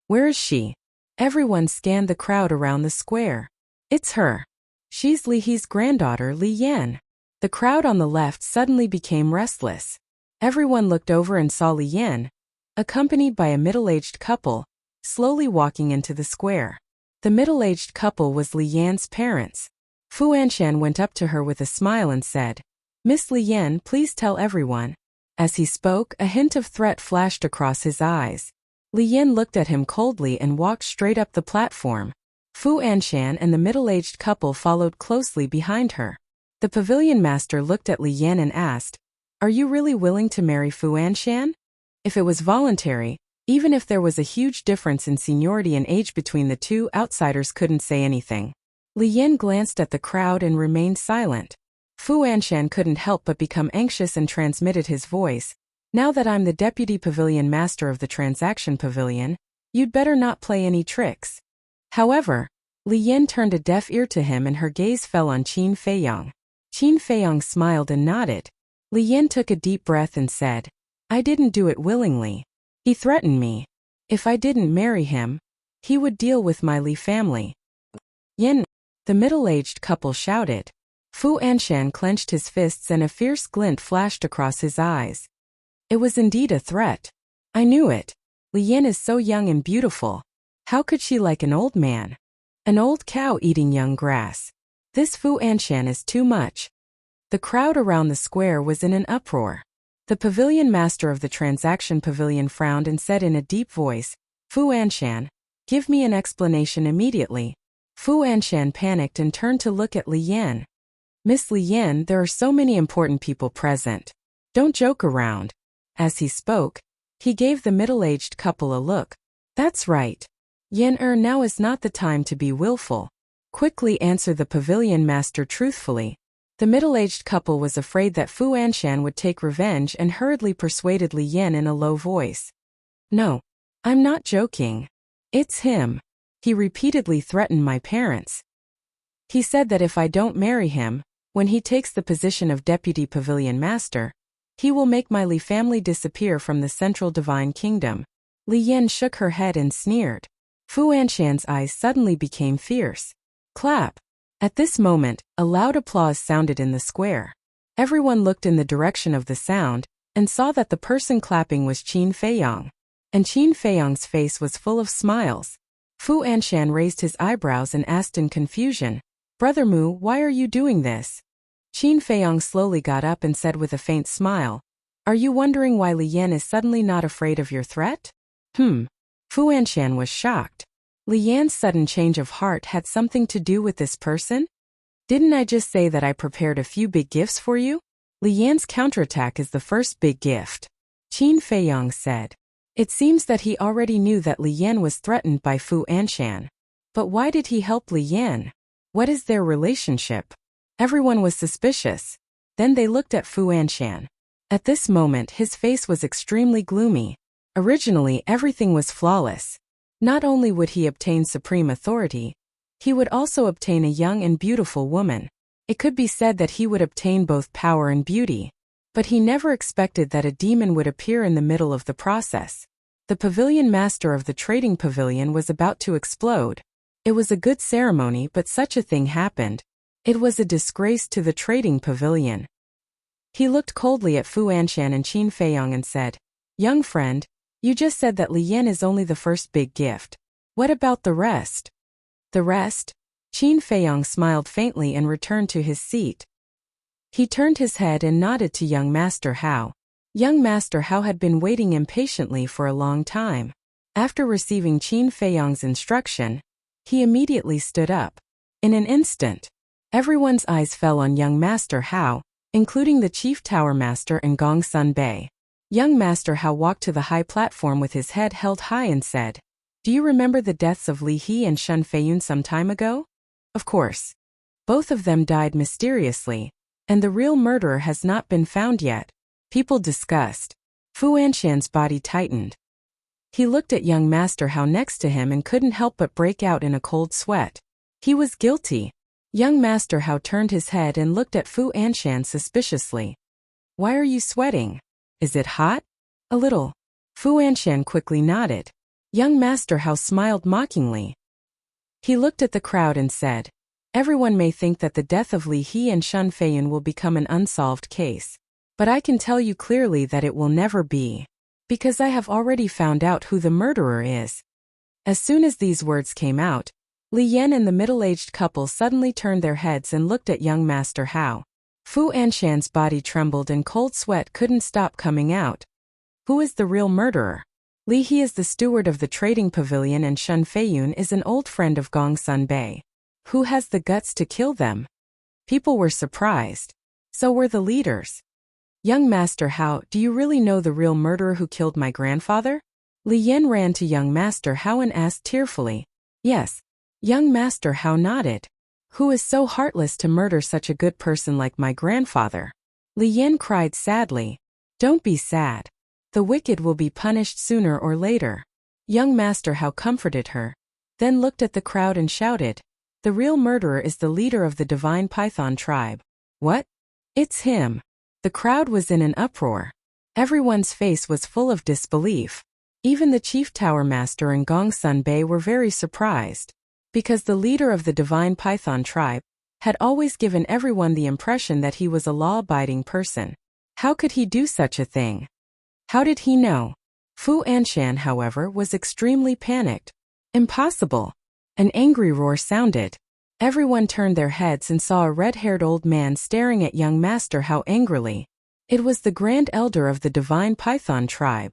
Where is she? Everyone scanned the crowd around the square. It's her. She's Li He's granddaughter, Li Yan. The crowd on the left suddenly became restless. Everyone looked over and saw Li Yan, accompanied by a middle-aged couple, slowly walking into the square. The middle-aged couple was Li Yan's parents. Fu Anshan went up to her with a smile and said, Miss Li Yan, please tell everyone. As he spoke, a hint of threat flashed across his eyes. Li Yan looked at him coldly and walked straight up the platform. Fu Anshan and the middle-aged couple followed closely behind her. The pavilion master looked at Li Yan and asked, Are you really willing to marry Fu Anshan? If it was voluntary, even if there was a huge difference in seniority and age between the two, outsiders couldn't say anything. Li Yan glanced at the crowd and remained silent. Fu Anshan couldn't help but become anxious and transmitted his voice. Now that I'm the deputy pavilion master of the transaction pavilion, you'd better not play any tricks. However, Li Yan turned a deaf ear to him and her gaze fell on Qin Feiyong. Qin Feiyong smiled and nodded. Li Yan took a deep breath and said, I didn't do it willingly. He threatened me. If I didn't marry him, he would deal with my Li family. Yin, the middle-aged couple shouted. Fu Anshan clenched his fists and a fierce glint flashed across his eyes. It was indeed a threat. I knew it. Li Yan is so young and beautiful. How could she like an old man? An old cow eating young grass. This Fu Anshan is too much. The crowd around the square was in an uproar. The pavilion master of the transaction pavilion frowned and said in a deep voice, Fu Anshan, give me an explanation immediately. Fu Anshan panicked and turned to look at Li Yan. Miss Li Yan, there are so many important people present. Don't joke around. As he spoke, he gave the middle-aged couple a look. That's right. Yan now is not the time to be willful. Quickly answered the pavilion master truthfully. The middle-aged couple was afraid that Fu Anshan would take revenge and hurriedly persuaded Li Yan in a low voice. No, I'm not joking. It's him. He repeatedly threatened my parents. He said that if I don't marry him, when he takes the position of deputy pavilion master, he will make my Li family disappear from the central divine kingdom. Li Yan shook her head and sneered. Fu Anshan's eyes suddenly became fierce. Clap. At this moment, a loud applause sounded in the square. Everyone looked in the direction of the sound, and saw that the person clapping was Qin Feiyong. And Qin Feiyong's face was full of smiles. Fu Anshan raised his eyebrows and asked in confusion, Brother Mu, why are you doing this? Qin Feiyong slowly got up and said with a faint smile, Are you wondering why Li Yan is suddenly not afraid of your threat? Fu Anshan was shocked. Li Yan's sudden change of heart had something to do with this person? Didn't I just say that I prepared a few big gifts for you? Li Yan's counterattack is the first big gift. Qin Feiyong said. It seems that he already knew that Li Yan was threatened by Fu Anshan. But why did he help Li Yan? What is their relationship? Everyone was suspicious. Then they looked at Fu Anshan. At this moment his face was extremely gloomy. Originally everything was flawless. Not only would he obtain supreme authority, he would also obtain a young and beautiful woman. It could be said that he would obtain both power and beauty. But he never expected that a demon would appear in the middle of the process. The pavilion master of the trading pavilion was about to explode. It was a good ceremony, but such a thing happened. It was a disgrace to the trading pavilion. He looked coldly at Fu Anshan and Qin Feiyong and said, Young friend, you just said that Li Yan is only the first big gift. What about the rest? The rest? Qin Feiyong smiled faintly and returned to his seat. He turned his head and nodded to young Master Hao. Young Master Hao had been waiting impatiently for a long time. After receiving Qin Feiyong's instruction, he immediately stood up. In an instant, everyone's eyes fell on young Master Hao, including the Chief Tower Master and Gong Sun Bei. Young Master Hao walked to the high platform with his head held high and said, Do you remember the deaths of Li He and Shun Feiyun some time ago? Of course. Both of them died mysteriously, and the real murderer has not been found yet. People discussed. Fu Anshan's body tightened. He looked at young Master Hao next to him and couldn't help but break out in a cold sweat. He was guilty. Young Master Hao turned his head and looked at Fu Anshan suspiciously. Why are you sweating? Is it hot? A little. Fu Anshan quickly nodded. Young Master Hao smiled mockingly. He looked at the crowd and said, Everyone may think that the death of Li He and Shun Feiyun will become an unsolved case. But I can tell you clearly that it will never be. Because I have already found out who the murderer is. As soon as these words came out, Li Yan and the middle-aged couple suddenly turned their heads and looked at young Master Hao. Fu Anshan's body trembled and cold sweat couldn't stop coming out. Who is the real murderer? Li He is the steward of the trading pavilion and Shun Feiyun is an old friend of Gong Sun Bei. Who has the guts to kill them? People were surprised. So were the leaders. Young Master Hao, do you really know the real murderer who killed my grandfather? Li Yan ran to young Master Hao and asked tearfully. Yes. Young Master Hao nodded. Who is so heartless to murder such a good person like my grandfather? Li Yan cried sadly. Don't be sad. The wicked will be punished sooner or later. Young Master Hao comforted her. Then looked at the crowd and shouted. The real murderer is the leader of the divine python tribe. What? It's him. The crowd was in an uproar. Everyone's face was full of disbelief. Even the Chief Tower Master and Gong Sun Bei were very surprised. Because the leader of the divine python tribe had always given everyone the impression that he was a law-abiding person. How could he do such a thing? How did he know? Fu Anshan, however, was extremely panicked. Impossible! An angry roar sounded. Everyone turned their heads and saw a red-haired old man staring at young Master Hao angrily. It was the Grand Elder of the Divine Python tribe.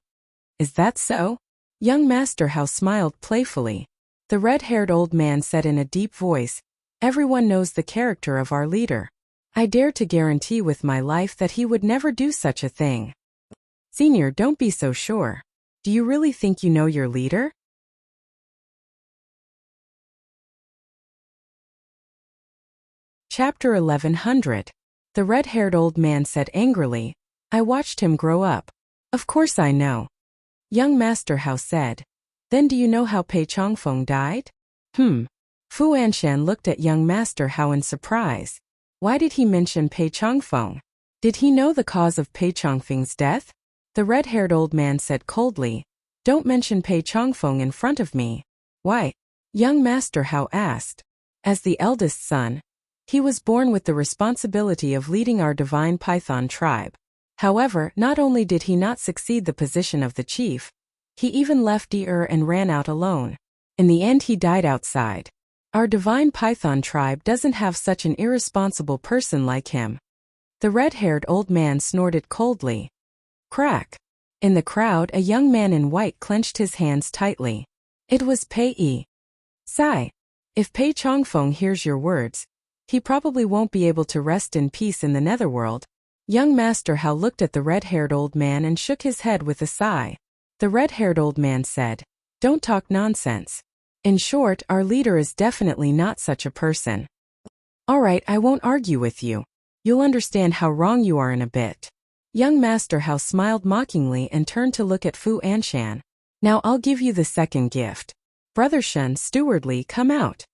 Is that so? Young Master Hao smiled playfully. The red-haired old man said in a deep voice, "Everyone knows the character of our leader. I dare to guarantee with my life that he would never do such a thing." Senior, don't be so sure. Do you really think you know your leader? Chapter 1100. The red-haired old man said angrily, "I watched him grow up. Of course I know." Young Master Hao said, "Then do you know how Pei Chongfeng died?" Fu Anshan looked at young Master Hao in surprise. Why did he mention Pei Chongfeng? Did he know the cause of Pei Chongfeng's death? The red-haired old man said coldly, "Don't mention Pei Chongfeng in front of me." Why? Young Master Hao asked. As the eldest son, he was born with the responsibility of leading our divine Python tribe. However, not only did he not succeed the position of the chief, he even left and ran out alone. In the end he died outside. Our divine Python tribe doesn't have such an irresponsible person like him. The red-haired old man snorted coldly. Crack. In the crowd, a young man in white clenched his hands tightly. It was Pei Sai. If Pei Chongfeng hears your words, he probably won't be able to rest in peace in the netherworld. Young Master Hao looked at the red-haired old man and shook his head with a sigh. The red-haired old man said, "Don't talk nonsense. In short, our leader is definitely not such a person." "All right, I won't argue with you. You'll understand how wrong you are in a bit." Young Master Hao smiled mockingly and turned to look at Fu Anshan. "Now I'll give you the second gift. Brother Shen, stewardly, come out."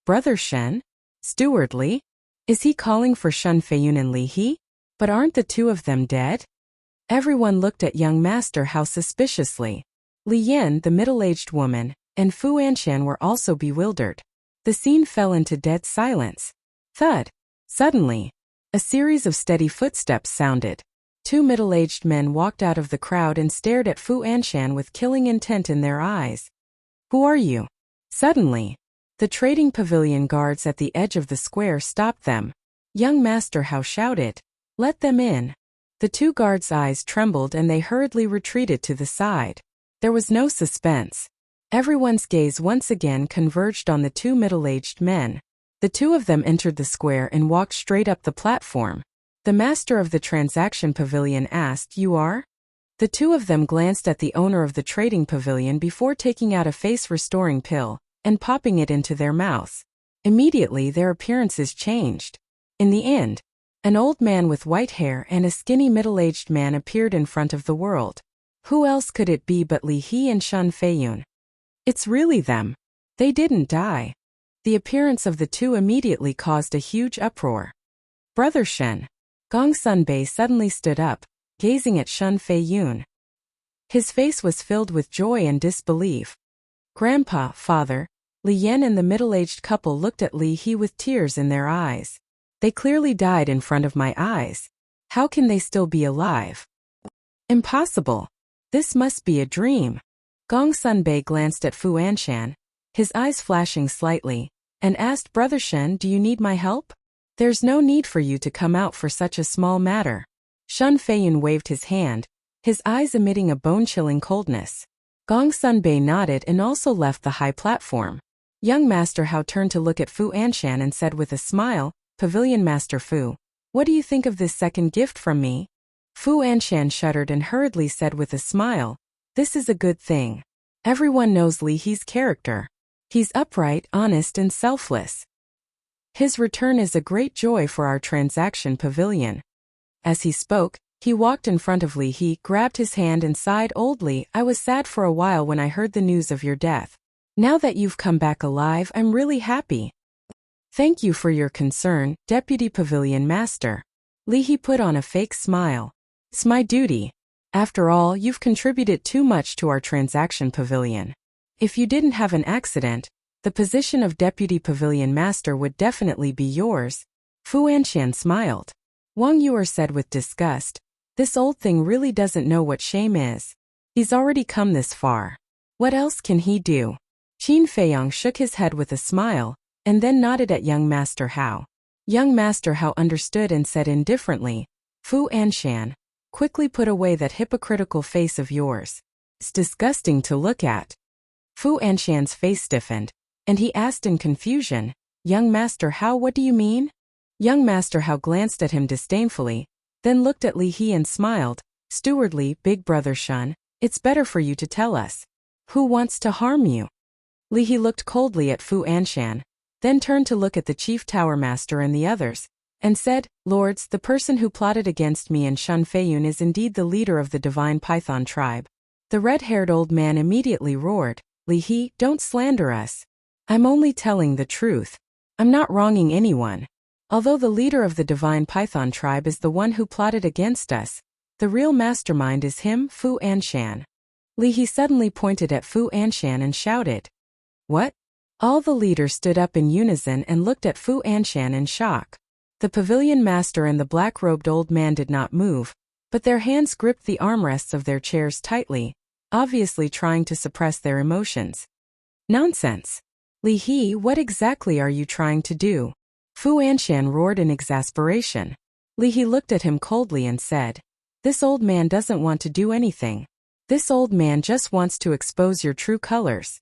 Brother Shen? Stewardly? Is he calling for Shun Feiyun and Li He? But aren't the two of them dead? Everyone looked at young Master Hao suspiciously. Li Yan, the middle-aged woman, and Fu Anshan were also bewildered. The scene fell into dead silence. Thud. Suddenly, a series of steady footsteps sounded. Two middle-aged men walked out of the crowd and stared at Fu Anshan with killing intent in their eyes. "Who are you?" Suddenly, the trading pavilion guards at the edge of the square stopped them. Young Master Hao shouted, "Let them in." The two guards' eyes trembled and they hurriedly retreated to the side. There was no suspense. Everyone's gaze once again converged on the two middle-aged men. The two of them entered the square and walked straight up the platform. The master of the transaction pavilion asked, "You are?" The two of them glanced at the owner of the trading pavilion before taking out a face-restoring pill and popping it into their mouths. Immediately their appearances changed. In the end, an old man with white hair and a skinny middle-aged man appeared in front of the world. Who else could it be but Li He and Shun Feiyun? It's really them. They didn't die. The appearance of the two immediately caused a huge uproar. "Brother Shen." Gong Sunbei suddenly stood up, gazing at Shun Feiyun. His face was filled with joy and disbelief. "Grandpa, father." Li Yan and the middle-aged couple looked at Li He with tears in their eyes. "They clearly died in front of my eyes. How can they still be alive? Impossible. This must be a dream." Gong Sunbei glanced at Fu Anshan, his eyes flashing slightly, and asked, "Brother Shen, do you need my help?" "There's no need for you to come out for such a small matter." Shun Feiyun waved his hand, his eyes emitting a bone-chilling coldness. Gong Sunbei nodded and also left the high platform. Young Master Hao turned to look at Fu Anshan and said with a smile, "Pavilion Master Fu, what do you think of this second gift from me?" Fu Anshan shuddered and hurriedly said with a smile, "This is a good thing. Everyone knows Li He's character. He's upright, honest and selfless. His return is a great joy for our transaction pavilion." As he spoke, he walked in front of Li He, grabbed his hand and sighed oldly, "I was sad for a while when I heard the news of your death. Now that you've come back alive, I'm really happy." "Thank you for your concern, Deputy Pavilion Master." Li He put on a fake smile. "It's my duty. After all, you've contributed too much to our transaction pavilion. If you didn't have an accident, the position of Deputy Pavilion Master would definitely be yours." Fu Anshan smiled. Wang Yuer said with disgust, "This old thing really doesn't know what shame is. He's already come this far. What else can he do?" Qin Feiyang shook his head with a smile, and then nodded at young Master Hao. Young Master Hao understood and said indifferently, Fu Anshan, quickly put away that hypocritical face of yours. It's disgusting to look at. Fu Anshan's face stiffened, and he asked in confusion, Young Master Hao, what do you mean? Young Master Hao glanced at him disdainfully, then looked at Li He and smiled, Stewardly, Big Brother Shun, it's better for you to tell us. Who wants to harm you? Li He looked coldly at Fu Anshan, then turned to look at the Chief Tower Master and the others, and said, Lords, the person who plotted against me and Shun Feiyun is indeed the leader of the Divine Python tribe. The red-haired old man immediately roared, Li He, don't slander us. I'm only telling the truth. I'm not wronging anyone. Although the leader of the Divine Python tribe is the one who plotted against us, the real mastermind is him, Fu Anshan. Li He suddenly pointed at Fu Anshan and shouted, What? All the leaders stood up in unison and looked at Fu Anshan in shock. The pavilion master and the black-robed old man did not move, but their hands gripped the armrests of their chairs tightly, obviously trying to suppress their emotions. Nonsense! Li He, what exactly are you trying to do? Fu Anshan roared in exasperation. Li He looked at him coldly and said, This old man doesn't want to do anything. This old man just wants to expose your true colors.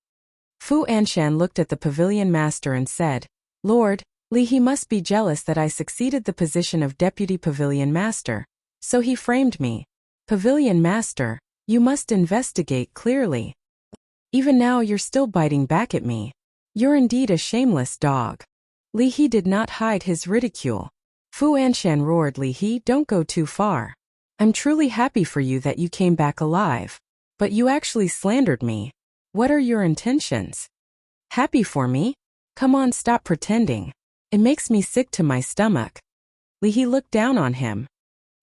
Fu Anshan looked at the pavilion master and said, Lord, Li He must be jealous that I succeeded the position of deputy pavilion master, so he framed me. Pavilion master, you must investigate clearly. Even now you're still biting back at me. You're indeed a shameless dog. Li He did not hide his ridicule. Fu Anshan roared, Li He, don't go too far. I'm truly happy for you that you came back alive. But you actually slandered me. What are your intentions? Happy for me? Come on, stop pretending. It makes me sick to my stomach. Li He looked down on him.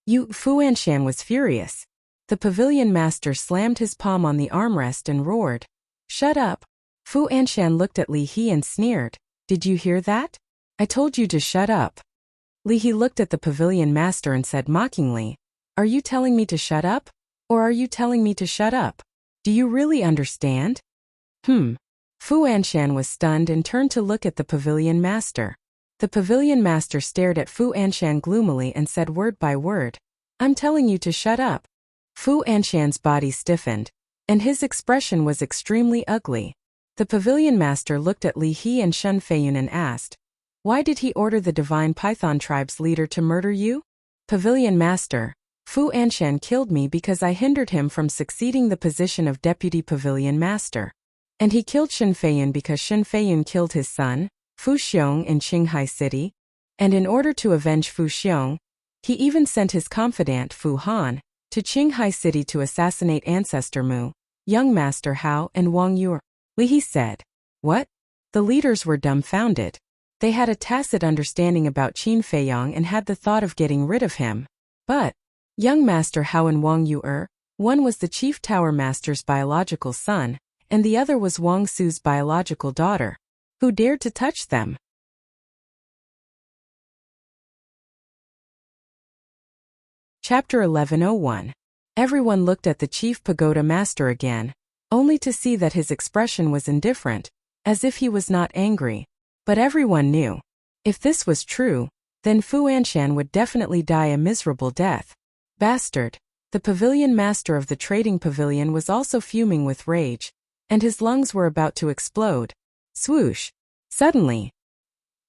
Fu Anshan was furious. The pavilion master slammed his palm on the armrest and roared, Shut up. Fu Anshan looked at Li He and sneered, Did you hear that? I told you to shut up. Li He looked at the pavilion master and said mockingly, Are you telling me to shut up? Or are you telling me to shut up? Do you really understand? Fu Anshan was stunned and turned to look at the pavilion master. The pavilion master stared at Fu Anshan gloomily and said word by word, I'm telling you to shut up. Fu Anshan's body stiffened, and his expression was extremely ugly. The pavilion master looked at Li He and Shun Feiyun and asked, Why did he order the Divine Python tribe's leader to murder you? Pavilion master, Fu Anshan killed me because I hindered him from succeeding the position of deputy pavilion master. And he killed Shun Feiyun because Shun Feiyun killed his son, Fu Xiong, in Qinghai City. And in order to avenge Fu Xiong, he even sent his confidant Fu Han to Qinghai City to assassinate Ancestor Mu, Young Master Hao, and Wang Yu. Li He said, What? The leaders were dumbfounded. They had a tacit understanding about Qin Feiyang and had the thought of getting rid of him. But Young Master Hao and Wang Yu, one was the Chief Tower Master's biological son, and the other was Wang Su's biological daughter. Who dared to touch them? Chapter 1101. Everyone looked at the Chief Pagoda Master again, only to see that his expression was indifferent, as if he was not angry. But everyone knew. If this was true, then Fu Anshan would definitely die a miserable death. Bastard! The pavilion master of the trading pavilion was also fuming with rage, and his lungs were about to explode. Swoosh! Suddenly,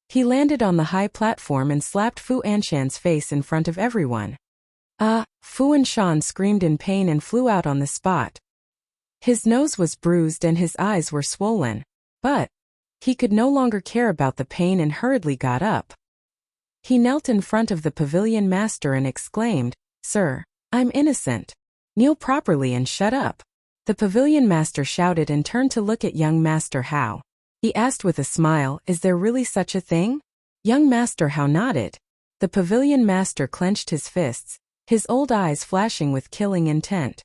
he landed on the high platform and slapped Fu Anshan's face in front of everyone. Fu Anshan screamed in pain and flew out on the spot. His nose was bruised and his eyes were swollen, but he could no longer care about the pain and hurriedly got up. He knelt in front of the pavilion master and exclaimed, Sir, I'm innocent. Kneel properly and shut up. The pavilion master shouted and turned to look at young Master Hao. He asked with a smile, Is there really such a thing? Young Master Hao nodded. The pavilion master clenched his fists, his old eyes flashing with killing intent.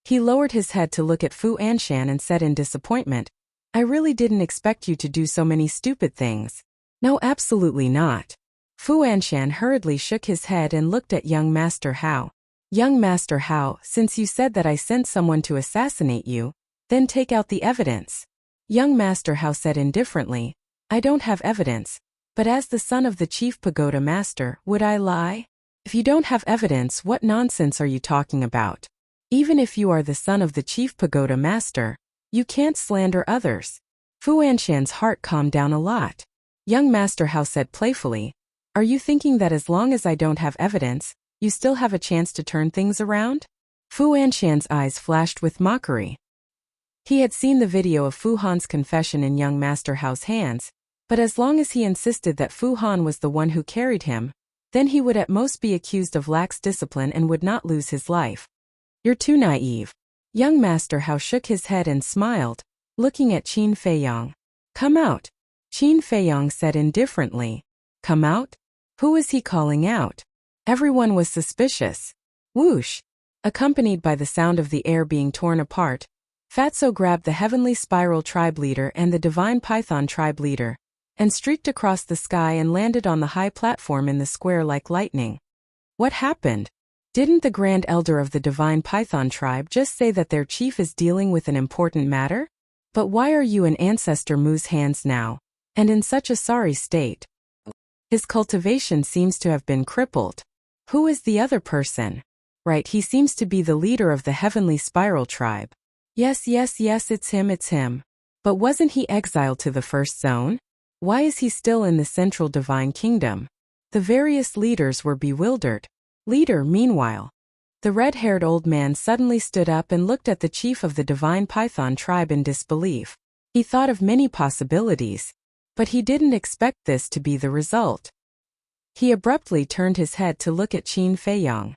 He lowered his head to look at Fu Anshan and said in disappointment, I really didn't expect you to do so many stupid things. No, absolutely not. Fu Anshan hurriedly shook his head and looked at young Master Hao. Young Master Hao, since you said that I sent someone to assassinate you, then take out the evidence. Young Master Hao said indifferently, I don't have evidence, but as the son of the Chief Pagoda Master, would I lie? If you don't have evidence, what nonsense are you talking about? Even if you are the son of the chief pagoda master, you can't slander others. Fu Anshan's heart calmed down a lot. Young Master Hao said playfully, "Are you thinking that as long as I don't have evidence, you still have a chance to turn things around?" Fu Anshan's eyes flashed with mockery. He had seen the video of Fu Han's confession in young Master Hao's hands, but as long as he insisted that Fu Han was the one who carried him, then he would at most be accused of lax discipline and would not lose his life. "You're too naive." Young Master Hao shook his head and smiled, looking at Qin Feiyang. "Come out," Qin Feiyang said indifferently. "Come out? Who is he calling out?" Everyone was suspicious. Whoosh! Accompanied by the sound of the air being torn apart, Fatso grabbed the Heavenly Spiral tribe leader and the Divine Python tribe leader, and streaked across the sky and landed on the high platform in the square like lightning. What happened? Didn't the Grand Elder of the Divine Python tribe just say that their chief is dealing with an important matter? But why are you in Ancestor Mu's hands now, and in such a sorry state? His cultivation seems to have been crippled. Who is the other person? Right, he seems to be the leader of the Heavenly Spiral tribe. Yes, it's him. But wasn't he exiled to the First Zone? Why is he still in the Central Divine Kingdom? The various leaders were bewildered. Leader, meanwhile. The red-haired old man suddenly stood up and looked at the chief of the Divine Python tribe in disbelief. He thought of many possibilities, but he didn't expect this to be the result. He abruptly turned his head to look at Qin Feiyang.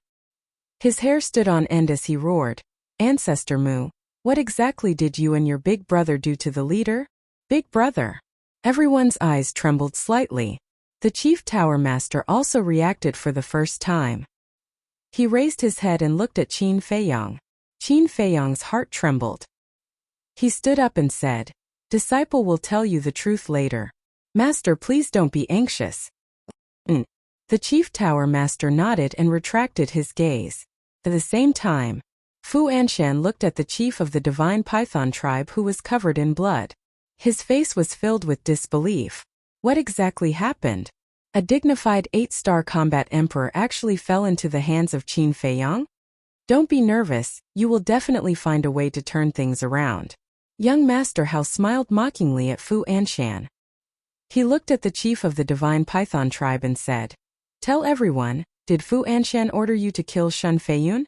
His hair stood on end as he roared, "Ancestor Mu, what exactly did you and your big brother do to the leader?" Big brother? Everyone's eyes trembled slightly. The chief tower master also reacted for the first time. He raised his head and looked at Qin Feiyang. Qin Feiyang's heart trembled. He stood up and said, "Disciple will tell you the truth later. Master, please don't be anxious." The chief tower master nodded and retracted his gaze. At the same time, Fu Anshan looked at the chief of the Divine Python tribe who was covered in blood. His face was filled with disbelief. What exactly happened? A dignified 8-star combat emperor actually fell into the hands of Qin Feiyang? Don't be nervous, you will definitely find a way to turn things around. Young Master Hao smiled mockingly at Fu Anshan. He looked at the chief of the Divine Python tribe and said, "Tell everyone, did Fu Anshan order you to kill Shun Feiyun?"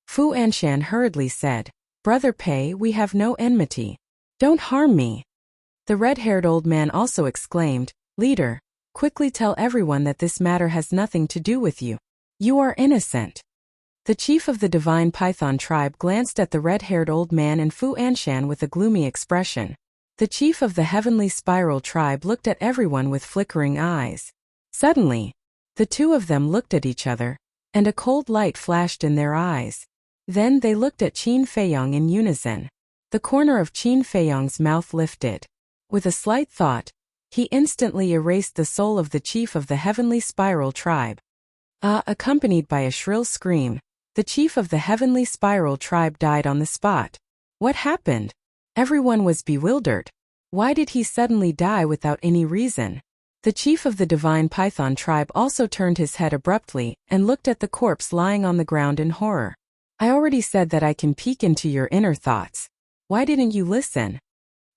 Fu Anshan hurriedly said, "Brother Pei, we have no enmity. Don't harm me." The red-haired old man also exclaimed, "Leader, quickly tell everyone that this matter has nothing to do with you. You are innocent." The chief of the Divine Python tribe glanced at the red-haired old man and Fu Anshan with a gloomy expression. The chief of the Heavenly Spiral tribe looked at everyone with flickering eyes. Suddenly, the two of them looked at each other, and a cold light flashed in their eyes. Then they looked at Qin Feiyang in unison. The corner of Qin Feiyang's mouth lifted. With a slight thought, he instantly erased the soul of the chief of the Heavenly Spiral tribe. Accompanied by a shrill scream, the chief of the Heavenly Spiral tribe died on the spot. What happened? Everyone was bewildered. Why did he suddenly die without any reason? The chief of the Divine Python tribe also turned his head abruptly and looked at the corpse lying on the ground in horror. "I already said that I can peek into your inner thoughts. Why didn't you listen?"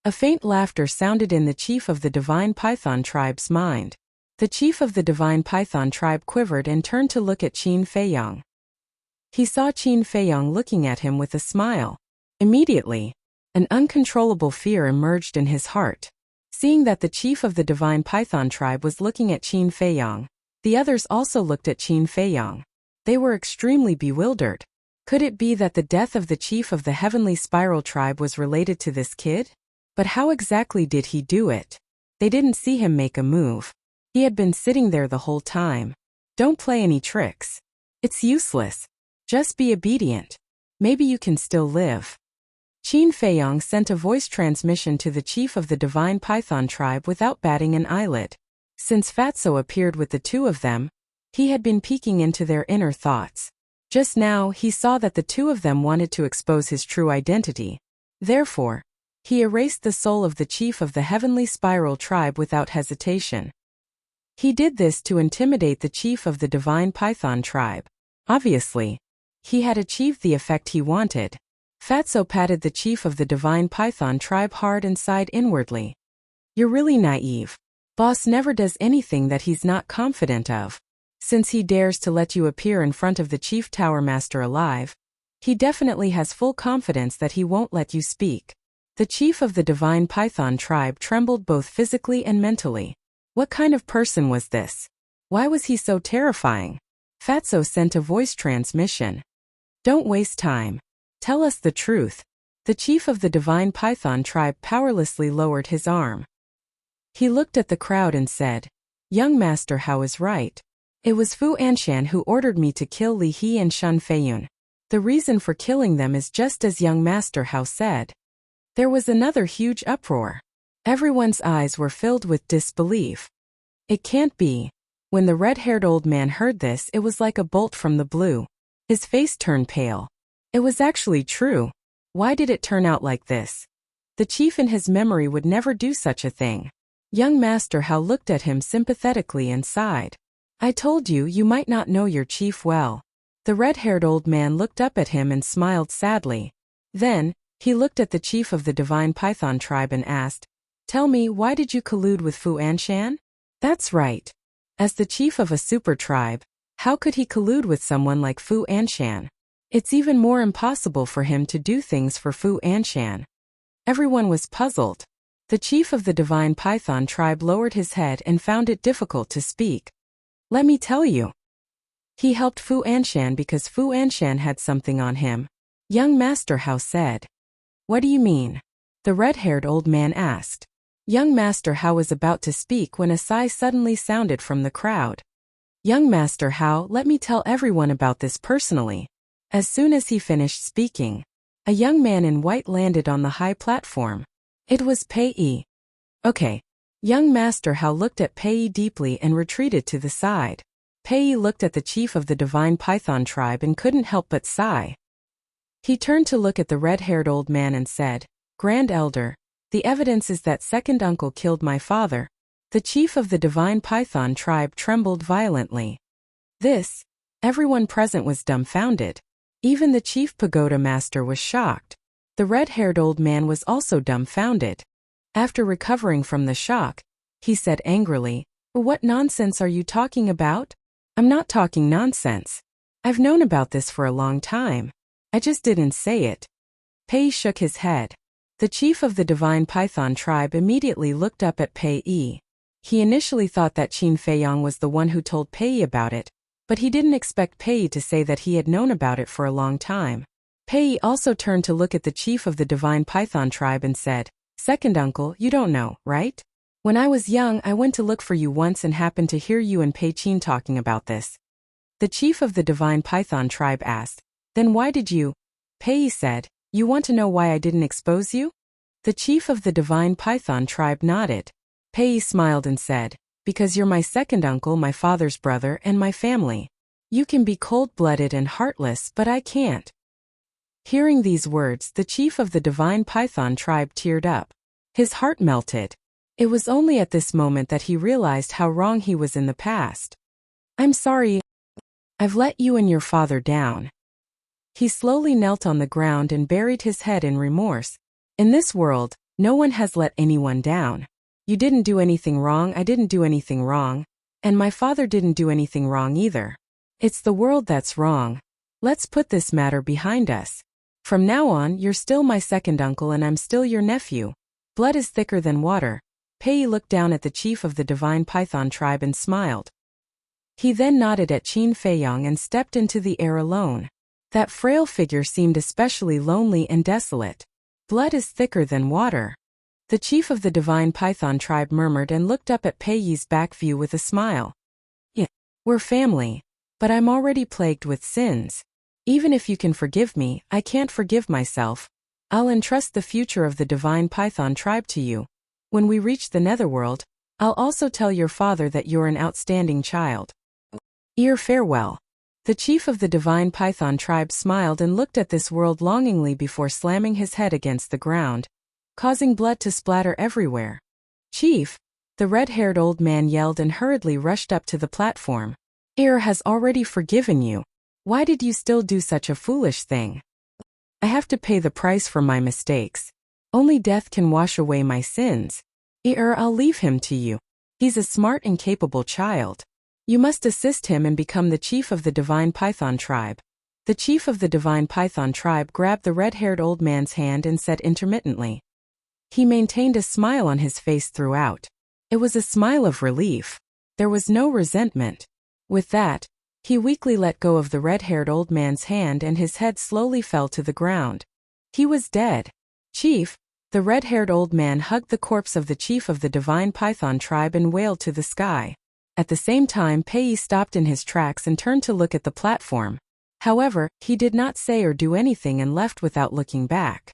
A faint laughter sounded in the chief of the Divine Python tribe's mind. The chief of the Divine Python tribe quivered and turned to look at Qin Feiyang. He saw Qin Feiyang looking at him with a smile. Immediately, an uncontrollable fear emerged in his heart. Seeing that the chief of the Divine Python tribe was looking at Qin Feiyang, the others also looked at Qin Feiyang. They were extremely bewildered. Could it be that the death of the chief of the Heavenly Spiral tribe was related to this kid? But how exactly did he do it? They didn't see him make a move. He had been sitting there the whole time. Don't play any tricks. It's useless. Just be obedient. Maybe you can still live. Qin Feiyang sent a voice transmission to the chief of the Divine Python tribe without batting an eyelid. Since Fatso appeared with the two of them, he had been peeking into their inner thoughts. Just now, he saw that the two of them wanted to expose his true identity. Therefore, he erased the soul of the chief of the Heavenly Spiral tribe without hesitation. He did this to intimidate the chief of the divine python tribe. Obviously, he had achieved the effect he wanted. Fatso patted the chief of the divine python tribe hard and sighed inwardly. You're really naive. Boss never does anything that he's not confident of. Since he dares to let you appear in front of the chief tower master alive, he definitely has full confidence that he won't let you speak. The chief of the divine python tribe trembled both physically and mentally. What kind of person was this? Why was he so terrifying? Fatso sent a voice transmission. Don't waste time. Tell us the truth. The chief of the divine python tribe powerlessly lowered his arm. He looked at the crowd and said, Young Master Hao is right. It was Fu Anshan who ordered me to kill Li He and Shun Feiyun. The reason for killing them is just as young Master Hao said. There was another huge uproar. Everyone's eyes were filled with disbelief. It can't be. When the red-haired old man heard this, it was like a bolt from the blue. His face turned pale. It was actually true. Why did it turn out like this? The chief in his memory would never do such a thing. Young Master Hao looked at him sympathetically and sighed. I told you, you might not know your chief well. The red-haired old man looked up at him and smiled sadly. Then, he looked at the chief of the divine python tribe and asked, Tell me, why did you collude with Fu Anshan? That's right. As the chief of a super tribe, how could he collude with someone like Fu Anshan? It's even more impossible for him to do things for Fu Anshan. Everyone was puzzled. The chief of the divine python tribe lowered his head and found it difficult to speak. Let me tell you. He helped Fu Anshan because Fu Anshan had something on him. Young Master Hao said. What do you mean? The red-haired old man asked. Young Master Hao was about to speak when a sigh suddenly sounded from the crowd. Young Master Hao, let me tell everyone about this personally. As soon as he finished speaking, a young man in white landed on the high platform. It was Pei Yi. Okay. Young Master Hao looked at Pei Yi deeply and retreated to the side. Pei Yi looked at the chief of the divine python tribe and couldn't help but sigh. He turned to look at the red-haired old man and said, Grand Elder, the evidence is that second uncle killed my father. The chief of the divine python tribe trembled violently. Everyone present was dumbfounded. Even the chief pagoda master was shocked. The red-haired old man was also dumbfounded. After recovering from the shock, he said angrily, What nonsense are you talking about? I'm not talking nonsense. I've known about this for a long time. I just didn't say it. Pei shook his head. The chief of the divine python tribe immediately looked up at Pei Yi. He initially thought that Qin Feiyang was the one who told Pei Yi about it, but he didn't expect Pei Yi to say that he had known about it for a long time. Pei Yi also turned to look at the chief of the divine python tribe and said, Second uncle, you don't know, right? When I was young, I went to look for you once and happened to hear you and Pei Qin talking about this. The chief of the divine python tribe asked, Then why did you? Pei Yi said, You want to know why I didn't expose you? The chief of the divine python tribe nodded. Pei Yi smiled and said, Because you're my second uncle, my father's brother, and my family. You can be cold-blooded and heartless, but I can't. Hearing these words, the chief of the divine python tribe teared up. His heart melted. It was only at this moment that he realized how wrong he was in the past. I'm sorry. I've let you and your father down. He slowly knelt on the ground and buried his head in remorse. In this world, no one has let anyone down. You didn't do anything wrong, I didn't do anything wrong, and my father didn't do anything wrong either. It's the world that's wrong. Let's put this matter behind us. From now on, you're still my second uncle and I'm still your nephew. Blood is thicker than water. Pei Yi looked down at the chief of the divine python tribe and smiled. He then nodded at Qin Feiyang and stepped into the air alone. That frail figure seemed especially lonely and desolate. Blood is thicker than water. The chief of the divine python tribe murmured and looked up at Pei Yi's back view with a smile. Yeah, we're family, but I'm already plagued with sins. Even if you can forgive me, I can't forgive myself. I'll entrust the future of the divine python tribe to you. When we reach the netherworld, I'll also tell your father that you're an outstanding child. Farewell. The chief of the divine python tribe smiled and looked at this world longingly before slamming his head against the ground, causing blood to splatter everywhere. Chief, The red-haired old man yelled and hurriedly rushed up to the platform. Has already forgiven you. Why did you still do such a foolish thing? I have to pay the price for my mistakes. Only death can wash away my sins. I'll leave him to you. He's a smart and capable child. You must assist him and become the chief of the divine python tribe. The chief of the divine python tribe grabbed the red-haired old man's hand and said intermittently. He maintained a smile on his face throughout. It was a smile of relief. There was no resentment. With that, he weakly let go of the red-haired old man's hand and his head slowly fell to the ground. He was dead. Chief, the red-haired old man hugged the corpse of the chief of the divine python tribe and wailed to the sky. At the same time, Pei stopped in his tracks and turned to look at the platform. However, he did not say or do anything and left without looking back.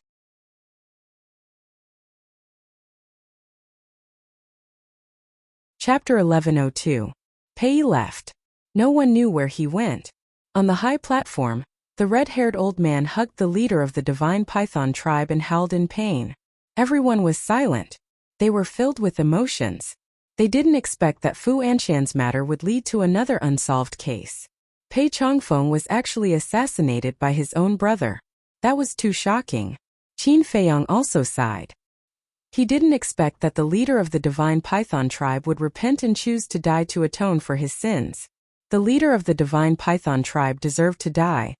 Chapter 1102. Pei left. No one knew where he went. On the high platform, the red-haired old man hugged the leader of the divine python tribe and howled in pain. Everyone was silent. They were filled with emotions. They didn't expect that Fu Anshan's matter would lead to another unsolved case. Pei Chongfeng was actually assassinated by his own brother. That was too shocking. Qin Feiyang also sighed. He didn't expect that the leader of the divine python tribe would repent and choose to die to atone for his sins. The leader of the divine python tribe deserved to die,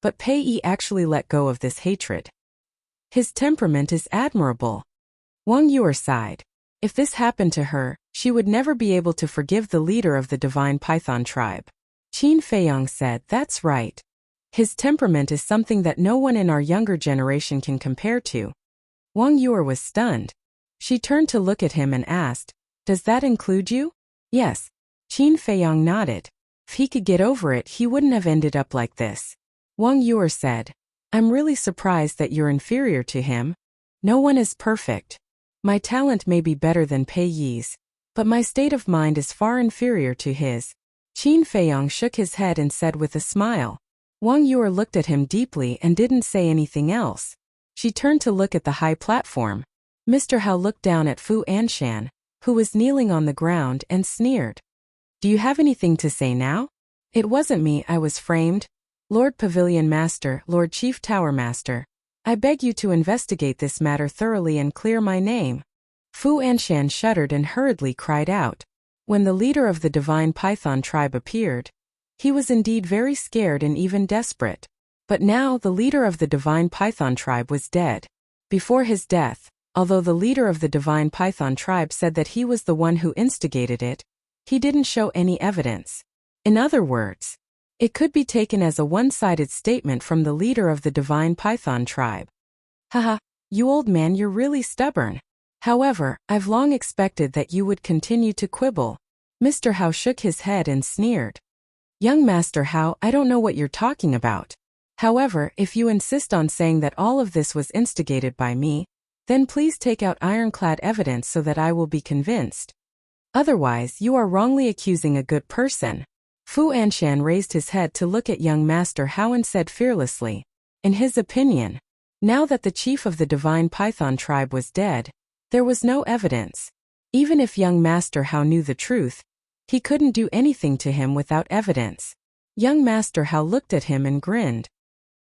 but Pei actually let go of this hatred. His temperament is admirable. Wang Yuer sighed. If this happened to her, she would never be able to forgive the leader of the divine python tribe. Qin Feiyang said, that's right. His temperament is something that no one in our younger generation can compare to. Wang Yuer was stunned. She turned to look at him and asked, does that include you? Yes. Qin Feiyang nodded. If he could get over it, he wouldn't have ended up like this. Wang Yuer said, I'm really surprised that you're inferior to him. No one is perfect. My talent may be better than Pei Yi's, but my state of mind is far inferior to his. Qin Feiyang shook his head and said with a smile. Wang Yuer looked at him deeply and didn't say anything else. She turned to look at the high platform. Mr. Hao looked down at Fu Anshan, who was kneeling on the ground, and sneered. Do you have anything to say now? It wasn't me, I was framed. Lord Pavilion Master, Lord Chief Tower Master, I beg you to investigate this matter thoroughly and clear my name. Fu Anshan shuddered and hurriedly cried out. When the leader of the divine python tribe appeared, he was indeed very scared and even desperate. But now the leader of the divine python tribe was dead. Before his death, although the leader of the divine python tribe said that he was the one who instigated it, he didn't show any evidence. In other words, it could be taken as a one-sided statement from the leader of the divine python tribe. Haha, you old man, you're really stubborn. However, I've long expected that you would continue to quibble. Mr. Hao shook his head and sneered. Young Master Hao, I don't know what you're talking about. However, if you insist on saying that all of this was instigated by me, then please take out ironclad evidence so that I will be convinced. Otherwise, you are wrongly accusing a good person. Fu Anshan raised his head to look at young Master Hao and said fearlessly. In his opinion, now that the chief of the divine python tribe was dead, there was no evidence. Even if young Master Hao knew the truth, he couldn't do anything to him without evidence. Young Master Hao looked at him and grinned.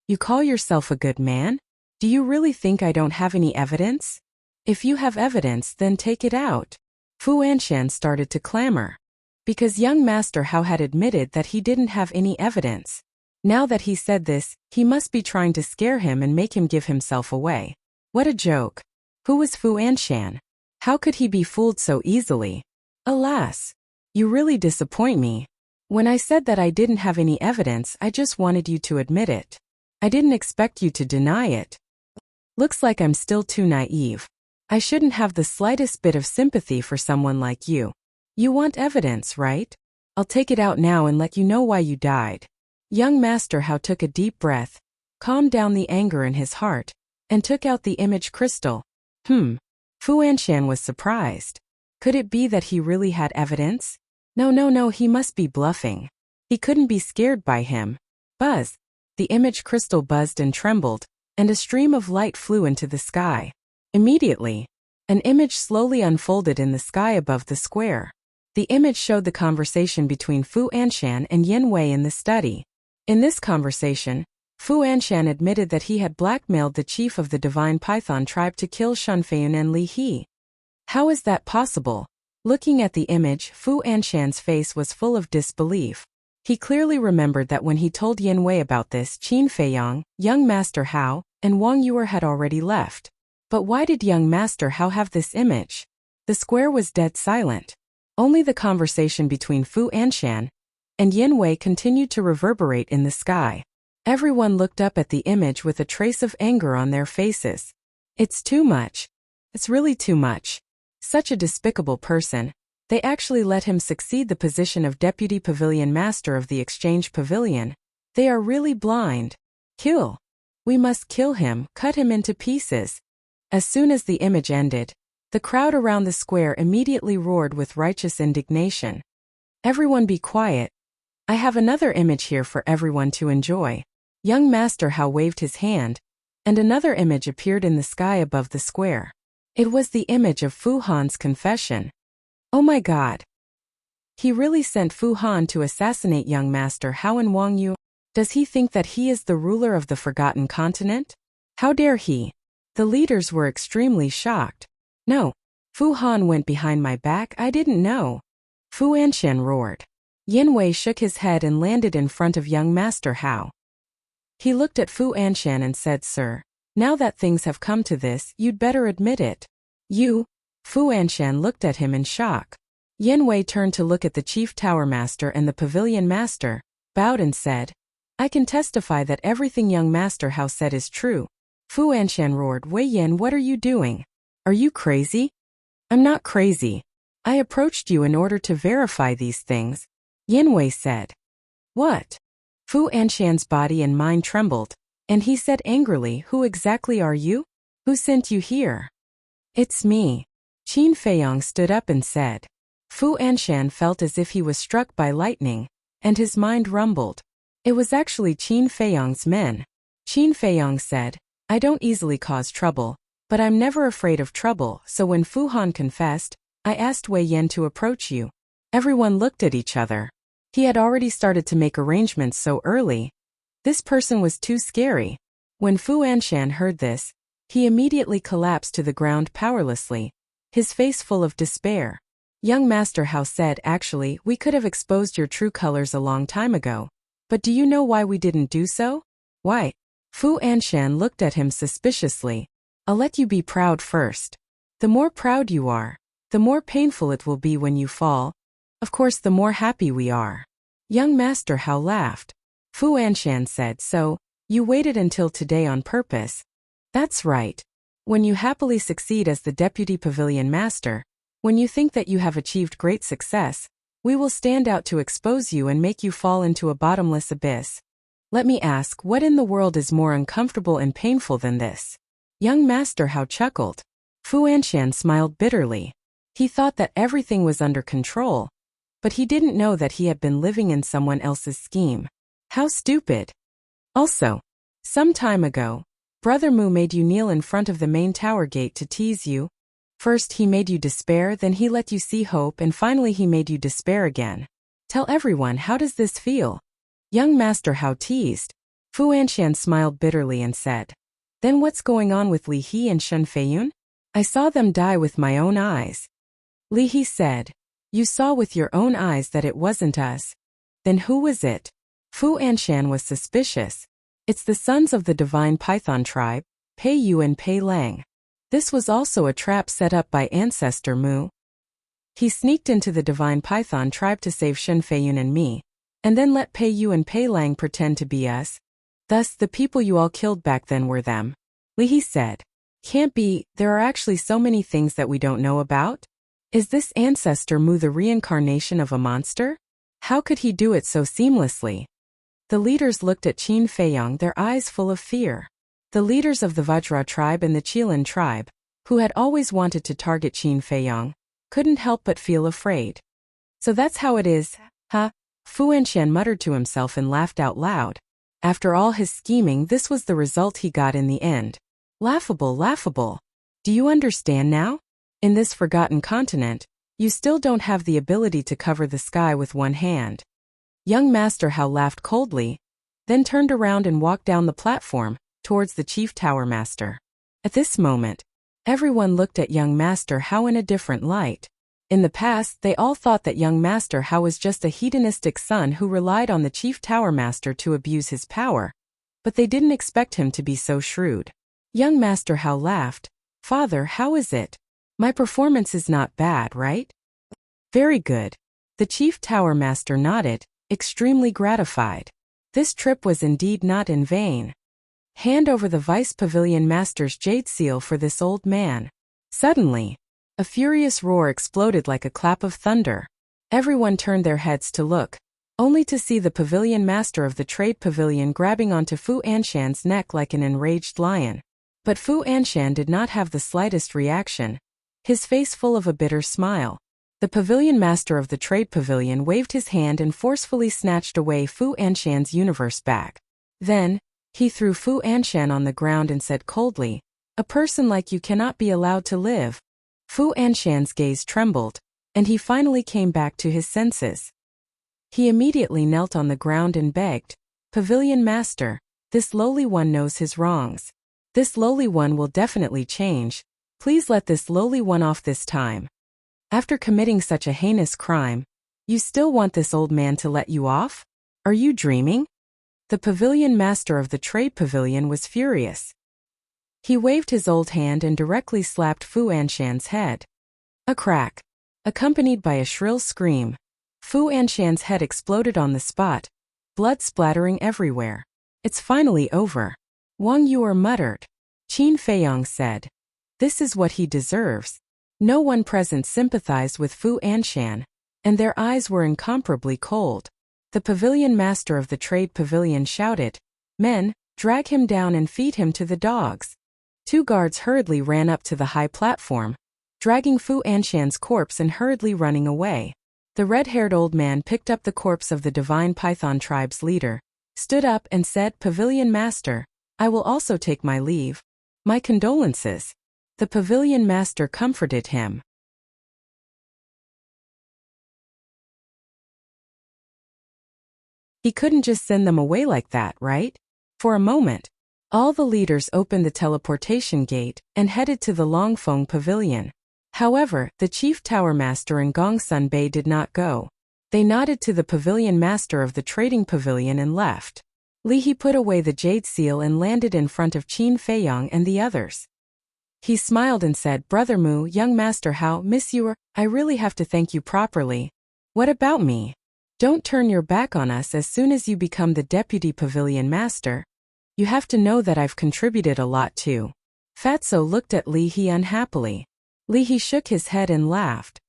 You call yourself a good man? Do you really think I don't have any evidence? If you have evidence, then take it out. Fu Anshan started to clamor. Because young Master Hao had admitted that he didn't have any evidence. Now that he said this, he must be trying to scare him and make him give himself away. What a joke. Who was Fu Anshan? How could he be fooled so easily? Alas! You really disappoint me. When I said that I didn't have any evidence, I just wanted you to admit it. I didn't expect you to deny it. Looks like I'm still too naive. I shouldn't have the slightest bit of sympathy for someone like you. You want evidence, right? I'll take it out now and let you know why you died. Young Master Hao took a deep breath, calmed down the anger in his heart, and took out the image crystal. Fu Anshan was surprised. Could it be that he really had evidence? No, he must be bluffing. He couldn't be scared by him. Buzz! The image crystal buzzed and trembled, and a stream of light flew into the sky. Immediately, An image slowly unfolded in the sky above the square. The image showed the conversation between Fu Anshan and Yin Wei in the study. In this conversation, Fu Anshan admitted that he had blackmailed the chief of the Divine Python tribe to kill Shen Feiyun and Li He. How is that possible? Looking at the image, Fu Anshan's face was full of disbelief. He clearly remembered that when he told Yin Wei about this, Qin Feiyang, young Master Hao, and Wang Yuer had already left. But why did young Master Hao have this image? The square was dead silent. Only the conversation between Fu Anshan and Yin Wei continued to reverberate in the sky. Everyone looked up at the image with a trace of anger on their faces. It's too much. It's really too much. Such a despicable person. They actually let him succeed the position of Deputy Pavilion Master of the Exchange Pavilion. They are really blind. Kill. We must kill him, cut him into pieces. As soon as the image ended, the crowd around the square immediately roared with righteous indignation. Everyone be quiet. I have another image here for everyone to enjoy. Young Master Hao waved his hand, and another image appeared in the sky above the square. It was the image of Fu Han's confession. Oh my God! He really sent Fu Han to assassinate young Master Hao and Wang Yu? Does he think that he is the ruler of the Forgotten Continent? How dare he? The leaders were extremely shocked. No. Fu Han went behind my back, I didn't know. Fu Anshan roared. Yin Wei shook his head and landed in front of young Master Hao. He looked at Fu Anshan and said, Sir, now that things have come to this, you'd better admit it. You? Fu Anshan looked at him in shock. Yin Wei turned to look at the Chief Tower Master and the Pavilion Master, bowed and said, I can testify that everything young Master Hao said is true. Fu Anshan roared, Wei Yin, what are you doing? Are you crazy? I'm not crazy. I approached you in order to verify these things. Yin Wei said. What? Fu Anshan's body and mind trembled, and he said angrily, Who exactly are you? Who sent you here? It's me. Qin Feiyang stood up and said. Fu Anshan felt as if he was struck by lightning, and his mind rumbled. It was actually Qin Feiyang's men. Qin Feiyang said, I don't easily cause trouble, but I'm never afraid of trouble, so when Fu Han confessed, I asked Wei Yan to approach you. Everyone looked at each other. He had already started to make arrangements so early. This person was too scary. When Fu Anshan heard this, he immediately collapsed to the ground powerlessly, his face full of despair. Young Master Hao said, Actually, we could have exposed your true colors a long time ago. But do you know why we didn't do so? Why? Fu Anshan looked at him suspiciously. I'll let you be proud first. The more proud you are, the more painful it will be when you fall. Of course, the more happy we are. Young Master Hao laughed. Fu Anshan said, So, you waited until today on purpose. That's right. When you happily succeed as the Deputy Pavilion Master, when you think that you have achieved great success, we will stand out to expose you and make you fall into a bottomless abyss. Let me ask, what in the world is more uncomfortable and painful than this? Young Master Hao chuckled. Fu Anshan smiled bitterly. He thought that everything was under control, but he didn't know that he had been living in someone else's scheme. How stupid. Also, some time ago, Brother Mu made you kneel in front of the main tower gate to tease you. First he made you despair, then he let you see hope, and finally he made you despair again. Tell everyone, how does this feel? Young Master Hao teased. Fu Anshan smiled bitterly and said, Then what's going on with Li He and Shen Feiyun? I saw them die with my own eyes. Li He said, You saw with your own eyes that it wasn't us. Then who was it? Fu Anshan was suspicious. It's the sons of the Divine Python tribe, Pei Yu and Pei Lang. This was also a trap set up by Ancestor Mu. He sneaked into the Divine Python tribe to save Shen Feiyun and me, and then let Pei Yu and Pei Lang pretend to be us. Thus, the people you all killed back then were them. Li He said, Can't be, there are actually so many things that we don't know about. Is this Ancestor Mu the reincarnation of a monster? How could he do it so seamlessly? The leaders looked at Qin Feiyang, their eyes full of fear. The leaders of the Vajra tribe and the Qilin tribe, who had always wanted to target Qin Feiyang, couldn't help but feel afraid. So that's how it is, huh? Fu Anshan muttered to himself and laughed out loud. After all his scheming, this was the result he got in the end. Laughable, laughable. Do you understand now? In this forgotten continent, you still don't have the ability to cover the sky with one hand. Young Master Hao laughed coldly, then turned around and walked down the platform, towards the Chief Tower Master. At this moment, everyone looked at young Master Hao in a different light. In the past, they all thought that young Master Hao was just a hedonistic son who relied on the Chief Tower Master to abuse his power, but they didn't expect him to be so shrewd. Young Master Hao laughed. "Father, how is it? My performance is not bad, right?" "Very good." The Chief Tower Master nodded, extremely gratified. This trip was indeed not in vain. "Hand over the Vice Pavilion Master's jade seal for this old man." Suddenly, a furious roar exploded like a clap of thunder. Everyone turned their heads to look, only to see the Pavilion Master of the Trade Pavilion grabbing onto Fu Anshan's neck like an enraged lion. But Fu Anshan did not have the slightest reaction, his face full of a bitter smile. The Pavilion Master of the Trade Pavilion waved his hand and forcefully snatched away Fu Anshan's universe bag. Then, he threw Fu Anshan on the ground and said coldly, "A person like you cannot be allowed to live." Fu Anshan's gaze trembled, and he finally came back to his senses. He immediately knelt on the ground and begged, "Pavilion Master, this lowly one knows his wrongs. This lowly one will definitely change. Please let this lowly one off this time. After committing such a heinous crime, you still want this old man to let you off? Are you dreaming?" The Pavilion Master of the Trade Pavilion was furious. He waved his old hand and directly slapped Fu Anshan's head. A crack, accompanied by a shrill scream. Fu Anshan's head exploded on the spot, blood splattering everywhere. "It's finally over," Wang Yuer muttered. Qin Feiyong said, "This is what he deserves." No one present sympathized with Fu Anshan, and their eyes were incomparably cold. The Pavilion Master of the Trade Pavilion shouted, "Men, drag him down and feed him to the dogs." 2 guards hurriedly ran up to the high platform, dragging Fu Anshan's corpse and hurriedly running away. The red-haired old man picked up the corpse of the Divine Python tribe's leader, stood up and said, "Pavilion Master, I will also take my leave. My condolences." The Pavilion Master comforted him. He couldn't just send them away like that, right? For a moment, all the leaders opened the teleportation gate and headed to the Longfeng Pavilion. However, the Chief Tower Master and Gongsun Bei did not go. They nodded to the Pavilion Master of the Trading Pavilion and left. Li He put away the jade seal and landed in front of Qin Feiyong and the others. He smiled and said, "Brother Mu, young Master Hao, Miss Yuer, I really have to thank you properly." "What about me? Don't turn your back on us as soon as you become the Deputy Pavilion Master. You have to know that I've contributed a lot too." Fatso looked at Li He unhappily. Li He shook his head and laughed.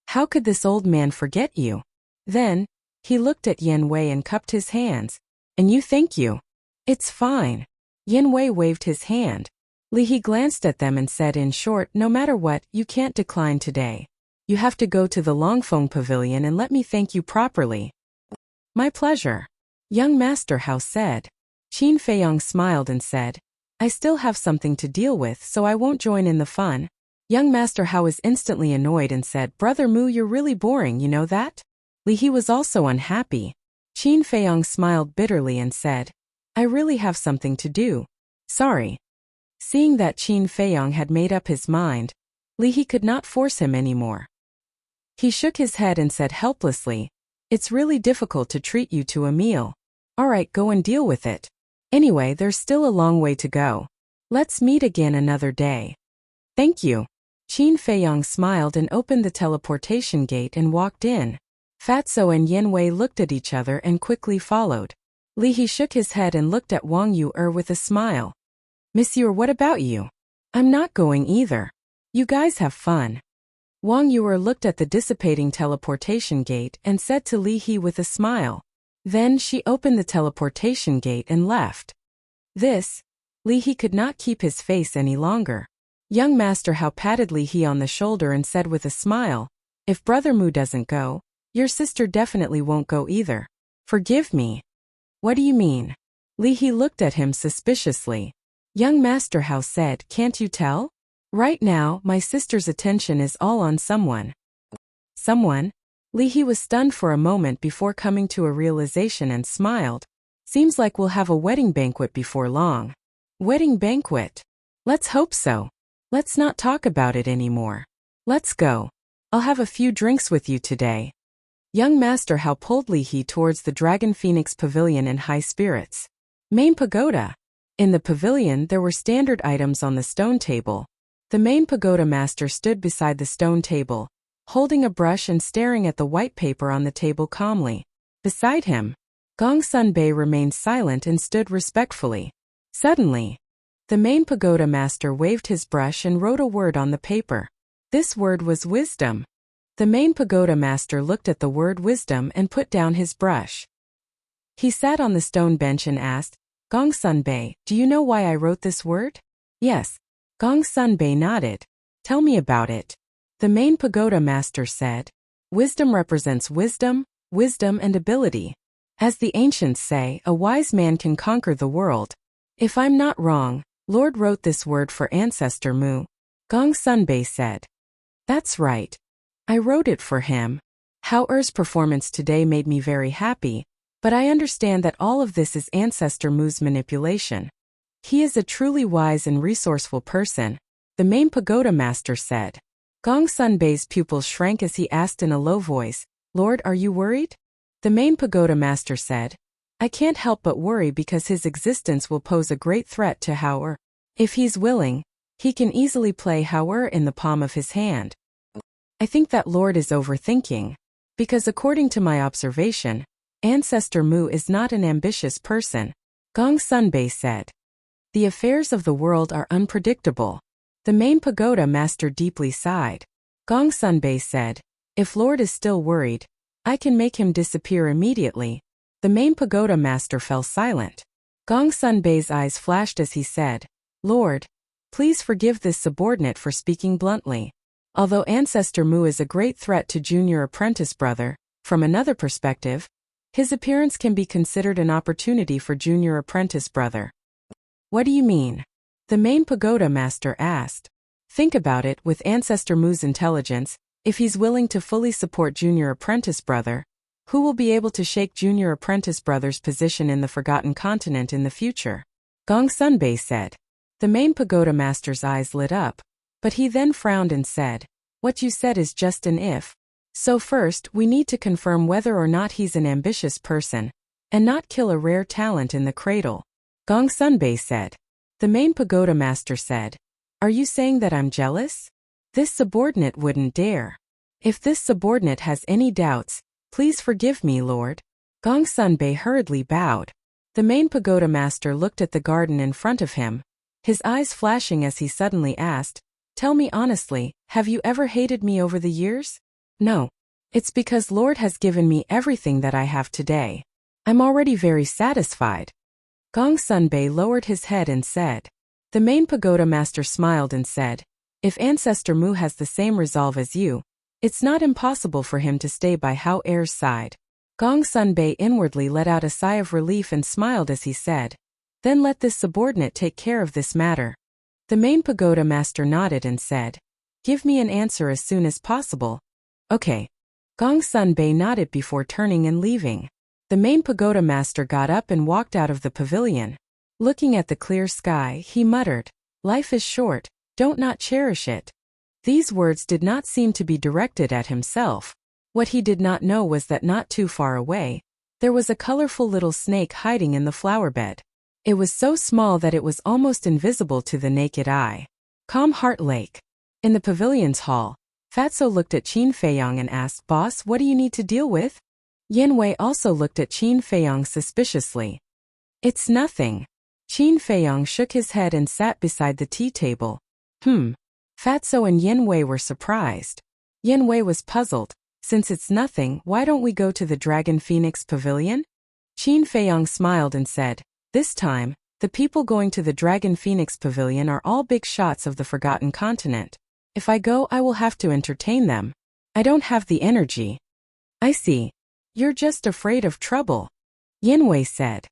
"How could this old man forget you?" Then, he looked at Yan Wei and cupped his hands. "And you thank you. It's fine." Yan Wei waved his hand. Li He glanced at them and said in short, "No matter what, you can't decline today. You have to go to the Longfeng Pavilion and let me thank you properly." "My pleasure," young Master Hao said. Qin Feiyong smiled and said, "I still have something to deal with, so I won't join in the fun." Young Master Hao was instantly annoyed and said, "Brother Mu, you're really boring, you know that?" Li He was also unhappy. Qin Feiyong smiled bitterly and said, "I really have something to do. Sorry." Seeing that Qin Feiyong had made up his mind, Li He could not force him anymore. He shook his head and said helplessly, "It's really difficult to treat you to a meal. Alright, go and deal with it. Anyway, there's still a long way to go. Let's meet again another day." "Thank you." Qin Feiyong smiled and opened the teleportation gate and walked in. Fatso and Yan Wei looked at each other and quickly followed. Li He shook his head and looked at Wang Yuer with a smile. "Monsieur, what about you?" "I'm not going either. You guys have fun." Wang Yuer looked at the dissipating teleportation gate and said to Li He with a smile. Then she opened the teleportation gate and left. Li He could not keep his face any longer. Young Master Hao patted Li He on the shoulder and said with a smile, "If Brother Mu doesn't go, your sister definitely won't go either. Forgive me." "What do you mean?" Li He looked at him suspiciously. Young Master Hao said, "Can't you tell? Right now, my sister's attention is all on someone. Someone? Leahy was stunned for a moment before coming to a realization and smiled. Seems like we'll have a wedding banquet before long. Wedding banquet? Let's hope so. Let's not talk about it anymore. Let's go. I'll have a few drinks with you today. Young Master Hao pulled Leahy towards the Dragon Phoenix Pavilion in high spirits. Main pagoda. In the pavilion there were standard items on the stone table. The main pagoda master stood beside the stone table, holding a brush and staring at the white paper on the table calmly. Beside him, Gong Sunbei remained silent and stood respectfully. Suddenly, the main pagoda master waved his brush and wrote a word on the paper. This word was wisdom. The main pagoda master looked at the word wisdom and put down his brush. He sat on the stone bench and asked, Gong Sunbei, do you know why I wrote this word? Yes. Gong Sunbei nodded. Tell me about it. The main pagoda master said, wisdom represents wisdom, and ability. As the ancients say, a wise man can conquer the world. If I'm not wrong, Lord wrote this word for Ancestor Mu. Gong Sunbei said. That's right. I wrote it for him. Hao Er's performance today made me very happy, but I understand that all of this is Ancestor Mu's manipulation. He is a truly wise and resourceful person, the main pagoda master said. Gong Sunbei's pupils shrank as he asked in a low voice, Lord, are you worried? The main pagoda master said, I can't help but worry because his existence will pose a great threat to Hao Er. If he's willing, he can easily play Hao Er in the palm of his hand. I think that Lord is overthinking, because according to my observation, Ancestor Mu is not an ambitious person, Gong Sunbei said. The affairs of the world are unpredictable. The main pagoda master deeply sighed. Gong Sunbei said, if Lord is still worried, I can make him disappear immediately. The main pagoda master fell silent. Gong Sunbei's eyes flashed as he said, Lord, please forgive this subordinate for speaking bluntly. Although Ancestor Mu is a great threat to junior apprentice brother, from another perspective, his appearance can be considered an opportunity for junior apprentice brother. What do you mean? The main pagoda master asked. Think about it, with Ancestor Mu's intelligence, if he's willing to fully support junior apprentice brother, who will be able to shake junior apprentice brother's position in the Forgotten Continent in the future? Gong Sunbei said. The main pagoda master's eyes lit up, but he then frowned and said, what you said is just an if. So first, we need to confirm whether or not he's an ambitious person, and not kill a rare talent in the cradle. Gong Sunbei said. The main pagoda master said, are you saying that I'm jealous? This subordinate wouldn't dare. If this subordinate has any doubts, please forgive me, Lord. Gong Sunbei hurriedly bowed. The main pagoda master looked at the garden in front of him, his eyes flashing as he suddenly asked, tell me honestly, have you ever hated me over the years? No. It's because Lord has given me everything that I have today. I'm already very satisfied. Gong Sunbei lowered his head and said. The main pagoda master smiled and said, if Ancestor Mu has the same resolve as you, it's not impossible for him to stay by Hao Er's side. Gong Sunbei inwardly let out a sigh of relief and smiled as he said, then let this subordinate take care of this matter. The main pagoda master nodded and said, give me an answer as soon as possible. Okay. Gong Sunbei nodded before turning and leaving. The main pagoda master got up and walked out of the pavilion. Looking at the clear sky, he muttered, life is short, don't not cherish it. These words did not seem to be directed at himself. What he did not know was that not too far away, there was a colorful little snake hiding in the flower bed. It was so small that it was almost invisible to the naked eye. Calm Heart Lake. In the pavilion's hall, Fatso looked at Qin Feiyang and asked, boss, what do you need to deal with? Yanwei also looked at Qin Feiyang suspiciously. It's nothing. Qin Feiyang shook his head and sat beside the tea table. Fatso and Yanwei were surprised. Yanwei was puzzled. Since it's nothing, why don't we go to the Dragon Phoenix Pavilion? Qin Feiyang smiled and said, this time, the people going to the Dragon Phoenix Pavilion are all big shots of the Forgotten Continent. If I go, I will have to entertain them. I don't have the energy. I see. You're just afraid of trouble. Yanwei said.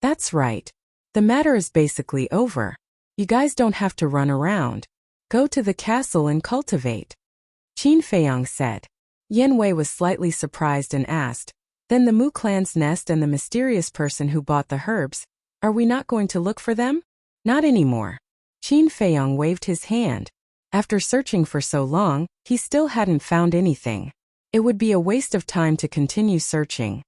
That's right. The matter is basically over. You guys don't have to run around. Go to the castle and cultivate. Qin Feiyang said. Yan Wei was slightly surprised and asked, then the Mu clan's nest and the mysterious person who bought the herbs, are we not going to look for them? Not anymore. Qin Feiyang waved his hand. After searching for so long, he still hadn't found anything. It would be a waste of time to continue searching.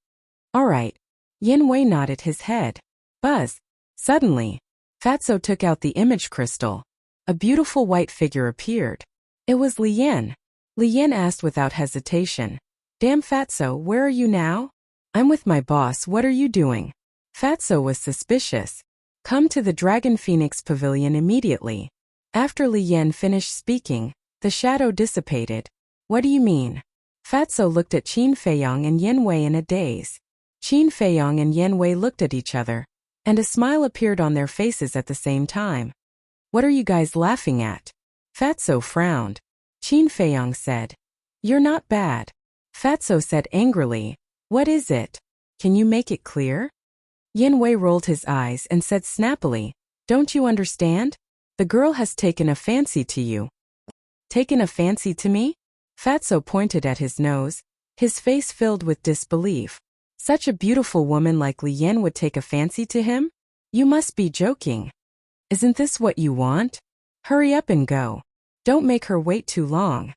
All right. Yan Wei nodded his head. Buzz. Suddenly, Fatso took out the image crystal. A beautiful white figure appeared. It was Li Yan. Li Yan asked without hesitation. Damn Fatso, where are you now? I'm with my boss, what are you doing? Fatso was suspicious. Come to the Dragon Phoenix Pavilion immediately. After Li Yan finished speaking, the shadow dissipated. What do you mean? Fatso looked at Qin Feiyang and Yan Wei in a daze. Qin Feiyang and Yan Wei looked at each other, and a smile appeared on their faces at the same time. What are you guys laughing at? Fatso frowned. Qin Feiyang said, You're not bad. Fatso said angrily, What is it? Can you make it clear? Yan Wei rolled his eyes and said snappily, Don't you understand? The girl has taken a fancy to you. Taken a fancy to me? Fatso pointed at his nose, his face filled with disbelief. Such a beautiful woman like Li Yan would take a fancy to him? You must be joking. Isn't this what you want? Hurry up and go. Don't make her wait too long.